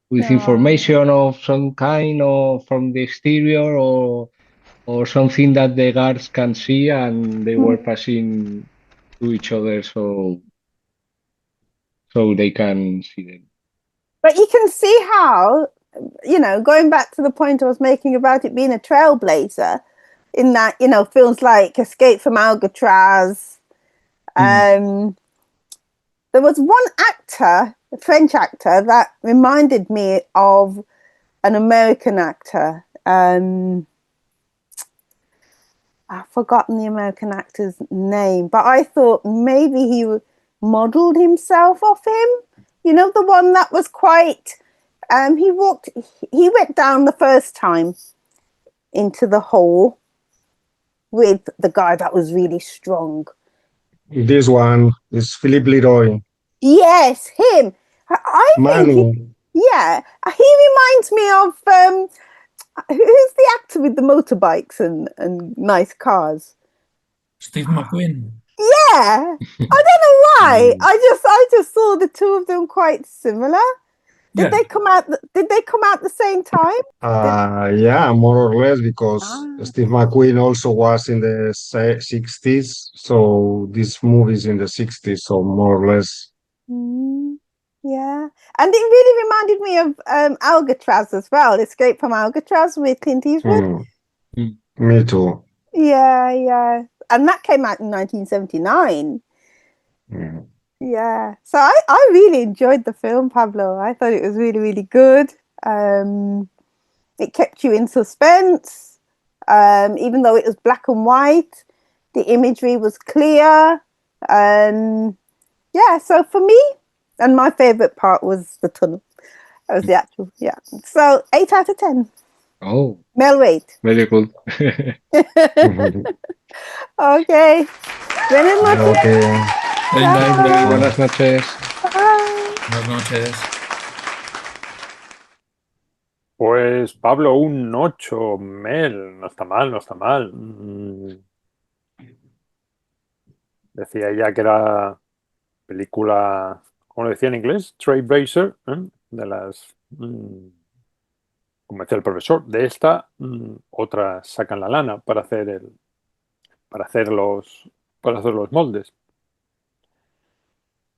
A: with information of some kind, or from the exterior, or something that the guards can see, and they were passing to each other so they can see them.
I: But you can see how, going back to the point I was making about it being a trailblazer, in that, films like Escape from Alcatraz. There was one actor, a French actor, that reminded me of an American actor. I've forgotten the American actor's name, but I thought maybe he modelled himself off him. The one that was quite... he went down the first time into the hole with the guy that was really strong.
C: This one is Philippe Leroy.
I: Yes, him. I think he reminds me of who's the actor with the motorbikes and nice cars?
D: Steve McQueen.
I: Yeah, I don't know why. I just saw the 2 of them quite similar. Did they come out? Did they come out the same time?
C: Yeah, more or less, because Steve McQueen also was in the 60s, so this movie is in the 60s, so more or less.
I: Yeah, and it really reminded me of Alcatraz as well, Escape from Alcatraz with Clint Eastwood.
C: Me too.
I: Yeah, and that came out in 1979. Yeah, so I really enjoyed the film, Pablo. I thought it was really, really good. It kept you in suspense, even though it was black and white. The imagery was clear. Yeah, so for me, and my favorite part was the tunnel. That was the actual, So 8 out of 10.
A: Oh,
I: Mel Wade.
A: very good.
I: Okay. Buenas noches.
A: Buenas noches.
D: Buenas noches.
B: Pues Pablo, un 8, Mel, no está mal, no está mal. Decía ella que era película, ¿cómo lo decía en inglés? Trailblazer, de las, como decía el profesor, de esta, otras sacan la lana para hacer los moldes.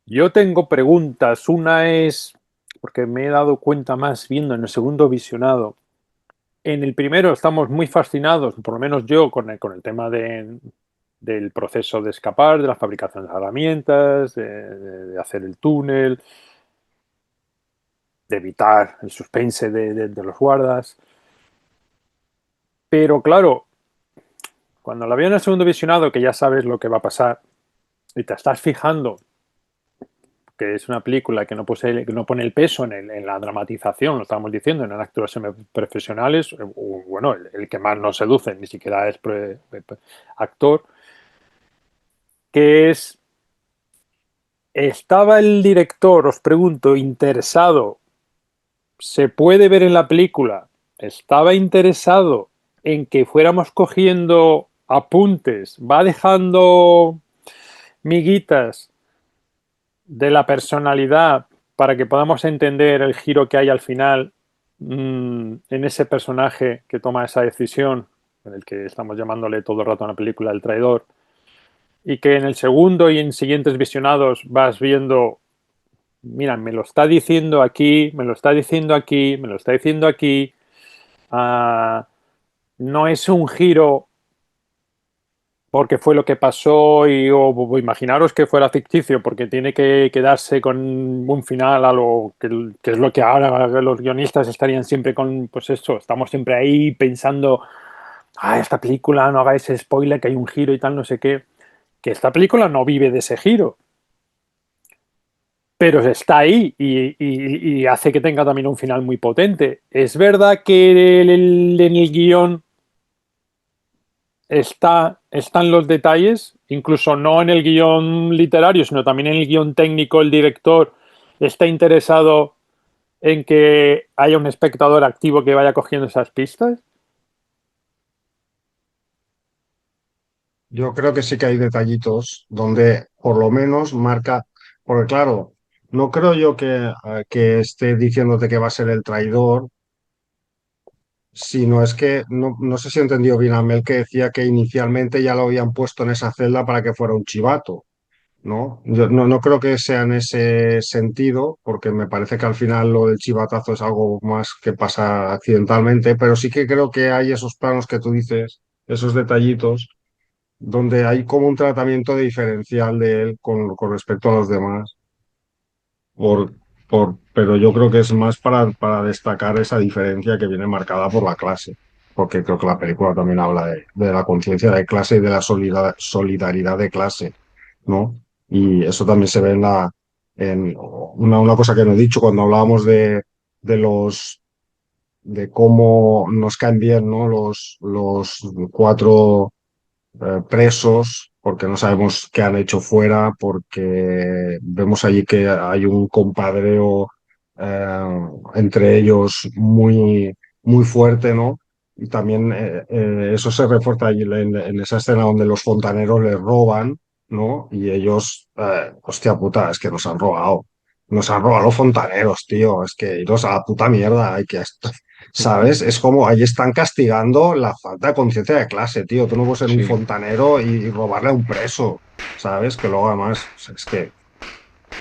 B: Yo tengo preguntas. Una es, porque me he dado cuenta más viendo en el segundo visionado. En el primero estamos muy fascinados, por lo menos yo, con el tema del proceso de escapar, de la fabricación de herramientas, de hacer el túnel, de evitar el suspense de los guardas. Pero claro, cuando la veo en el segundo visionado, que ya sabes lo que va a pasar, y te estás fijando que es una película que no pone el peso en la dramatización, lo estábamos diciendo, en actores profesionales, bueno, el que más nos seduce ni siquiera es actor, que es, ¿estaba el director, os pregunto, interesado, se puede ver en la película, estaba interesado en que fuéramos cogiendo apuntes, va dejando miguitas de la personalidad para que podamos entender el giro que hay al final en ese personaje que toma esa decisión, en el que estamos llamándole todo el rato a una película El traidor, y que en el segundo y en siguientes visionados vas viendo, mira, me lo está diciendo aquí, me lo está diciendo aquí, me lo está diciendo aquí. No es un giro porque fue lo que pasó o imaginaros que fuera ficticio porque tiene que quedarse con un final a lo que es lo que ahora los guionistas estarían siempre con, pues eso, estamos siempre ahí pensando, esta película no hagáis spoiler, que hay un giro y tal, no sé qué, que esta película no vive de ese giro, pero está ahí y hace que tenga también un final muy potente. Es verdad que en el guión están los detalles, incluso no en el guión literario, sino también en el guión técnico. El director está interesado en que haya un espectador activo que vaya cogiendo esas pistas.
C: Yo creo que sí que hay detallitos donde por lo menos marca, porque claro, no creo yo que esté diciéndote que va a ser el traidor, sino es que no sé si he entendido bien a Mel, que decía que inicialmente ya lo habían puesto en esa celda para que fuera un chivato, ¿no? Yo no creo que sea en ese sentido, porque me parece que al final lo del chivatazo es algo más que pasa accidentalmente, pero sí que creo que hay esos planos que tú dices, esos detallitos donde hay como un tratamiento diferencial de él con respecto a los demás. Pero yo creo que es más para destacar esa diferencia que viene marcada por la clase, porque creo que la película también habla de la conciencia de clase y de la solidaridad de clase, ¿no? Y eso también se ve en una cosa que no he dicho cuando hablábamos de cómo nos caen bien, ¿no? Los cuatro presos, porque no sabemos qué han hecho fuera, porque vemos allí que hay un compadreo entre ellos muy fuerte, ¿no? Y también eso se refuerza allí en esa escena donde los fontaneros les roban, ¿no? Y ellos, hostia puta, es que nos han robado. Nos han robado los fontaneros, tío. Es que iros a la puta mierda. ¿Sabes? Es como ahí están castigando la falta de conciencia de clase, tío. Tú no puedes ser un
A: Sí,
C: fontanero y robarle a un preso, ¿sabes? Que luego además, o sea, es que.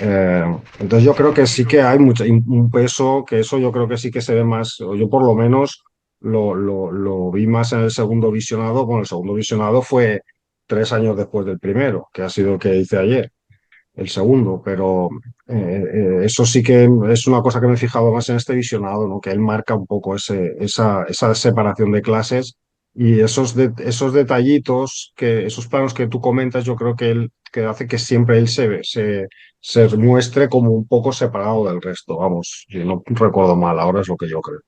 C: eh, entonces yo creo que sí que hay un peso, que eso yo creo que sí que se ve más, o yo por lo menos lo vi más en el segundo visionado. Bueno, el segundo visionado fue 3 años después del primero, que ha sido el que hice ayer el segundo, pero eso sí que es una cosa que me he fijado más en este visionado, ¿no? Que él marca un poco esa separación de clases y esos detallitos, esos planos que tú comentas, yo creo que él que hace que siempre él se muestre como un poco separado del resto, vamos, si no recuerdo mal, ahora es lo que yo creo.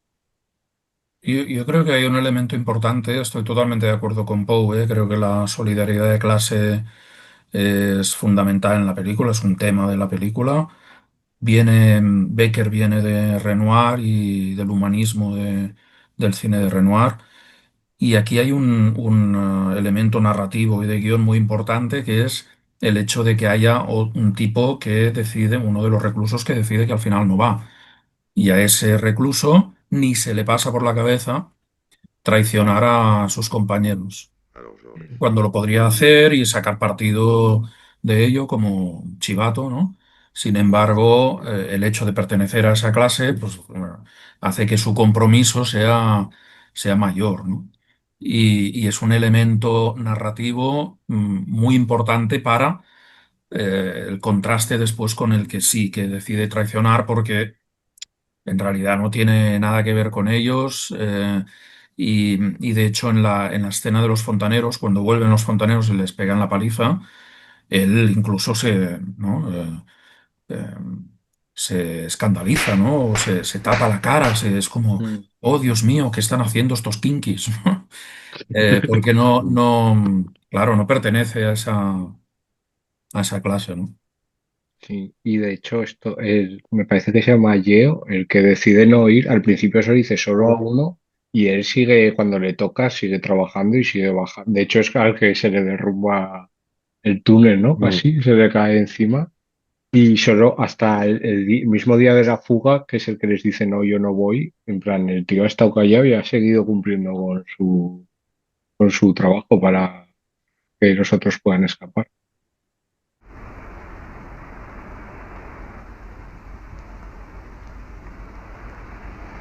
D: Yo creo que hay un elemento importante, estoy totalmente de acuerdo con Poe, creo que la solidaridad de clase es fundamental en la película, es un tema de la película. Becker viene de Renoir y del humanismo del cine de Renoir. Y aquí hay un elemento narrativo y de guión muy importante que es el hecho de que haya un tipo que decide, uno de los reclusos que decide que al final no va. Y a ese recluso ni se le pasa por la cabeza traicionar a sus compañeros cuando lo podría hacer y sacar partido de ello como chivato, ¿no? Sin embargo, el hecho de pertenecer a esa clase, pues, bueno, hace que su compromiso sea mayor, ¿no? Y es un elemento narrativo muy importante para el contraste después con el que sí, que decide traicionar porque en realidad no tiene nada que ver con ellos. Y de hecho en la escena de los fontaneros, cuando vuelven los fontaneros y les pegan la paliza, él incluso ¿no? Eh, se escandaliza, ¿no? O se tapa la cara, es como,
A: mm,
D: oh Dios mío, ¿qué están haciendo estos kinkis? Porque claro, no pertenece a esa clase, ¿no?
A: sí. Y de hecho, me parece que se llama Yeo, el que decide no ir. Al principio se lo dice solo a uno y él sigue, cuando le toca, sigue trabajando y sigue bajando. De hecho, es al que se le derrumba el túnel, ¿no?
C: Mm.
A: Casi se le cae encima. Y solo hasta el mismo día de la fuga, que es el que les dice, no, yo no voy. En plan, el tío ha estado callado y ha seguido cumpliendo con su trabajo para que los otros puedan escapar.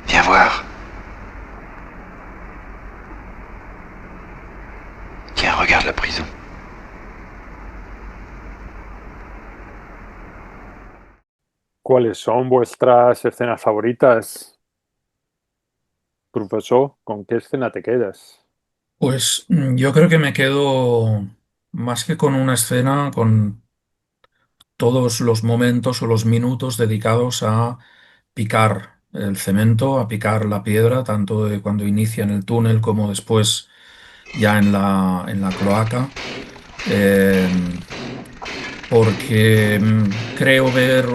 H: Viens voir. Tiens, regarde la prison.
B: ¿Cuáles son vuestras escenas favoritas, profesor? ¿Con qué escena te quedas?
D: Pues yo creo que me quedo más que con una escena, con todos los momentos o los minutos dedicados a picar el cemento, a picar la piedra, tanto de cuando inicia en el túnel como después ya en la cloaca. Eh, Porque creo ver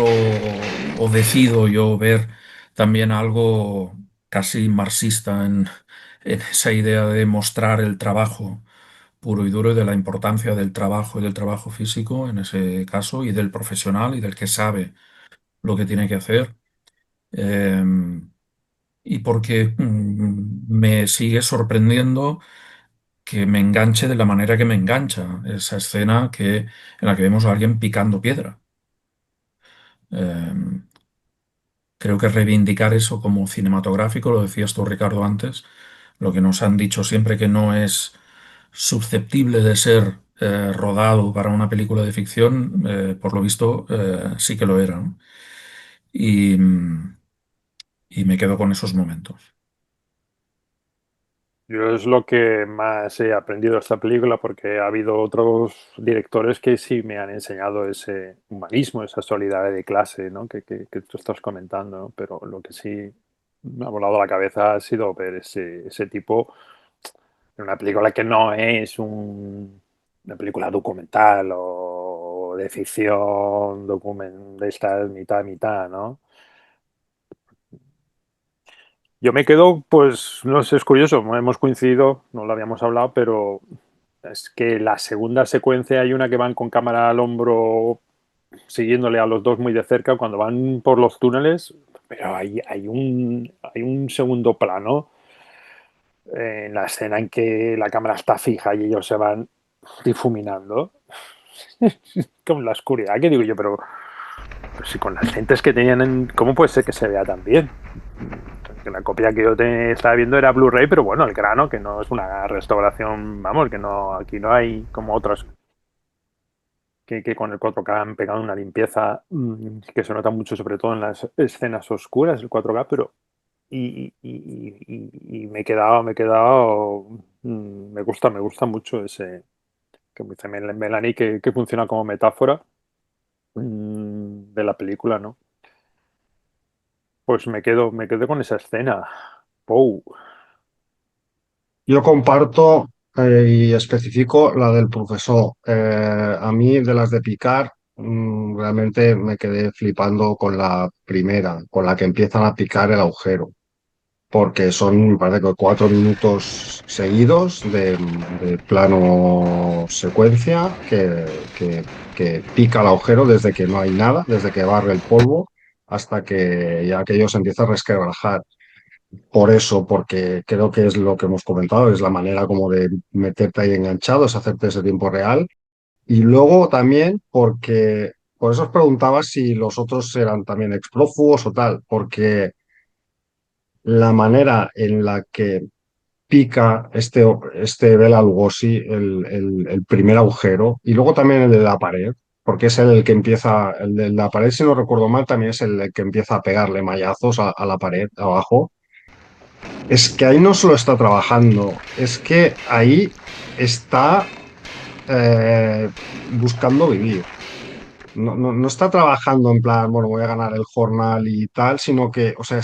D: o decido yo ver también algo casi marxista en esa idea de mostrar el trabajo puro y duro y de la importancia del trabajo y del trabajo físico en ese caso y del profesional y del que sabe lo que tiene que hacer. Eh, y porque me sigue sorprendiendo que me enganche de la manera que me engancha esa escena en la que vemos a alguien picando piedra. Eh, Creo que reivindicar eso como cinematográfico, lo decías tú, Ricardo, antes, lo que nos han dicho siempre que no es susceptible de ser rodado para una película de ficción, por lo visto sí que lo era, ¿no? Y, y me quedo con esos momentos.
B: Yo es lo que más he aprendido de esta película porque ha habido otros directores que sí me han enseñado ese humanismo, esa solidaridad de clase, ¿no? que tú estás comentando, ¿no? Pero lo que sí me ha volado la cabeza ha sido ver ese tipo en una película que no es una película documental o de ficción, de esta mitad, mitad, ¿no? Yo me quedo, pues, no sé, es curioso, hemos coincidido, no lo habíamos hablado, pero es que la segunda secuencia hay una que van con cámara al hombro siguiéndole a los dos muy de cerca cuando van por los túneles, pero hay un segundo plano en la escena en que la cámara está fija y ellos se van difuminando con la oscuridad, que digo yo, pero si con las lentes que tenían, ¿cómo puede ser que se vea tan bien? Que la copia que yo estaba viendo era Blu-ray, pero bueno, el grano, que no es una restauración, vamos, que no, aquí no hay como otras que con el 4K han pegado una limpieza que se nota mucho, sobre todo en las escenas oscuras, el 4K, pero y me gusta mucho ese, que dice Melanie, que funciona como metáfora de la película, ¿no? Pues me quedo con esa escena. Pou.
C: Yo comparto y especifico la del profesor. A mí, de las de picar, realmente me quedé flipando con la primera, con la que empiezan a picar el agujero, porque son, me parece que 4 minutos seguidos de plano secuencia que pica el agujero desde que no hay nada, desde que barre el polvo hasta que ya aquello se empieza a resquebrajar. Por eso, porque creo que es lo que hemos comentado, es la manera como de meterte ahí enganchado, es hacerte ese tiempo real. Y luego también porque, por eso os preguntaba si los otros eran también exprófugos o tal, porque la manera en la que pica este Bela Lugosi el primer agujero, y luego también el de la pared, porque es el que empieza, el de la pared, si no recuerdo mal, también es el que empieza a pegarle mallazos a la pared abajo. Es que ahí no solo está trabajando, es que ahí está buscando vivir. No está trabajando en plan, bueno, voy a ganar el jornal y tal, sino que, o sea,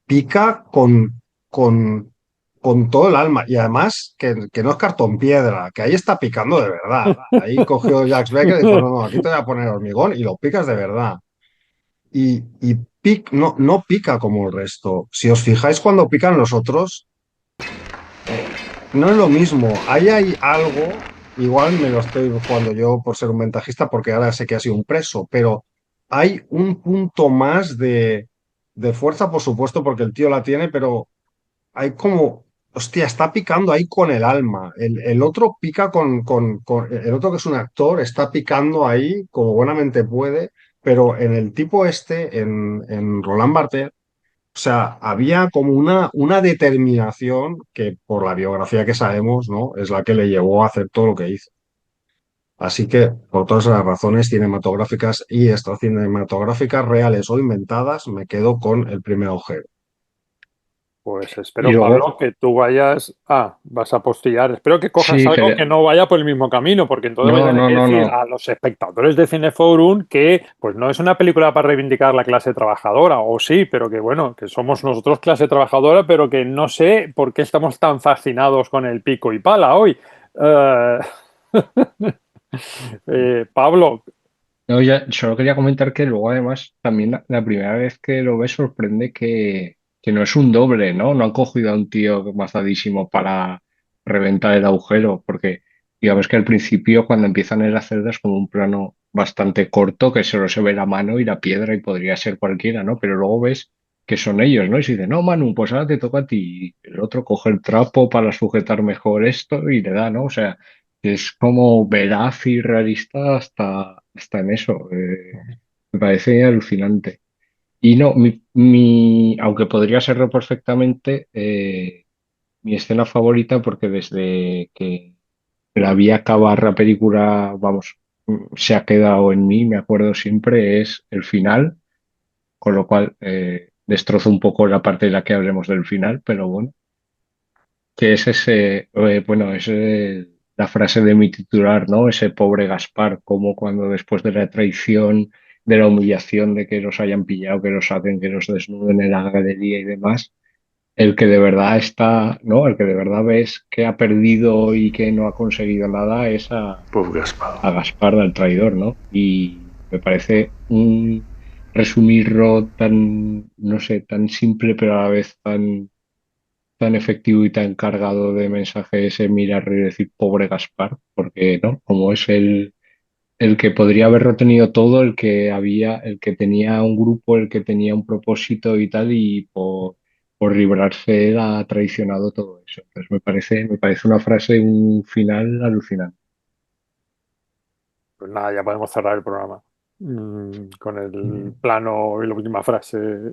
C: pica con todo el alma. Y además que no es cartón piedra, que ahí está picando de verdad. Ahí cogió Jacques Becker y dijo, no, no, aquí te voy a poner hormigón y lo picas de verdad. No pica como el resto. Si os fijáis cuando pican los otros, no es lo mismo. Ahí hay algo, igual me lo estoy jugando yo por ser un ventajista, porque ahora sé que ha sido un preso, pero hay un punto más de fuerza, por supuesto, porque el tío la tiene, pero hay como, hostia, está picando ahí con el alma. El otro pica el otro que es un actor, está picando ahí como buenamente puede, pero en el tipo este, en Roland Barthes, o sea, había como una determinación que por la biografía que sabemos, ¿no? Es la que le llevó a hacer todo lo que hizo. Así que, por todas las razones cinematográficas y extracinematográficas, reales o inventadas, me quedo con el primer agujero.
B: Pues
A: Y
B: espero,
A: luego,
B: Pablo, que tú vayas. Vas a postillar. Espero que cojas
A: sí,
B: algo que no vaya por el mismo camino, porque entonces vais
A: no,
B: a tener
A: no,
B: que
A: no,
B: decir
A: no.
B: a los espectadores de Cineforum que pues no es una película para reivindicar la clase trabajadora, o sí, pero que bueno, que somos nosotros clase trabajadora, pero que no sé por qué estamos tan fascinados con el pico y pala hoy. Eh, Pablo,
A: No, ya solo quería comentar que luego además también la primera vez que lo ves sorprende que no es un doble, ¿no? No han cogido a un tío mazadísimo para reventar el agujero, porque digamos que al principio cuando empiezan en las celdas como un plano bastante corto que solo se ve la mano y la piedra y podría ser cualquiera, ¿no? Pero luego ves que son ellos, ¿no? Y se dice, no, Manu, pues ahora te toca a ti. Y el otro coge el trapo para sujetar mejor esto y le da, ¿no? O sea, es como veraz y realista hasta en eso. Me parece alucinante. Y no, aunque podría serlo perfectamente, mi escena favorita, porque desde que la vi acabar la película, vamos, se ha quedado en mí, me acuerdo siempre, es el final, con lo cual destrozo un poco la parte de la que hablemos del final, pero bueno, que es ese, bueno, es la frase de mi titular, ¿no? Ese pobre Gaspar, como cuando después de la traición, de la humillación de que los hayan pillado, que los saquen, que los desnuden en la galería y demás, el que de verdad está, ¿no? El que de verdad ves que ha perdido y que no ha conseguido nada es
H: Pauvre Gaspard.
A: a Gaspar, al traidor, ¿no? Y me parece un resumirlo tan, no sé, tan simple, pero a la vez tan efectivo y tan cargado de mensajes ese mirar y decir pobre Gaspar, porque no, como es el que podría haberlo tenido todo, el que tenía un grupo, el que tenía un propósito y tal, y por librarse él ha traicionado todo eso. Entonces me parece una frase, un final alucinante.
B: Pues nada, ya podemos cerrar el programa con el plano y la última frase.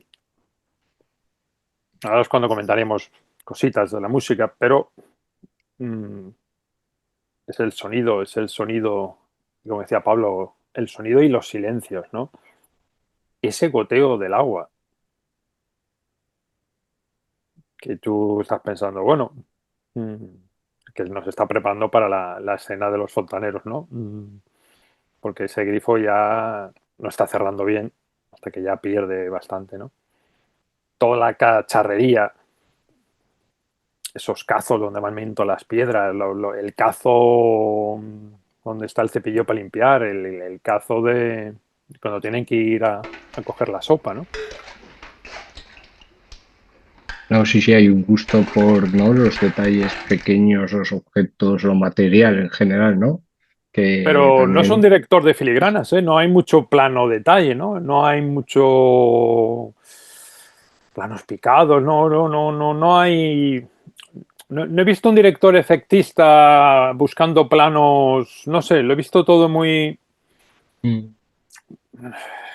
B: Ahora es cuando comentaremos cositas de la música, pero mm, es el sonido, como decía Pablo, el sonido y los silencios, ¿no? Ese goteo del agua que tú estás pensando, bueno, mm, que nos está preparando para la escena de los fontaneros, ¿no? Porque ese grifo ya no está cerrando bien, hasta que ya pierde bastante, ¿no? Toda la cacharrería, esos cazos donde van viendo las piedras, el cazo donde está el cepillo para limpiar, el cazo de cuando tienen que ir a coger la sopa, ¿no?
A: No, sí, sí, hay un gusto por, ¿no? Los detalles pequeños, los objetos, lo material en general, ¿no? Que
B: Pero no es un
A: también.
B: director de filigranas, ¿eh? No hay mucho plano detalle, ¿no? No hay mucho planos picados, no hay. No he visto un director efectista buscando planos, no sé, lo he visto todo muy,
A: Mm.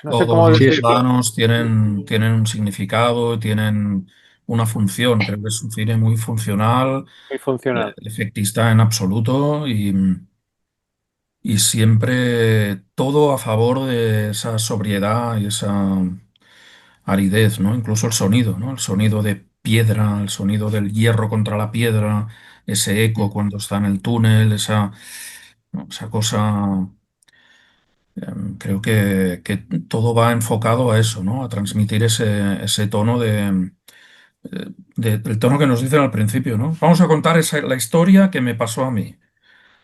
B: no sé
D: Todos
B: cómo
D: los
A: Sí, es,
B: decirlo,
D: planos tienen un significado, tienen una función. Creo que es un cine muy funcional,
B: muy funcional.
D: efectista en absoluto y siempre todo a favor de esa sobriedad y esa aridez, ¿no? Incluso el sonido, ¿no? El sonido de piedra, el sonido del hierro contra la piedra, ese eco cuando está en el túnel, ¿no? Esa cosa. Creo que todo va enfocado a eso, ¿no? A transmitir ese tono del tono que nos dicen al principio, ¿no? Vamos a contar la historia que me pasó a mí,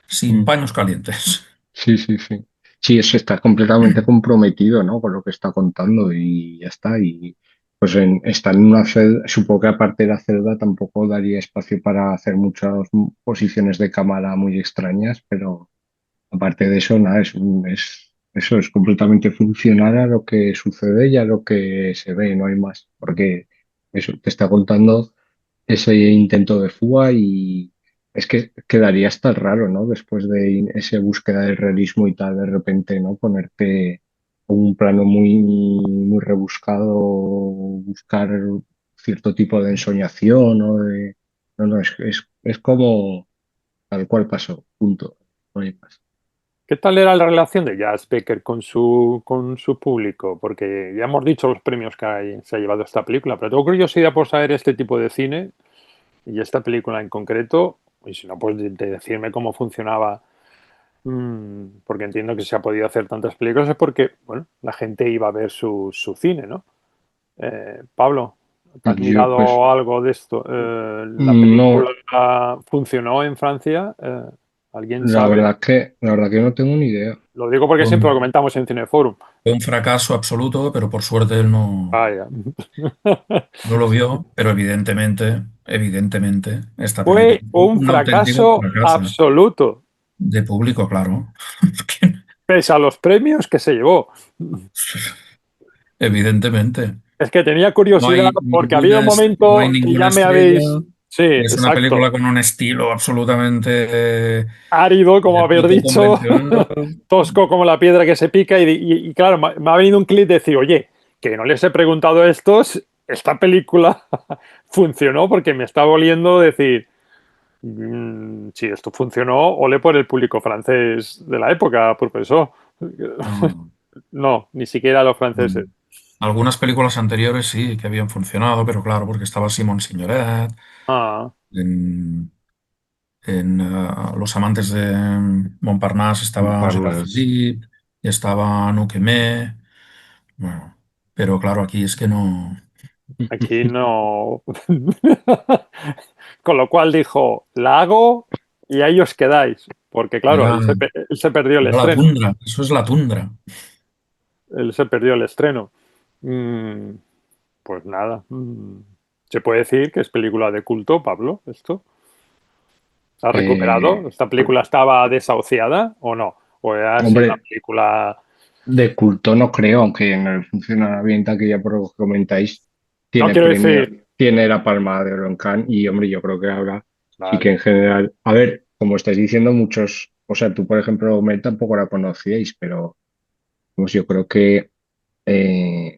D: sin
A: mm.
D: paños calientes.
A: Sí, sí, sí. Sí, eso está completamente comprometido, ¿no? Con lo que está contando y ya está. Y pues está en una celda, supongo que aparte de la celda tampoco daría espacio para hacer muchas posiciones de cámara muy extrañas, pero aparte de eso, nada, eso es completamente funcional a lo que sucede y a lo que se ve, no hay más. Porque eso te está contando ese intento de fuga y es que quedaría hasta raro, ¿no? Después de esa búsqueda del realismo y tal, de repente, ¿no? Ponerte un plano muy rebuscado, buscar cierto tipo de ensoñación, ¿no? No, no, es como tal cual pasó, punto. No hay más.
B: ¿Qué tal era la relación de Jazz Becker con su público? Porque ya hemos dicho los premios que se ha llevado esta película, pero tengo curiosidad por saber este tipo de cine y esta película en concreto, y si no, pues de decirme cómo funcionaba, porque entiendo que se ha podido hacer tantas películas, es porque, bueno, la gente iba a ver su cine, ¿no? Pablo, ¿te has
A: Yo, pues,
B: mirado algo de esto? ¿La
A: no,
B: película funcionó en Francia? ¿Alguien sabe?
A: la verdad que no tengo ni idea.
B: Lo digo porque
D: Fue
B: siempre lo
D: un,
B: comentamos en Cineforum.
D: fue un fracaso absoluto, pero por suerte él
B: Vaya.
D: no lo vio, pero evidentemente, esta película
B: Fue
D: fue
B: un
D: un auténtico
B: fracaso
D: fracaso
B: absoluto,
D: de público, claro.
B: pese a los premios que se llevó.
D: Evidentemente.
B: Es que tenía
D: No
B: curiosidad
D: hay
B: porque ha habido un
D: no hay
B: momento que
D: ninguna
B: ya me
D: estrella.
B: habéis... Sí,
D: Es una película
B: exacto.
D: con un estilo absolutamente
B: Árido, como haber
D: poco
B: dicho,
D: convencional.
B: tosco como la piedra que se pica y claro, me ha venido un clip de decir, oye, que no les he preguntado a estos, esta película funcionó porque me está oliendo decir, si esto funcionó, ole por el público francés de la época, profesor.
D: No,
B: No, ni siquiera los
D: no.
B: franceses.
D: Algunas películas anteriores sí que habían funcionado, pero claro, porque estaba Simon Signoret,
B: Ah,
D: en, Los amantes de Montparnasse estaba Gérard
A: Parnas.
D: Philippe, y estaba Anouk Aimée. Bueno, pero claro, aquí es que no.
B: aquí no. Con lo cual dijo, la hago y ahí os quedáis. Porque claro,
D: Era,
B: él se perdió el
D: era la
B: estreno.
D: tundra, eso es la tundra.
B: Él se perdió el estreno. Pues nada. ¿Se puede decir que es película de culto, Pablo? ¿Esto? ¿Se ha recuperado?
A: Eh,
B: ¿Esta película estaba desahuciada o no? pues ha sido una
A: Hombre,
B: película.
A: de culto no creo, aunque en el funcionamiento que ya por lo que comentáis,
B: No
A: tiene
B: quiero
A: premio,
B: decir,
A: tiene la Palma de Oro en Cannes y hombre, yo creo que ahora sí que
B: vale,
A: en general, a ver, como estáis diciendo muchos, o sea, tú por ejemplo, Mel tampoco la conocíais, pero pues yo creo que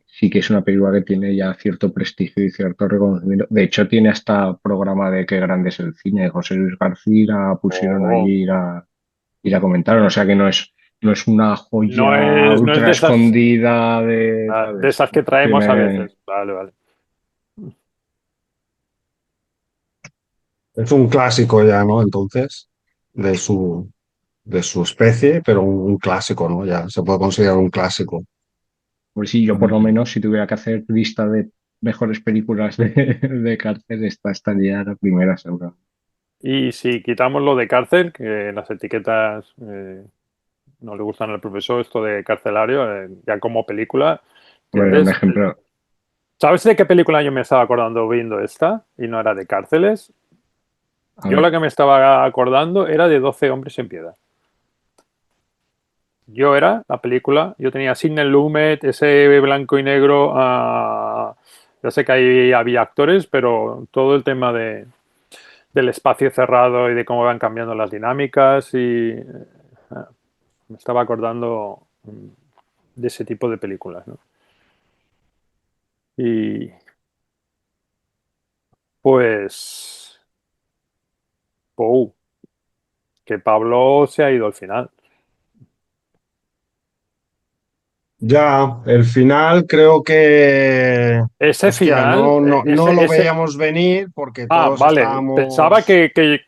A: sí que es una película que tiene ya cierto prestigio y cierto reconocimiento. De hecho, tiene hasta programa de Qué grande es el cine. José Luis García la pusieron
B: oh,
A: allí y la comentaron. O sea que no es una
B: no
A: joya
B: es, no es
A: ultra escondida de,
B: de
A: ¿sabes?
B: esas que traemos a
A: Tiene,
B: veces. Vale, vale.
C: Es un clásico ya, ¿no? Entonces, de de su especie, pero un clásico, ¿no? Ya se puede considerar un clásico.
A: pues sí, yo por lo
C: Mm.
A: menos si tuviera que hacer lista de mejores películas de cárcel, esta estaría la primera, seguro.
B: Y si quitamos lo de cárcel, que las etiquetas no le gustan al profesor, esto de carcelario, ya como película,
A: Bueno, un
B: ¿entiendes?
A: ejemplo,
B: ¿Sabes de qué película yo me estaba acordando viendo esta? Y no era de cárceles.
A: a
B: Yo la
A: ver,
B: que me estaba acordando era de 12 hombres en piedad. Yo era la película, yo tenía Sidney Lumet, ese blanco y negro. Ya sé que ahí había actores, pero todo el tema del espacio cerrado y de cómo van cambiando las dinámicas y me estaba acordando de ese tipo de películas, ¿no? Y pues, que Pablo se ha ido al final.
C: Ya, el final creo que,
B: Ese
C: hostia,
B: final,
C: no lo veíamos venir porque todos
B: vale, pensaba
C: estábamos.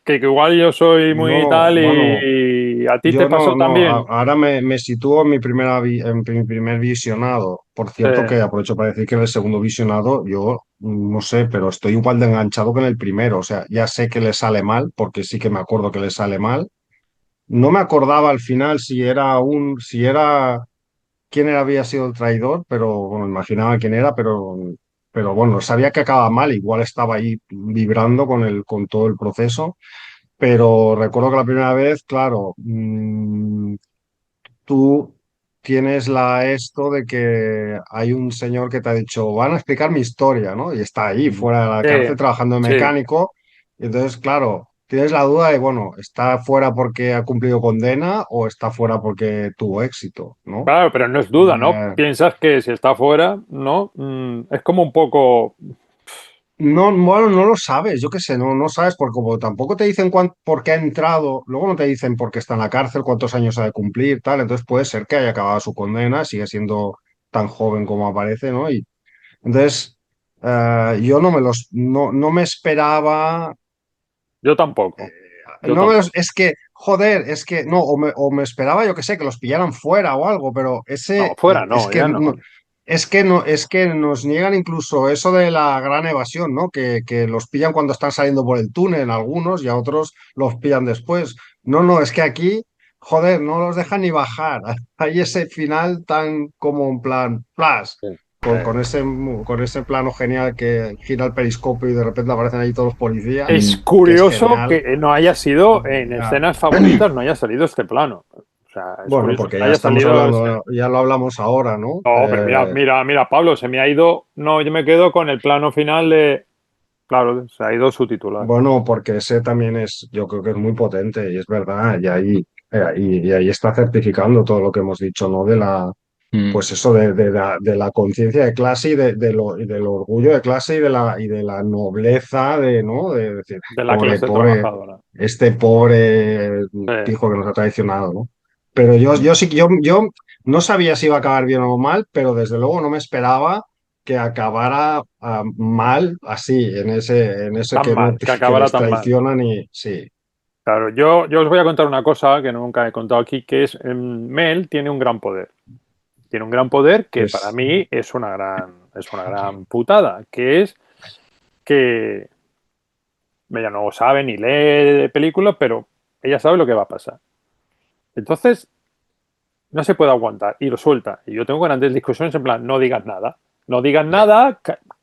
B: que igual yo soy muy
C: No,
B: tal
C: bueno,
B: y a ti te
C: yo
B: pasó también.
C: ahora me sitúo en en mi primer visionado. Por
B: Sí.
C: cierto, que aprovecho para decir que en el segundo visionado yo no sé, pero estoy igual de enganchado que en el primero. O sea, ya sé que le sale mal, porque sí que me acuerdo que le sale mal. No me acordaba al final si era había sido el traidor, pero bueno, imaginaba quién era, pero bueno, sabía que acababa mal, igual estaba ahí vibrando con todo el proceso. Pero recuerdo que la primera vez, claro, tú tienes esto de que hay un señor que te ha dicho, van a explicar mi historia, ¿no? Y está ahí, fuera de la
B: Sí,
C: cárcel, trabajando de
B: sí.
C: mecánico. Y entonces, claro, tienes la duda de, bueno, ¿está fuera porque ha cumplido condena o está fuera porque tuvo éxito, ¿no?
B: Claro, pero no es duda, ¿no?
C: Eh,
B: Piensas que si está fuera, ¿no? Es como un poco.
C: No, bueno, no lo sabes, yo qué sé, no sabes, porque como tampoco te dicen por qué ha entrado, luego no te dicen por qué está en la cárcel, cuántos años ha de cumplir, tal, entonces puede ser que haya acabado su condena, sigue siendo tan joven como aparece, ¿no? Y entonces yo no me esperaba,
B: Yo tampoco. Yo
C: no me
B: tampoco.
C: es que, joder, es que, no, o me esperaba, yo qué sé, que los pillaran fuera o algo, pero
B: No,
C: ese,
B: fuera no, ya no.
C: es que nos niegan incluso eso de la gran evasión, ¿no? Que los pillan cuando están saliendo por el túnel, algunos, y a otros los pillan después. No, es que aquí, joder, no los dejan ni bajar. Hay ese final tan como en plan, ¡plas!
B: Sí.
C: Con ese plano genial que gira el periscopio y de repente aparecen ahí todos los policías,
B: Es
A: mm,
C: que es
B: curioso
C: genial.
B: que no haya sido en
C: Ya.
B: escenas favoritas, no haya salido este plano. O sea, es
C: Bueno,
B: curioso que
C: porque
B: no
C: ya
B: haya
C: estamos
B: salido este.
C: hablando, ya lo hablamos ahora, ¿no?
B: No, pero mira, Pablo, se me ha ido. No, yo me quedo con el plano final de. Claro, se ha ido su titular.
C: Bueno, porque ese también es, yo creo que es muy potente y es verdad, y ahí está certificando todo lo que hemos dicho, ¿no?
A: mm.
C: Pues eso, de la conciencia de clase y del orgullo de clase y de la nobleza ¿no? De decir,
B: De la clase trabajadora.
C: este pobre
B: Sí.
C: hijo que nos ha traicionado, ¿no? Pero yo sí que yo no sabía si iba a acabar bien o mal, pero desde luego no me esperaba que acabara mal así, en ese
B: Tan
C: que no
B: mal, que
C: que
B: acabara
C: les
B: tan mal.
C: traicionan y sí,
B: Claro, yo os voy a contar una cosa que nunca he contado aquí, que es Mel tiene un gran poder. Tiene un gran poder que para
C: es
B: mí es una gran putada, que es que ella no sabe ni lee de películas, pero ella sabe lo que va a pasar. Entonces, no se puede aguantar y lo suelta. Y yo tengo grandes discusiones en plan, no digas nada. No digas nada,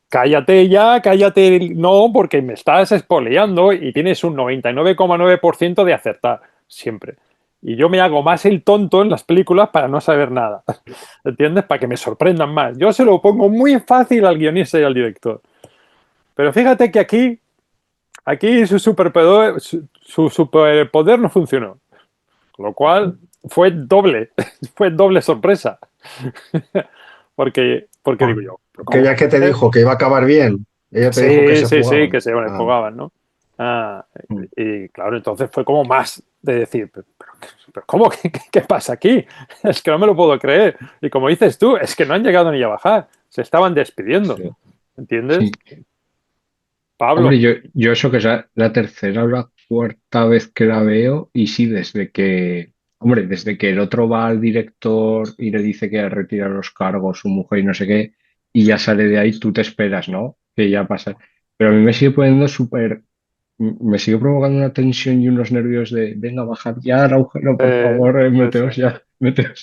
B: cállate ya, cállate, no, porque me estás espoleando y tienes un 99,9% de acertar, siempre. Y yo me hago más el tonto en las películas para no saber nada. ¿Entiendes? Para que me sorprendan más. Yo se lo pongo muy fácil al guionista y al director. Pero fíjate que aquí su superpoder no funcionó. Con lo cual fue doble sorpresa. Porque digo yo, ¿pero
C: Que
B: cómo?
C: ya que te dijo que iba a acabar bien, ella te dijo que
B: Sí,
C: se
B: sí, sí,
C: fugaban.
B: que se
C: Ah,
B: jugaban, ¿no? Ah,
A: Mm.
B: y claro, entonces fue como más de decir, pero ¿cómo? ¿Qué pasa aquí? Es que no me lo puedo creer. Y como dices tú, es que no han llegado ni a bajar, se estaban despidiendo.
A: Sí,
B: ¿Entiendes?
A: sí.
B: Pablo.
A: Hombre, yo eso que es la tercera o la cuarta vez que la veo, y sí, desde que el otro va al director y le dice que retira los cargos, su mujer y no sé qué, y ya sale de ahí, tú te esperas, ¿no? Que ya pasa. Pero a mí me sigue poniendo me sigue provocando una tensión y unos nervios de, venga, bajad ya el agujero, por favor,
B: Sí,
A: meteos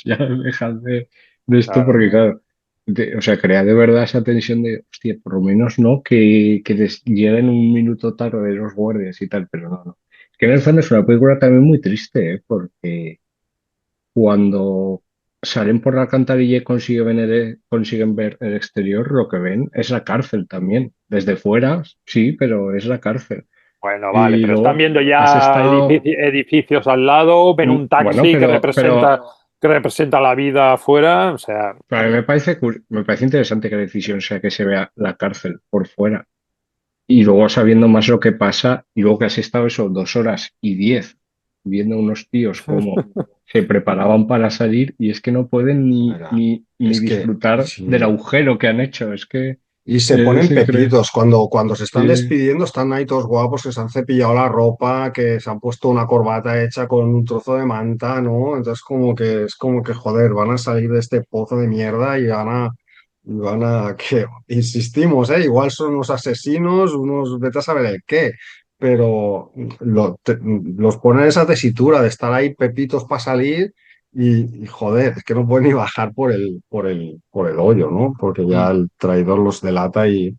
A: ya, dejad de esto,
B: claro.
A: porque claro. O sea, crea de verdad esa tensión de, hostia, por lo menos no que les lleguen un minuto tarde los guardias y tal, pero no, no. Es que en el fondo es una película también muy triste, ¿eh? Porque cuando salen por la alcantarilla y consiguen ver el exterior, lo que ven es la cárcel también. Desde fuera, sí, pero es la cárcel.
B: Bueno, vale,
A: Y
B: pero están
A: luego
B: viendo
A: has
B: ya
A: estado,
B: edificios al lado, ven un
A: bueno,
B: taxi que representa la vida afuera, o sea,
A: pero a mí me parece interesante que la decisión sea que se vea la cárcel por fuera. Y luego sabiendo más lo que pasa, y luego que has estado eso 2 horas y 10 viendo unos tíos cómo se preparaban para salir y es que no pueden ni
C: es que
A: disfrutar del
C: sí.
A: agujero que han hecho. Es que
C: Y se
A: es
C: ponen
A: increíble.
C: pepitos. Cuando se están
A: Sí,
C: despidiendo, están ahí todos guapos, que se han cepillado la ropa, que se han puesto una corbata hecha con un trozo de manta, ¿no? Entonces, es como que, joder, van a salir de este pozo de mierda que insistimos, ¿eh? Igual son unos asesinos, unos, vete a saber el qué, pero los ponen en esa tesitura de estar ahí pepitos para salir. Joder, es que no pueden ni bajar por el hoyo, ¿no? Porque ya
A: mm,
C: el traidor los delata y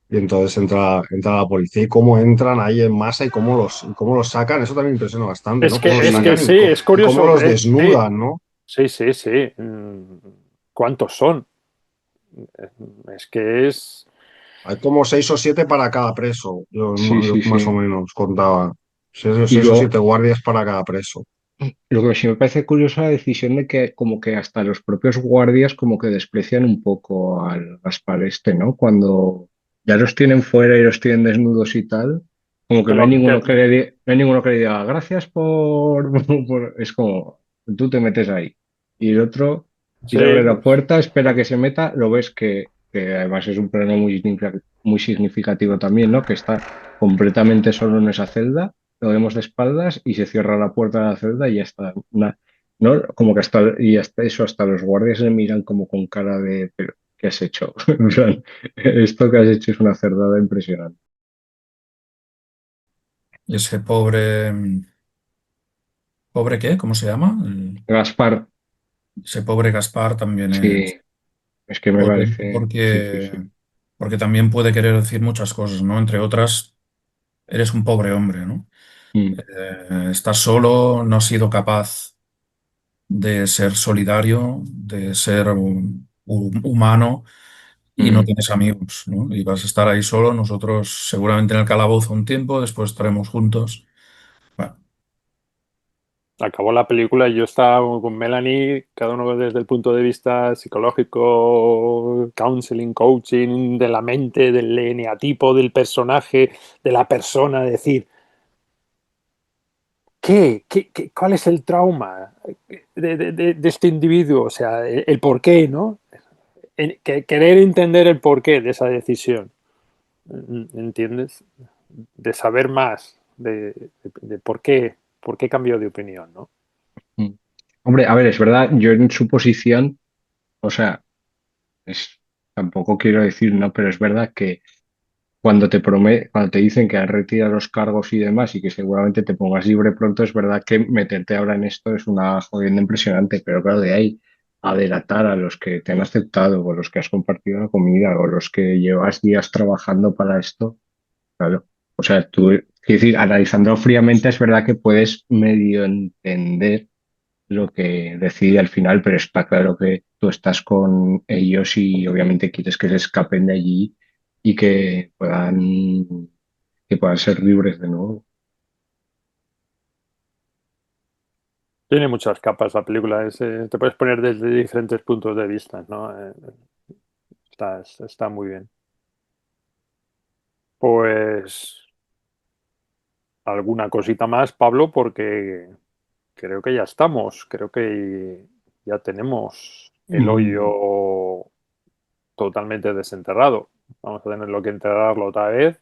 C: entonces entra la policía y cómo entran ahí en masa y cómo los sacan, eso también impresiona bastante, ¿no? Cómo los
B: es que
C: sacan
B: sí, es
C: y cómo
B: curioso,
C: los
B: sí,
C: desnudan, ¿no?
B: sí, sí, sí. ¿Cuántos son? Es que es...
C: Hay como 6 o 7 para cada preso,
A: sí,
C: yo
A: sí,
C: más o
A: sí.
C: menos contaba. Seis, o
A: Y
C: seis o
A: luego,
C: siete guardias para cada preso.
A: lo que sí me parece curioso es la decisión de que como que hasta los propios guardias como que desprecian un poco al Gaspar este, ¿no? Cuando ya los tienen fuera y los tienen desnudos y tal, como que
B: que
A: no hay
B: lo-
A: ninguno
B: que-
A: no hay ninguno que le diga gracias Es como, tú te metes ahí. Y el otro
B: sí,
A: tira abre la puerta, espera que se meta, lo ves que además es un plano muy significativo también, ¿no? Que está completamente solo en esa celda, lo vemos de espaldas y se cierra la puerta de la celda y ya está. ¿No? Como que hasta eso, hasta los guardias le miran como con cara de, pero, ¿qué has hecho? En plan, esto que has hecho es una cerdada impresionante.
D: Y ese pobre, ¿pobre qué? ¿Cómo se llama?
A: Gaspar,
D: Ese pobre Gaspar también es
A: sí, es que me
D: potente
A: parece, sí, sí,
D: porque,
A: sí.
D: porque también puede querer decir muchas cosas, ¿no? Entre otras, eres un pobre hombre, ¿no?
A: Mm,
D: Estás solo, no has sido capaz de ser solidario, de ser humano y no
A: mm.
D: tienes amigos, ¿no? Y vas a estar ahí solo, nosotros seguramente en el calabozo un tiempo, después estaremos juntos. Bueno,
B: acabó la película y yo estaba con Melanie, cada uno desde el punto de vista psicológico, counseling, coaching, de la mente, del eneatipo, del personaje, de la persona, decir, ¿cuál es el trauma de este individuo? O sea, el por qué, ¿no? Querer entender el porqué de esa decisión, ¿entiendes? De saber más de por qué cambió de opinión, ¿no?
A: Mm. Hombre, a ver, es verdad, yo en su posición, o sea, tampoco quiero decir, no, pero es verdad que cuando te dicen que has retirado los cargos y demás y que seguramente te pongas libre pronto, es verdad que meterte ahora en esto es una jodienda impresionante, pero claro, de ahí a delatar a los que te han aceptado, o los que has compartido la comida, o los que llevas días trabajando para esto, claro. O sea, tú, es decir, analizando fríamente, es verdad que puedes medio entender lo que decide al final, pero está claro que tú estás con ellos y obviamente quieres que se escapen de allí y que puedan ser libres de nuevo.
B: Tiene muchas capas la película, te puedes poner desde diferentes puntos de vista, ¿no? Está muy bien. Pues alguna cosita más, Pablo, porque creo que ya estamos, creo que ya tenemos el
A: Mm,
B: hoyo totalmente desenterrado. Vamos a tenerlo que enterrarlo otra vez,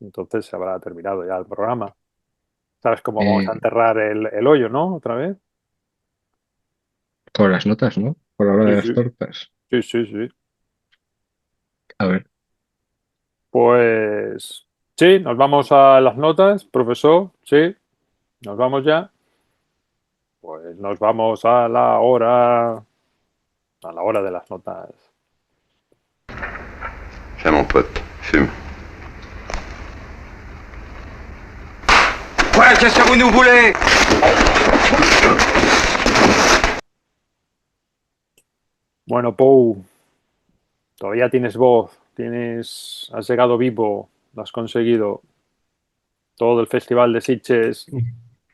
B: entonces se habrá terminado ya el programa. ¿Sabes cómo vamos a
A: eh,
B: enterrar el hoyo, no? Otra vez.
A: con las notas, ¿no? Por la hora
B: Sí,
A: de las
B: sí,
A: tortas.
B: sí, sí, sí.
A: A ver,
B: Pues sí, nos vamos a las notas, profesor, sí, nos vamos ya. Pues nos vamos a la hora de las notas.
H: Viens mon pote, fume. Quoi? Qu'est-ce que vous nous voulez?
B: Bueno, Pou, todavía tienes voz, has llegado vivo, lo has conseguido. Todo el Festival de Sitges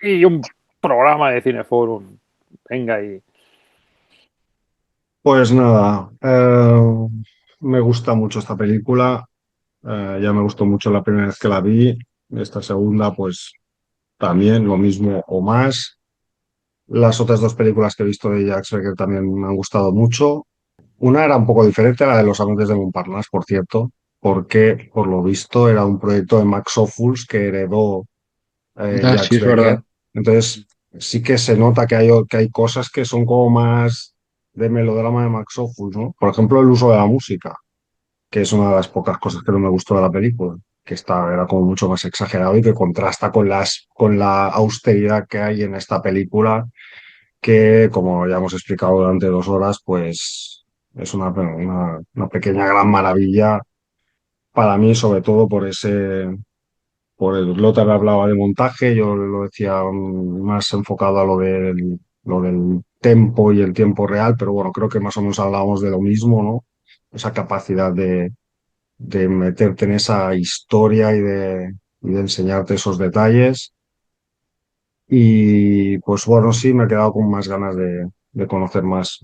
B: y un programa de Cineforum. Venga y
C: Pues nada, me gusta mucho esta película. Ya me gustó mucho la primera vez que la vi. Esta segunda, pues también lo mismo o más. Las otras dos películas que he visto de Jack Becker también me han gustado mucho. Una era un poco diferente, la de Los Amantes de Montparnasse, por cierto, porque por lo visto era un proyecto de Max Ophuls que heredó
A: sí
C: Jacques
A: es
C: Becker.
A: verdad.
C: Entonces, sí que se nota que hay cosas que son como más de melodrama de Max Ophuls, ¿no? Por ejemplo, el uso de la música, que es una de las pocas cosas que no me gustó de la película, que era como mucho más exagerado y que contrasta con la austeridad que hay en esta película, que, como ya hemos explicado durante 2 horas, pues es una pequeña gran maravilla para mí, sobre todo por el Lothar hablaba de montaje, yo lo decía más enfocado a lo del tempo y el tiempo real, pero bueno, creo que más o menos hablábamos de lo mismo, ¿no? Esa capacidad de meterte en esa historia y de enseñarte esos detalles. Y pues bueno, sí, me he quedado con más ganas de conocer más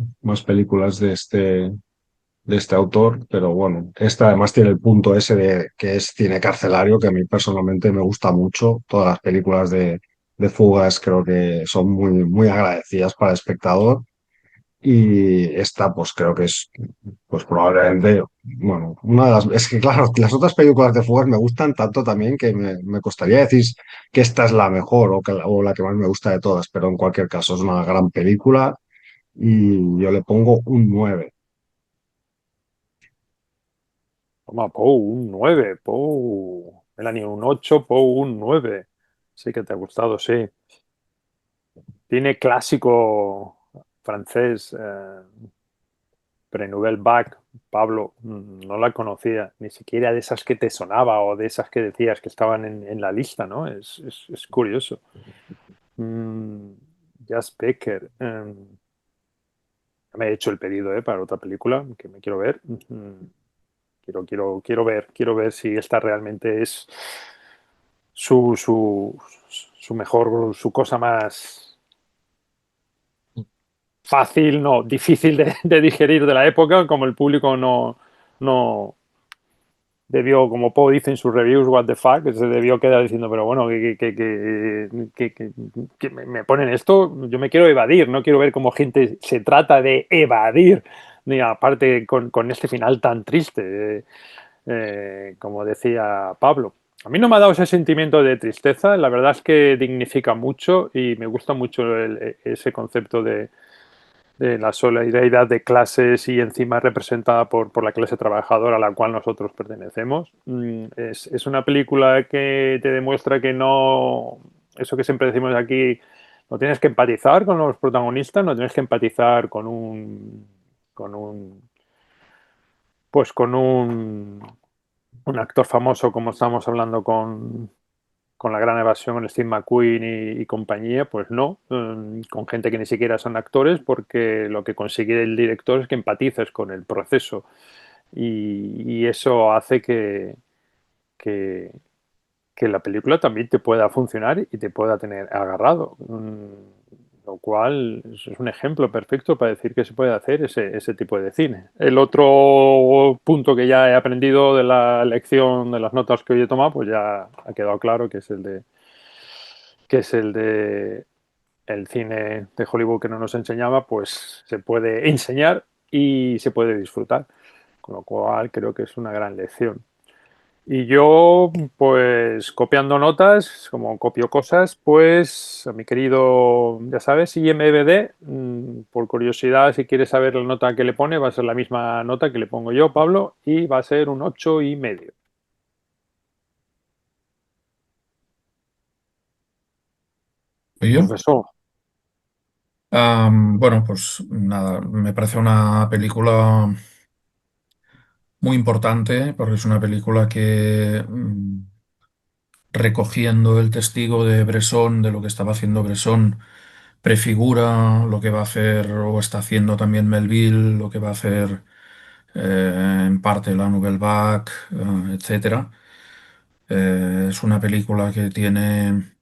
C: películas de este autor, pero bueno, esta además tiene el punto ese de que es cine carcelario, que a mí personalmente me gusta mucho. Todas las películas de fugas creo que son muy, muy agradecidas para el espectador. Y esta, pues creo que es, pues probablemente, bueno, es que claro, las otras películas de fugas me gustan tanto también que me costaría decir que esta es la mejor o la que más me gusta de todas, pero en cualquier caso es una gran película y yo le pongo un 9.
B: toma, Pou, un 9, Pou. Melanie, un 8, Pou, un 9. Sí que te ha gustado, sí. Tiene clásico francés, Pre-Nouvelle Vague, Pablo, no la conocía, ni siquiera de esas que te sonaba o de esas que decías que estaban en la lista, ¿no? Es curioso. Mm, Jas Becker. Me he hecho el pedido, para otra película que me quiero ver. Quiero ver si esta realmente es su, su, su mejor, su cosa más fácil, no, difícil de digerir de la época, como el público no debió, como Poe dice en sus reviews, what the fuck, se debió quedar diciendo, pero bueno, que me ponen esto, yo me quiero evadir, no quiero ver cómo gente se trata de evadir, ni aparte con este final tan triste, como decía Pablo. A mí no me ha dado ese sentimiento de tristeza, la verdad es que dignifica mucho y me gusta mucho ese concepto de la solidaridad de clases y encima representada por la clase trabajadora a la cual nosotros pertenecemos. Es una película que te demuestra que no, eso que siempre decimos aquí, no tienes que empatizar con los protagonistas, no tienes que empatizar con un actor famoso como estamos hablando con La Gran Evasión, con Steve McQueen y compañía, pues no, con gente que ni siquiera son actores, porque lo que consigue el director es que empatices con el proceso y eso hace que, que la película también te pueda funcionar y te pueda tener agarrado. Lo cual es un ejemplo perfecto para decir que se puede hacer ese tipo de cine. El otro punto que ya he aprendido de la lección de las notas que hoy he tomado, pues ya ha quedado claro que es el de el cine de Hollywood que no nos enseñaba, pues se puede enseñar y se puede disfrutar. Con lo cual creo que es una gran lección. Y yo, pues copiando notas, como copio cosas, pues a mi querido, ya sabes, IMDb, por curiosidad, si quieres saber la nota que le pone, va a ser la misma nota que le pongo yo, Pablo, y va a ser un 8,5.
D: ¿Y yo?
B: Profesor,
D: Bueno, pues nada, me parece una película muy importante porque es una película que, recogiendo el testigo de Bresson, de lo que estaba haciendo Bresson, prefigura lo que va a hacer o está haciendo también Melville, lo que va a hacer en parte la Nouvelle Vague, etcétera. Es una película que tiene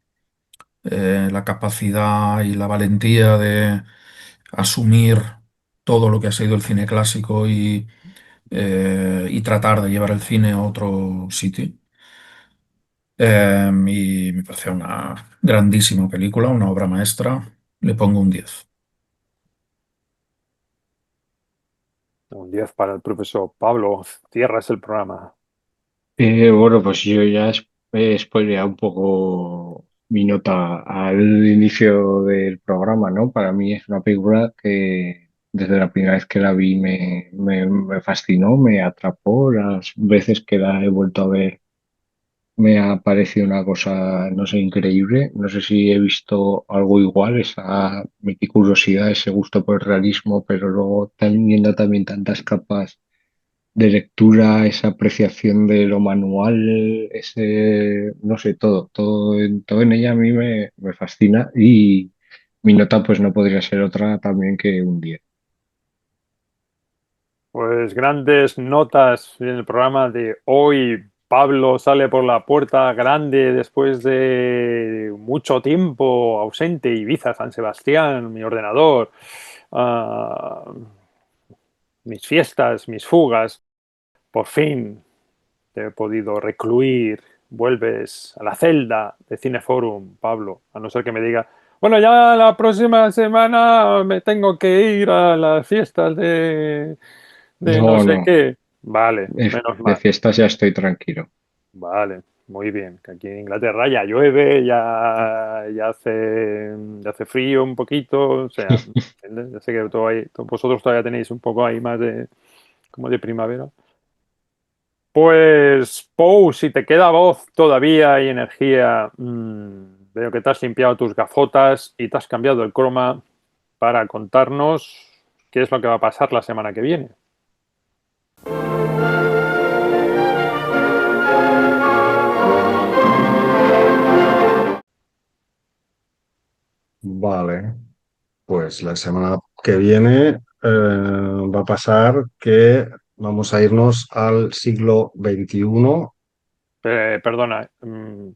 D: la capacidad y la valentía de asumir todo lo que ha sido el cine clásico y tratar de llevar el cine a otro sitio. Y me parece una grandísima película, una obra maestra. Le pongo un 10.
B: un 10 para el profesor Pablo, cierras el programa.
A: Bueno, pues yo ya he spoileado un poco mi nota al inicio del programa, ¿no? Para mí es una película que desde la primera vez que la vi me fascinó, me atrapó. Las veces que la he vuelto a ver me ha parecido una cosa, no sé, increíble. No sé si he visto algo igual, esa meticulosidad, ese gusto por el realismo, pero luego teniendo también tantas capas de lectura, esa apreciación de lo manual, no sé, todo en ella a mí me fascina y mi nota pues no podría ser otra también que un 10.
B: Pues grandes notas en el programa de hoy. Pablo sale por la puerta grande después de mucho tiempo ausente. Ibiza, San Sebastián, mi ordenador, ah, mis fiestas, mis fugas. Por fin te he podido recluir. Vuelves a la celda de Cineforum, Pablo. A no ser que me diga, bueno, ya la próxima semana me tengo que ir a las fiestas de no
A: No,
B: sé
A: no,
B: qué. Vale, menos
A: de
B: mal.
A: fiestas ya estoy tranquilo.
B: Vale, muy bien. Que aquí en Inglaterra ya llueve, ya hace frío un poquito. O sea, ¿entiendes? Ya sé que vosotros todavía tenéis un poco ahí más como de primavera. Pues, Pou, si te queda voz todavía y energía, veo que te has limpiado tus gafotas y te has cambiado el croma para contarnos qué es lo que va a pasar la semana que viene.
C: Vale, pues la semana que viene va a pasar que vamos a irnos al siglo XXI.
B: Perdona,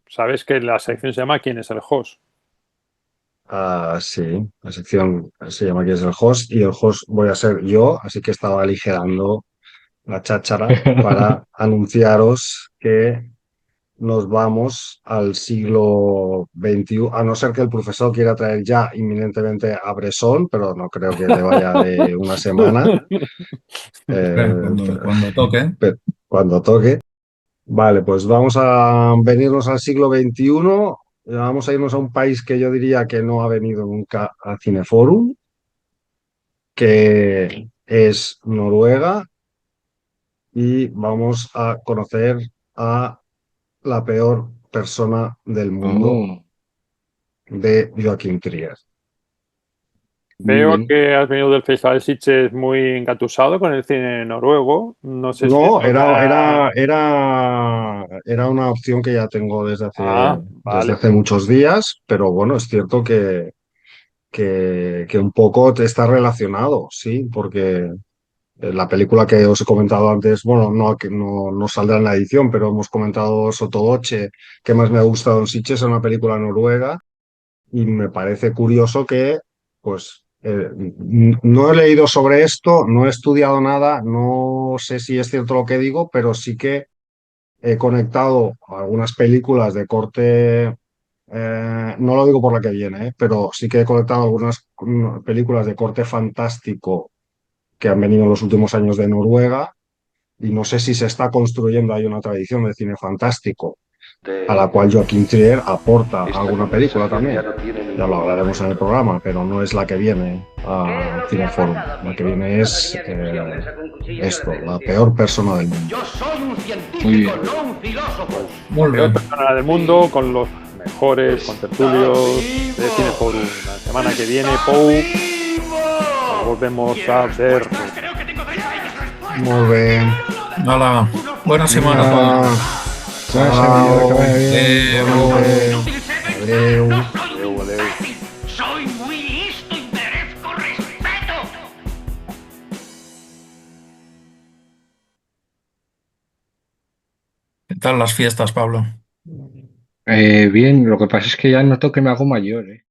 B: ¿sabes que la sección se llama ¿Quién es el host?
C: Ah, sí, la sección se llama ¿Quién es el host? Y el host voy a ser yo, así que estaba aligerando la cháchara para anunciaros que nos vamos al siglo XXI, a no ser que el profesor quiera traer ya inminentemente a Bresson, pero no creo que le vaya de una semana, eh,
D: Cuando toque.
C: cuando toque. Vale, pues vamos a venirnos al siglo XXI, vamos a irnos a un país que yo diría que no ha venido nunca al Cineforum, que es Noruega, y vamos a conocer a la peor persona del mundo
A: Oh,
C: de Joaquín Trier.
A: Muy
B: Veo
A: bien.
B: que has venido del Festival de Sitges muy engatusado con el cine noruego. No sé si
C: No,
B: eso te
C: era una opción que ya tengo
B: Ah,
C: desde
B: vale.
C: hace muchos días, pero bueno, es cierto que un poco te está relacionado, sí, porque la película que os he comentado antes, bueno, no saldrá en la edición, pero hemos comentado Sotoboche, que más me ha gustado en Sitges, es una película noruega y me parece curioso que, pues, no he leído sobre esto, no he estudiado nada, no sé si es cierto lo que digo, pero sí que he conectado algunas películas de corte, no lo digo por la que viene, pero sí que he conectado algunas películas de corte fantástico que han venido en los últimos años de Noruega y no sé si se está construyendo ahí una tradición de cine fantástico a la cual Joaquin Trier aporta alguna película también. Ya lo hablaremos en el programa, pero no es la que viene a Cineforum. La que viene es esto, la peor persona del mundo.
A: Muy bien.
D: Muy
B: Peor
D: bien.
B: persona del mundo con los mejores contertulios de Cineforum. La semana que viene, Pou, nos volvemos a ver.
C: Muy bien.
D: Hala, buena semana a
C: Venga.
D: todos.
A: Buena semana, que vaya bien.
D: Adeu.
C: Adeu.
B: Adeu, adeu.
H: Soy muy listo y merezco respeto.
D: ¿Qué tal las fiestas, Pablo?
A: Bien, lo que pasa es que ya noto que me hago mayor, ¿eh?